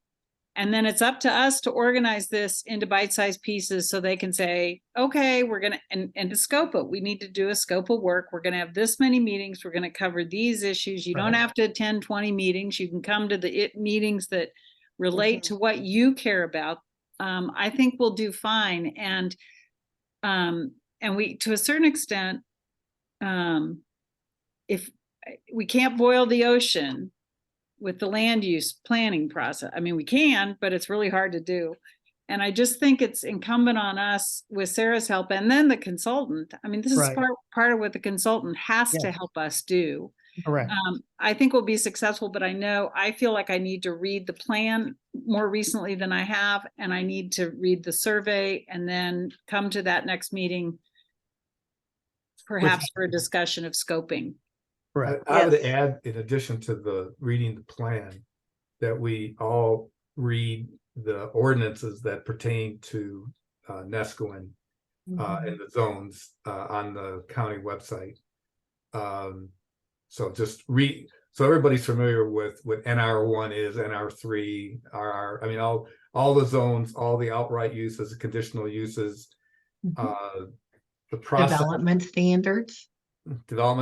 and then it's up to us to organize this into bite-sized pieces so they can say, okay, we're going to, and to scope it. We need to do a scope of work. We're going to have this many meetings. We're going to cover these issues. You don't
Right.
have to attend 20 meetings. You can come to the meetings that relate to what you care about. I think we'll do fine. And we, to a certain extent, if we can't boil the ocean with the land use planning process. I mean, we can, but it's really hard to do. And I just think it's incumbent on us, with Sarah's help and then the consultant. I mean, this is
Right.
part of what the consultant has to
Yeah.
help us do.
Correct.
I think we'll be successful, but I feel like I need to read the plan more recently than I have, and I need to read the survey and then come to that next meeting, perhaps for a discussion of scoping.
Correct.
I would
Yes.
add, in addition to the reading the plan, that we all read the ordinances that pertain to Nescoin and the zones on the county website. So just read, so everybody's familiar with what NR1 is, NR3, RR. I mean, all the zones, all the outright uses, conditional uses,
Mhm.
the process,
Development standards.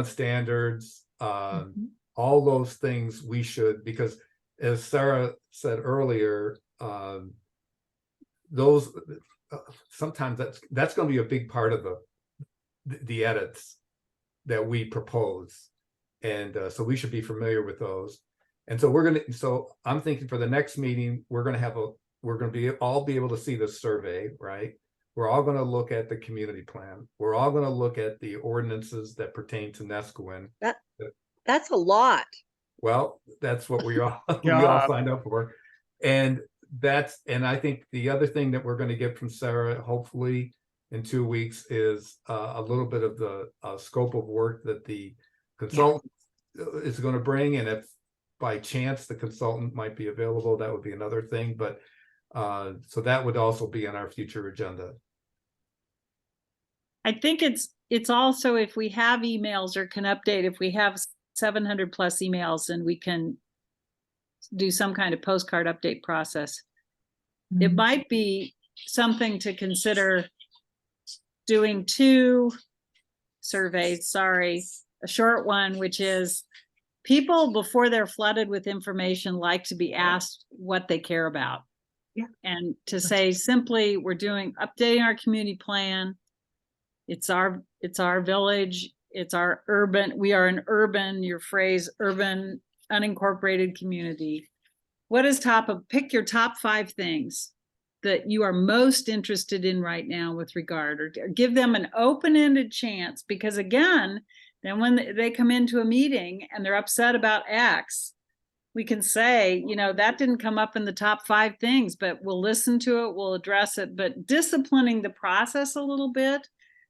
standards,
Mhm.
all those things we should, because as Sarah said earlier, those sometimes that's going to be a big part of the edits that we propose, and so we should be familiar with those. And so so I'm thinking for the next meeting, we're going to all be able to see the survey, right? We're all going to look at the community plan. We're all going to look at the ordinances that pertain to Nescoin.
That's a lot.
Well, that's what we all
Job.
signed up for. And I think the other thing that we're going to get from Sarah, hopefully in 2 weeks, is a little bit of the scope of work that the consultant is going to bring. And if by chance the consultant might be available, that would be another thing. But so that would also be on our future agenda.
I think it's also, if we have emails or can update, if we have 700 plus emails, and we can do some kind of postcard update process, it might be something to consider doing 2 surveys, a short one, which is people, before they're flooded with information, like to be asked what they care about.
Yeah.
And to say simply, we're updating our community plan. It's our village. It's our urban, we are an urban, your phrase, urban unincorporated community. What is pick your top 5 things that you are most interested in right now with regard, or give them an open-ended chance, because again, then when they come into a meeting and they're upset about X, we can say, that didn't come up in the top 5 things, but we'll listen to it, we'll address it. But disciplining the process a little bit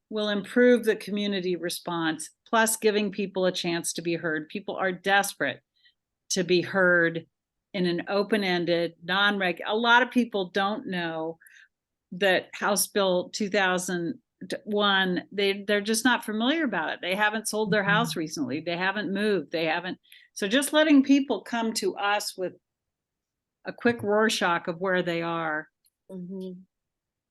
will improve the community response, plus giving people a chance to be heard. People are desperate to be heard in an open-ended, a lot of people don't know that House Bill 2001, they're just not familiar about it. They haven't sold their house recently. They haven't moved. So just letting people come to us with a quick Rorschach of where they are.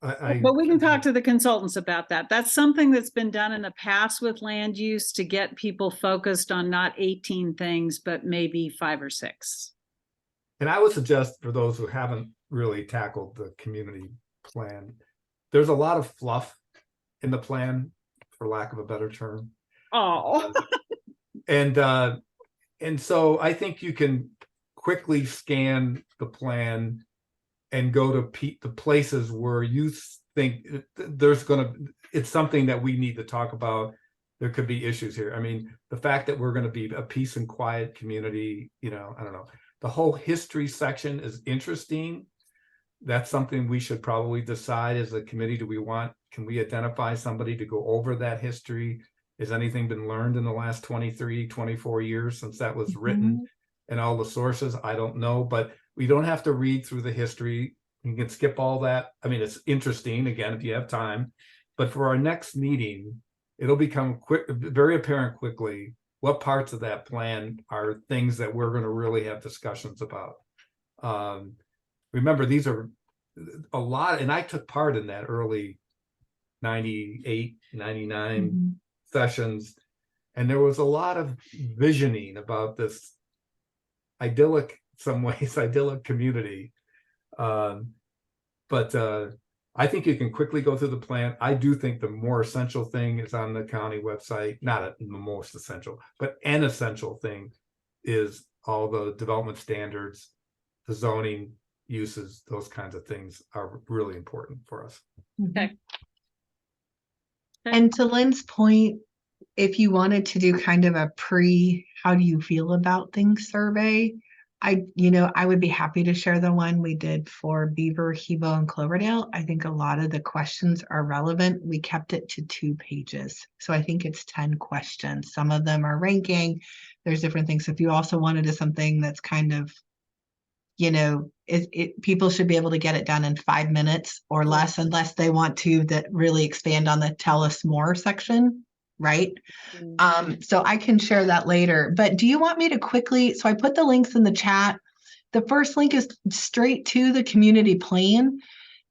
But we can talk to the consultants about that. That's something that's been done in the past with land use to get people focused on not 18 things, but maybe 5 or 6.
And I would suggest, for those who haven't really tackled the community plan, there's a lot of fluff in the plan, for lack of a better term.
Oh.
And so I think you can quickly scan the plan and go to the places where you think it's something that we need to talk about. There could be issues here. I mean, the fact that we're going to be a peace and quiet community, I don't know. The whole history section is interesting. That's something we should probably decide as a committee. Can we identify somebody to go over that history? Has anything been learned in the last 23, 24 years since that was written, and all the sources? I don't know, but we don't have to read through the history. You can skip all that. I mean, it's interesting, again, if you have time, but for our next meeting, it'll become very apparent quickly what parts of that plan are things that we're going to really have discussions about. Remember, these are a lot, and I took part in that early 98, 99 sessions, and there was a lot of visioning about this idyllic community. But I think you can quickly go through the plan. I do think the more essential thing is on the county website, not the most essential, but an essential thing is all the development standards, the zoning uses, those kinds of things are really important for us.
Okay.
And to Lynn's point, if you wanted to do kind of a how do you feel about things survey, I would be happy to share the one we did for Beaver, Hebo, and Cloverdale. I think a lot of the questions are relevant. We kept it to 2 pages. So I think it's 10 questions. Some of them are ranking. There's different things. If you also wanted to something that's kind of, people should be able to get it done in 5 minutes or less, unless they want to that really expand on the tell us more section. right?
Mm.
So I can share that later. But do you want me to quickly? So I put the links in the chat. The first link is straight to the community plan.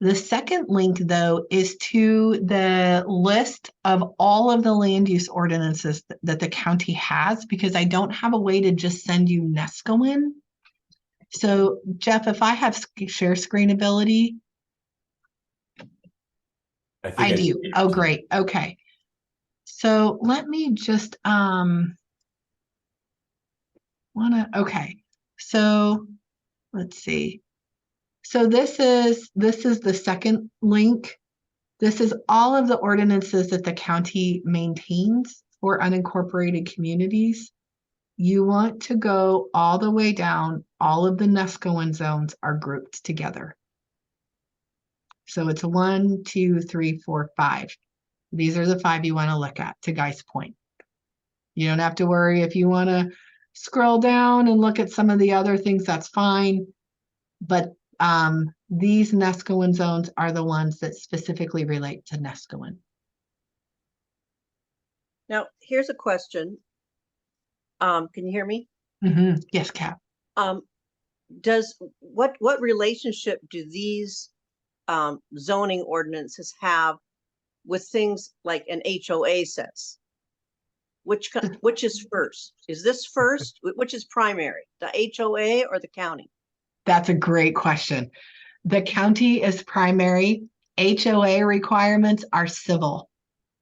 The second link, though, is to the list of all of the land use ordinances that the county has, because I don't have a way to just send you Nescoin. So, Jeff, if I have share screen ability, I do. Oh, great. Okay. So let me just okay. So let's see. So this is the second link. This is all of the ordinances that the county maintains for unincorporated communities. You want to go all the way down. All of the Nescoin zones are grouped together. So it's 1, 2, 3, 4, 5. These are the 5 you want to look at, to Guy's point. You don't have to worry if you want to scroll down and look at some of the other things, that's fine. But these Nescoin zones are the ones that specifically relate to Nescoin.
Now, here's a question. Can you hear me?
Yes, Kat.
What relationship do these zoning ordinances have with things like an HOA says? Which is first? Is this first? Which is primary, the HOA or the county?
That's a great question. The county is primary. HOA requirements are civil.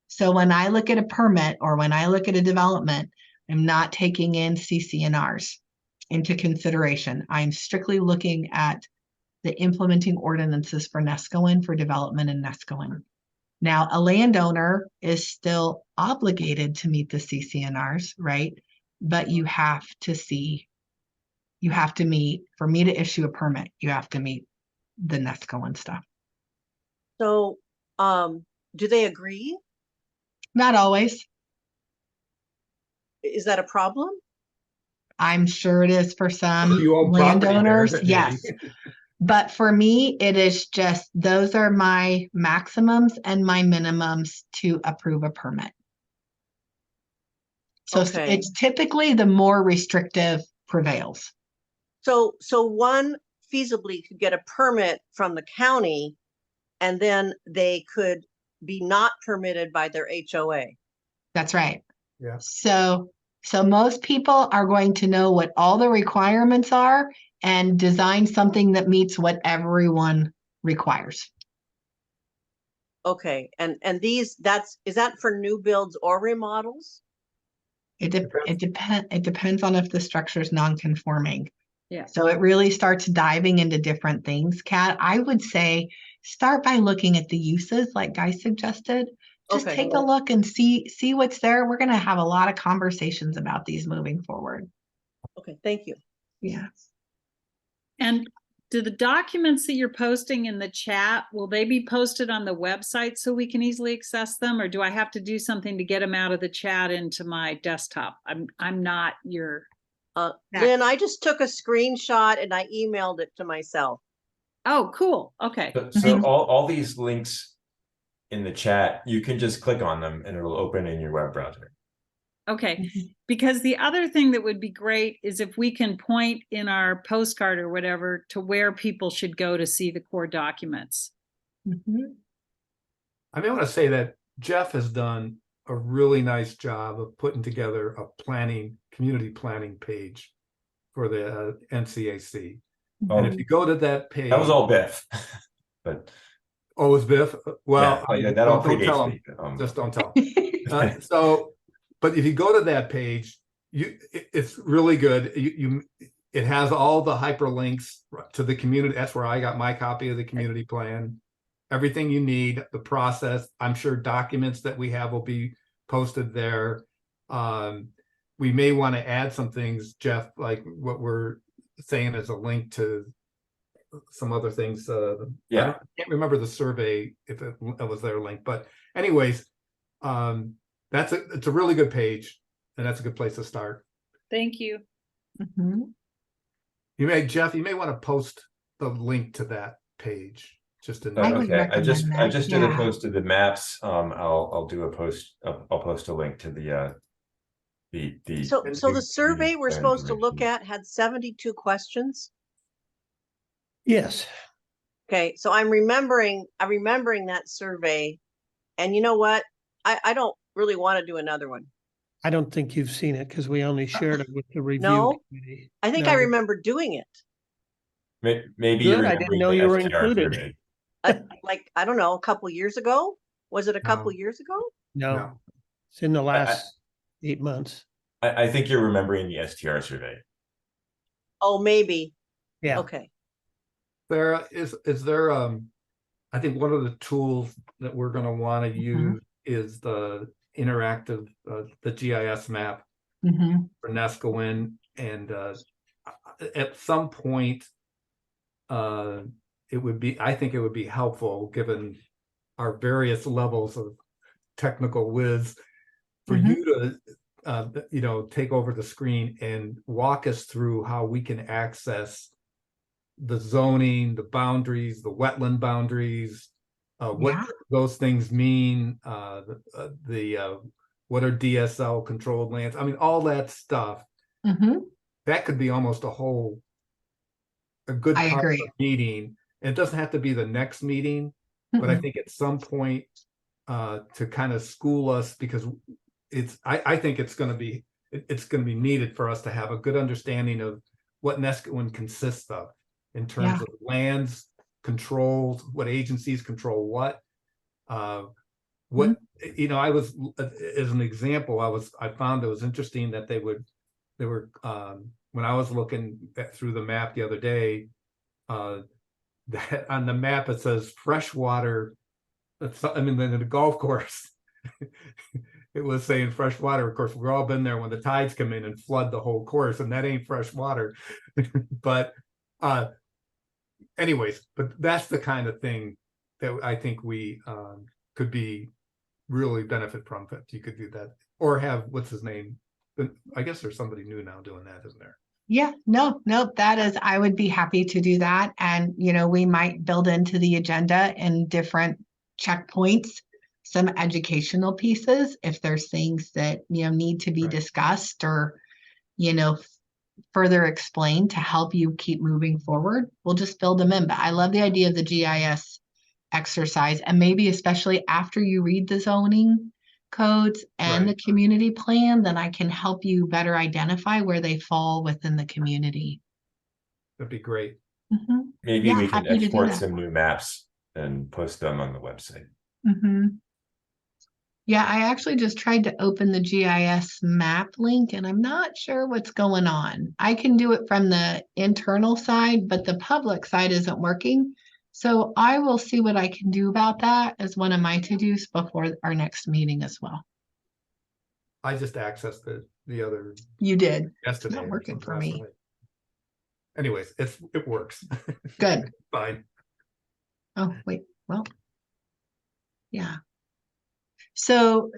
So when I look at a permit or when I look at a development, I'm not taking in CC&Rs into consideration. I'm strictly looking at the implementing ordinances for Nescoin, for development in Nescoin. Now, a landowner is still obligated to meet the CC&Rs, right? But you have to meet, for me to issue a permit, you have to meet the Nescoin stuff.
So, do they agree?
Not always.
Is that a problem?
I'm sure it is for some
You own property there,
landowners,
maybe.
yes. But for me, it is just, those are my maximums and my minimums to approve a permit. So
Okay.
it's typically the more restrictive prevails.
So one feasibly could get a permit from the county and then they could be not permitted by their HOA.
That's right.
Yeah.
So most people are going to know what all the requirements are and design something that meets what everyone requires.
Okay, and is that for new builds or remodels?
It depends on if the structure is non-conforming.
Yeah.
So it really starts diving into different things, Kat. I would say start by looking at the uses like Guy suggested. Just
Okay.
take a look and see what's there. We're going to have a lot of conversations about these moving forward.
Okay, thank you.
Yeah.
And do the documents that you're posting in the chat, will they be posted on the website so we can easily access them? Or do I have to do something to get them out of the chat into my desktop? I'm not your...
Lynn, I just took a screenshot and I emailed it to myself.
Oh, cool. Okay.
So all these links in the chat, you can just click on them and it'll open in your web browser.
Okay, because the other thing that would be great is if we can point in our postcard or whatever to where people should go to see the core documents.
I may want to say that Jeff has done a really nice job of putting together a community planning page for the NCAC. And if you go to that page,
That was all Biff. But
oh, it was Biff. Well,
yeah, that all
don't tell
predates
him.
me.
Just don't tell him. But if you go to that page, it's really good. It has all the hyperlinks to the community. That's where I got my copy of the community plan. Everything you need, the process. I'm sure documents that we have will be posted there. We may want to add some things, Jeff, like what we're saying as a link to some other things.
Yeah,
I can't remember the survey if it was their link, but anyways, it's a really good page, and that's a good place to start.
Thank you.
Mm-hmm.
Jeff, you may want to post the link to that page. just in.
I would
Okay, I just
recommend that,
did a
yeah.
post to the maps. I'll do a post. I'll post a link to the
So the survey we're
plan
supposed to look
information.
at had 72 questions.
Yes,
Okay, so I'm remembering that survey. And you know what? I don't really want to do another one.
I don't think you've seen it because we only shared it with the review
No,
committee.
I think
No.
I remember doing it.
Maybe
Good,
you're
I didn't
remembering
know
the
you were
STR
included.
survey.
Like, I don't know, a couple years ago? Was it a couple
No.
years ago?
No,
No.
it's in the last 8 months.
I think you're remembering the STR survey.
Oh, maybe.
Yeah.
Okay.
There is there I think one of the tools that we're going to want to use is the interactive the GIS map
Mm-hmm.
for Nescoin, and at some point I think it would be helpful, given our various levels of technical whiz, for you to take over the screen and walk us through how we can access the zoning, the boundaries, the wetland boundaries, what
Yeah.
those things mean, what are DSL controlled lands? I mean, all that stuff.
Mm-hmm.
That could be almost a good
I
part of
agree.
the meeting. And it doesn't have to be the next meeting, but I
Mm-mm.
think at some point to kind of school us, because I think it's going to be needed for us to have a good understanding of what Nescoin consists of in terms
Yeah.
of lands, controls, what agencies control what. I was, as an example, I found it was interesting that they were when I was looking through the map the other day, that on the map it says freshwater. I mean, in the golf course, it was saying freshwater. Of course, we've all been there when the tides come in and flood the whole course, and that ain't fresh water. But anyways, but that's the kind of thing that I think we could be really benefit from. If you could do that, or have, what's his name? I guess there's somebody new now doing that, isn't there?
Yeah, no, that is, I would be happy to do that. And, we might build into the agenda in different checkpoints, some educational pieces, if there's things that, need to be
Right.
discussed or, further explained to help you keep moving forward. We'll just build them in. But I love the idea of the GIS exercise, and maybe especially after you read the zoning codes and
Right.
the community plan, then I can help you better identify where they fall within the community.
That'd be great.
Mm-hmm.
Maybe
Yeah,
we can
happy to do
export
that.
some new maps and post them on the website.
Mm-hmm. Yeah, I actually just tried to open the GIS map link and I'm not sure what's going on. I can do it from the internal side, but the public side isn't working. So I will see what I can do about that as one of my to-dos before our next meeting as well.
I just accessed the other
You did.
yesterday.
Not working for
last
me.
night. Anyways, it works.
Good.
Fine.
Oh, wait, well. Yeah. So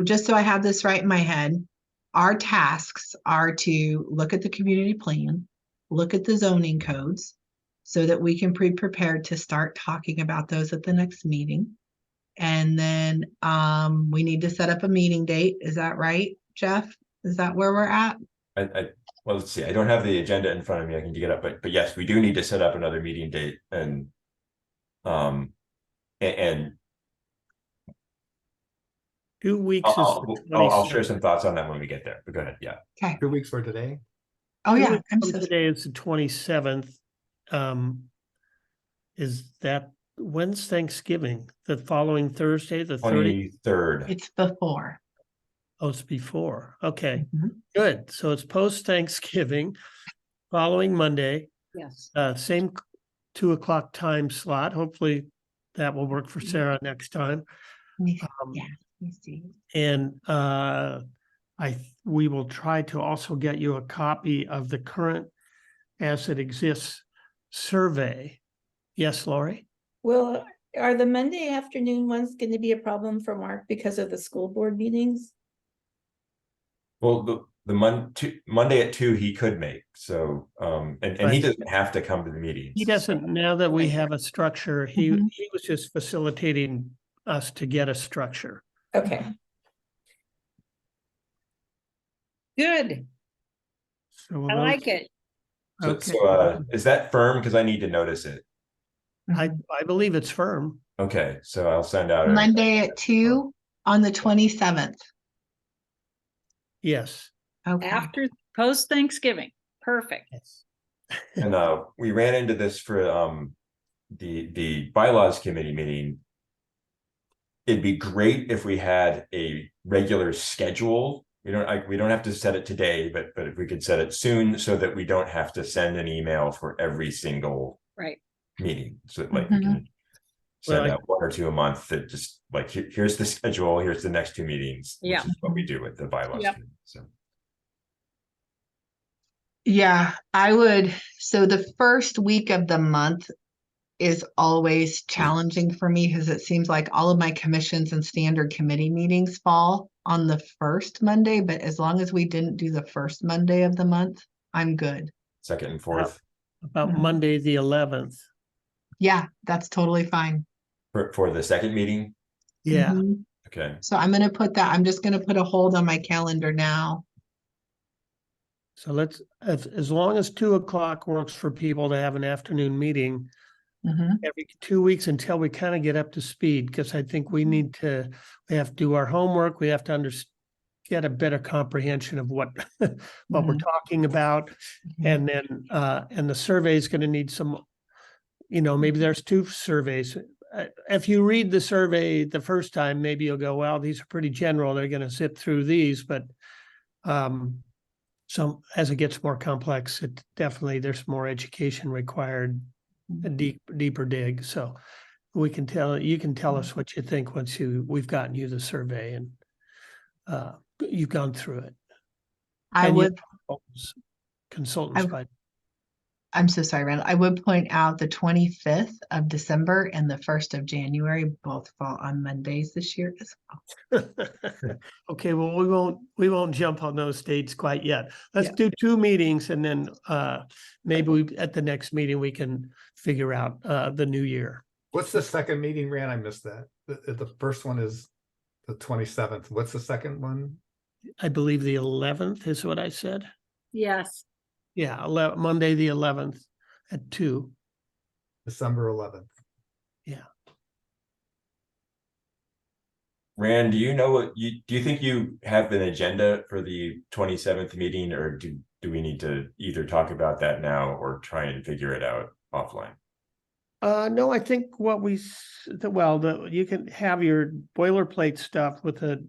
just so I have this right in my head, our tasks are to look at the community plan, look at the zoning codes so that we can be prepared to start talking about those at the next meeting. And then we need to set up a meeting date. Is that right, Jeff? Is that where we're at?
Well, let's see. I don't have the agenda in front of me. I can dig it up, but yes, we do need to set up another meeting date, and
2 weeks is the
I'll share
27th.
some thoughts on that when we get there. But go ahead. Yeah.
Okay.
2 weeks for today.
Oh,
2
yeah.
weeks
I'm
from
so
today is the 27th. Is that, when's Thanksgiving? The following Thursday, the 30th?
23rd.
It's before.
Oh, it's before. Okay,
Mhm.
good. So it's post Thanksgiving, following Monday,
Yes.
same 2 o'clock time slot. Hopefully that will work for Sarah next time.
Yeah.
Um,
Let me see.
And we will try to also get you a copy of the current as it exists survey. Yes, Lori?
Well, are the Monday afternoon ones going to be a problem for Mark because of the school board meetings?
Well, Monday at 2 he could make. So and he
Right.
doesn't have to come to the meetings.
He doesn't, now that we
Right.
have a structure,
Mhm.
he was just facilitating us to get a structure.
Okay,
Good.
So
I like it.
So,
Okay.
is that firm? Because I need to notice it.
I believe it's firm.
Okay, so I'll send out
Monday at 2 on the 27th.
Yes.
Okay.
After post Thanksgiving. Perfect.
Yes.
and we ran into this for the bylaws committee meeting. It'd be great if we had a regular schedule. We don't have to set it today, but if we could set it soon so that we don't have to send an email for every single
Right.
meeting. So that, like we can send
Well,
out 1 or 2 a month that just like here's the schedule, here's the next 2 meetings,
Yeah.
which is what we do with the bylaws
Yep.
committee. So
Yeah, I would. So the first week of the month is always challenging for me because it seems like all of my commissions and standard committee meetings fall on the first Monday. But as long as we didn't do the first Monday of the month, I'm good.
second and fourth
about
Mhm.
Monday, the 11th.
Yeah, that's totally fine.
for the second meeting.
Yeah.
Mhm.
Okay.
So I'm just gonna put a hold on my calendar now.
So let's, as long as 2 o'clock works for people to have an afternoon meeting
Mhm.
every 2 weeks until we kind of get up to speed, because I think we have to do our homework. We have to get a better comprehension of what we're
Mhm.
talking about.
Mhm.
And then, and the survey is going to need some, maybe there's 2 surveys. If you read the survey the first time, maybe you'll go, well, these are pretty general. They're going to zip through these, but so as it gets more complex, it definitely, there's more education required, a deeper dig. So you can tell us what you think once we've gotten you the survey and you've gone through it.
I
And you
would,
consultants
I-
by,
I'm so sorry, Randall. I would point out the 25th of December and the 1st of January both fall on Mondays this year as well.
okay, well, we won't jump on those dates quite yet. Let's
Yeah.
do 2 meetings and then maybe at the next meeting, we can figure out the new year.
What's the second meeting, Rand? I missed that. The first one is the 27th. What's the second one?
I believe the 11th is what I said.
Yes.
Yeah, Monday, the 11th at 2.
December 11th.
Yeah.
Rand, do you know do you think you have an agenda for the 27th meeting, or do we need to either talk about that now or try and figure it out offline?
No, I think what you can have your boilerplate stuff with the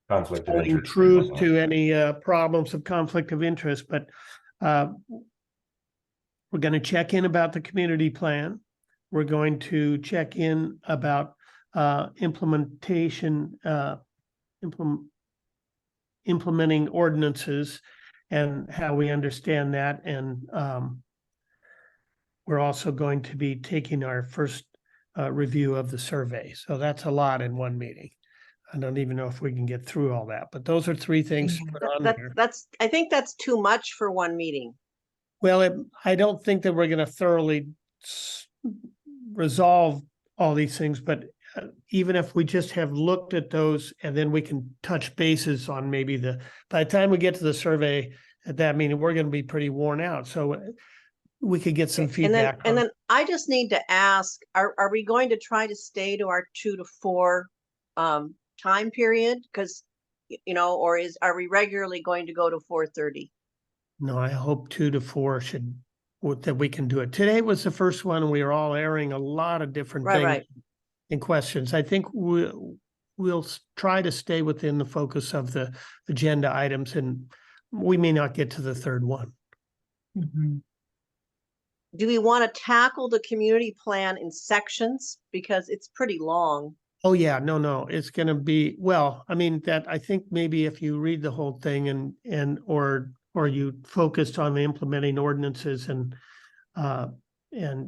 Conflict of
telling
interest. and
truth
whatnot.
to any problems of conflict of interest, but we're going to check in about the community plan. We're going to check in about implementation, implementing ordinances and how we understand that. And we're also going to be taking our first review of the survey. So that's a lot in one meeting. I don't even know if we can get through all that, but those are 3 things to put on there.
I think that's too much for one meeting.
Well, I don't think that we're going to thoroughly resolve all these things, but even if we just have looked at those and then we can touch bases on maybe by the time we get to the survey at that meeting, we're going to be pretty worn out. So we could get some feedback.
And then I just need to ask, are we going to try to stay to our 2 to 4 time period? Because, or are we regularly going to go to 4:30?
No, I hope 2 to 4 that we can do it. Today was the first one, and we were all airing a lot of different things
Right.
and questions. I think we'll try to stay within the focus of the agenda items, and we may not get to the third one.
Mhm.
Do we want to tackle the community plan in sections? Because it's pretty long.
Oh, yeah, no, it's going to be, well, I mean, that I think maybe if you read the whole thing or you focused on the implementing ordinances and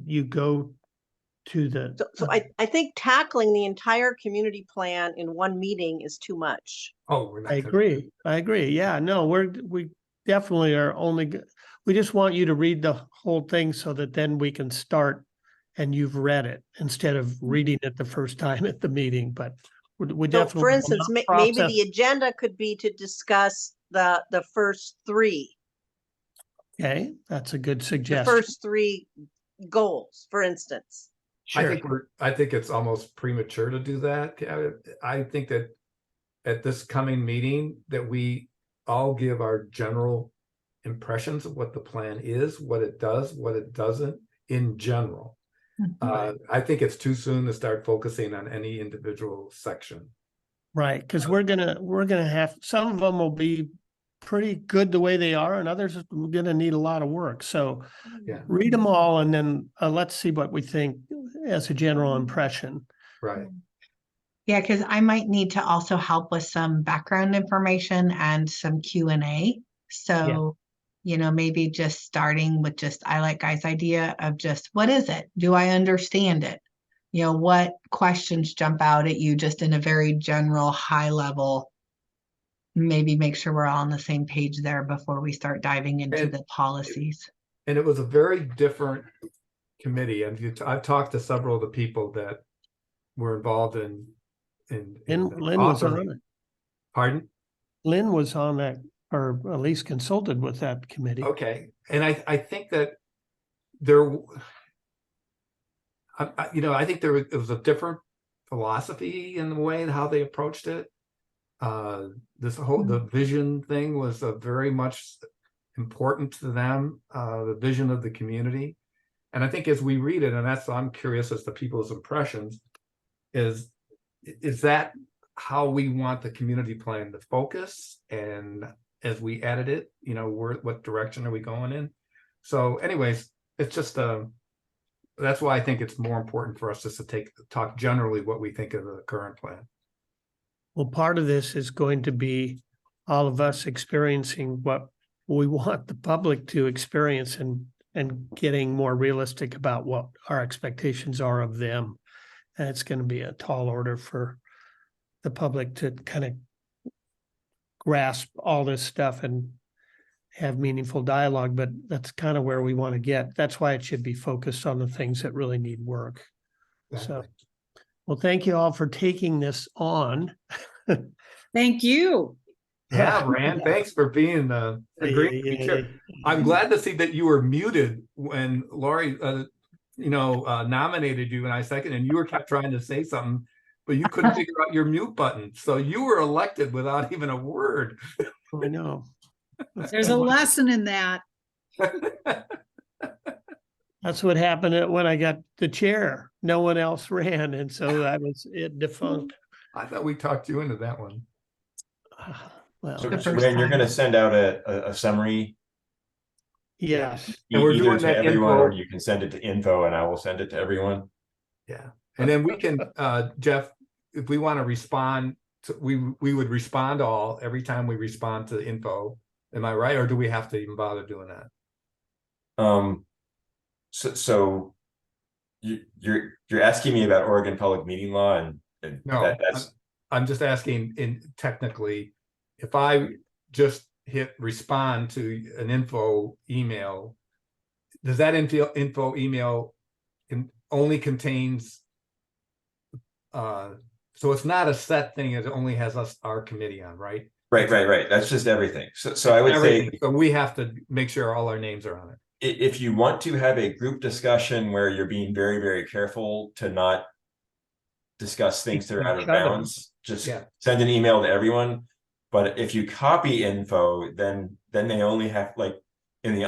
you go to the.
So I think tackling the entire community plan in one meeting is too much.
Oh, we're not.
I agree. I agree. Yeah, no, we definitely are we just want you to read the whole thing so that then we can start and you've read it instead of reading it the first time at the meeting, but we
So
definitely.
for instance, maybe the agenda could be to discuss the first three,
Okay, that's a good
the
suggestion.
first three goals, for instance.
Sure.
I think it's almost premature to do that. I think that at this coming meeting that we all give our general impressions of what the plan is, what it does, what it doesn't in general. I think it's too soon to start focusing on any individual section.
Right, because we're gonna have, some of them will be pretty good the way they are, and others are gonna need a lot of work. So
Yeah.
read them all, and then let's see what we think as a general impression.
Right.
Yeah, because I might need to also help with some background information and some Q&A. So, maybe just starting with I like Guy's idea of just, what is it? Do I understand it? What questions jump out at you just in a very general, high level? Maybe make sure we're all on the same page there before we start diving into the policies.
And it was a very different committee. And I've talked to several of the people that were involved in
Lynn was on it.
Pardon?
Lynn was on that, or at least consulted with that committee.
Okay. And I think that there, I think it was a different philosophy in the way how they approached it. The vision thing was very much important to them, the vision of the community. And I think as we read it, and I'm curious as to people's impressions, is that how we want the community plan to focus? And as we edit it, what direction are we going in? So anyways, it's just, that's why I think it's more important for us just to talk generally what we think of the current plan.
Well, part of this is going to be all of us experiencing what we want the public to experience and getting more realistic about what our expectations are of them. And it's going to be a tall order for the public to kind of grasp all this stuff and have meaningful dialogue, but that's kind of where we want to get. That's why it should be focused on the things that really need work.
Exactly.
So, well, thank you all for taking this on.
Thank you.
Yeah, Rand, thanks for being a great teacher. I'm glad to see that you were muted when Lori, nominated you and I seconded, and you were kept trying to say something, but you couldn't figure out your mute button. So you were elected without even a word.
I know.
There's a lesson in that.
That's what happened when I got the chair. No one else ran, and so I was defunct.
I thought we talked you into that one.
Well,
So
The first
Rand, you're
time.
going to send out a summary
yes.
And we're
either
doing
to
that
everyone,
info.
or you can send it to info and I will send it to everyone.
Yeah. And then we can, Jeff, if we want to respond, we would respond all every time we respond to info. Am I right? Or do we have to even bother doing that?
So you're asking me about Oregon public meeting law, and
No,
that's
I'm just asking technically, if I just hit respond to an info email, does that info email only contains, so it's not a set thing, it only has our committee on, right?
right. That's just everything. So I would say,
So we have to make sure all our names are on it.
if you want to have a group discussion where you're being very, very careful to not discuss things that are out of bounds, just send an email to everyone. But if you copy info, then they only have, like, in the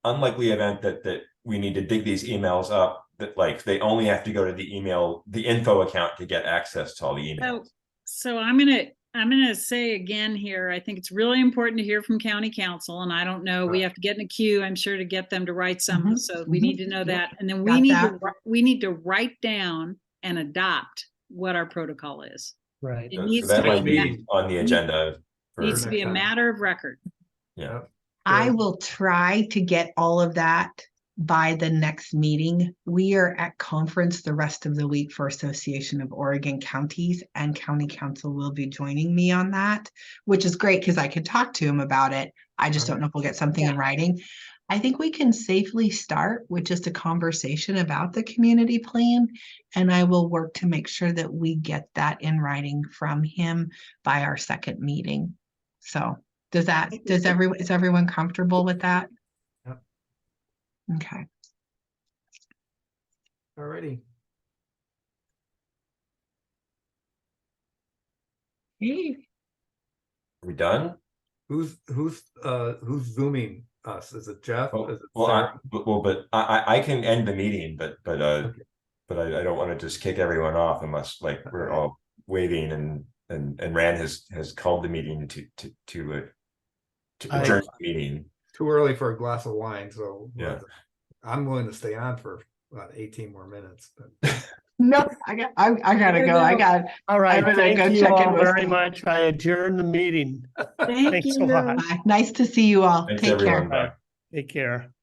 unlikely event that we need to dig these emails up, that like they only have to go to the info account to get access to all the emails.
So I'm gonna say again here, I think it's really important to hear from county council, and I don't know, we have to get in a queue, I'm sure, to get them to write something. So we need to know that, and then we need to write down and adopt what our protocol is.
Right.
It
So
needs
that
to
might
be,
be on the agenda.
needs to be a matter of record.
Yeah.
I will try to get all of that by the next meeting. We are at conference the rest of the week for Association of Oregon Counties, and County Council will be joining me on that, which is great because I can talk to him about it. I just don't know if we'll get something in writing. I think we can safely start with just a conversation about the community plan, and I will work to make sure that we get that in writing from him by our second meeting. So is everyone comfortable with that?
Yep.
Okay.
Alrighty.
Hey.
Are we done?
Who's zooming us? Is it Jeff?
Oh,
Is it
well,
Sarah?
but I can end the meeting, but I don't want to just kick everyone off unless like we're all waiting and Rand has called the meeting to adjourn the meeting.
Too early for a glass of wine, so
Yeah.
I'm willing to stay on for about 18 more minutes. But
No, I gotta go.
All right,
I'm gonna go
thank you
check in
all
with
very
Steve.
much. I adjourn the meeting.
Thank
Thanks a
you.
lot.
Bye. Nice to see you all.
Thanks,
Take care.
everyone. Bye.
Take care.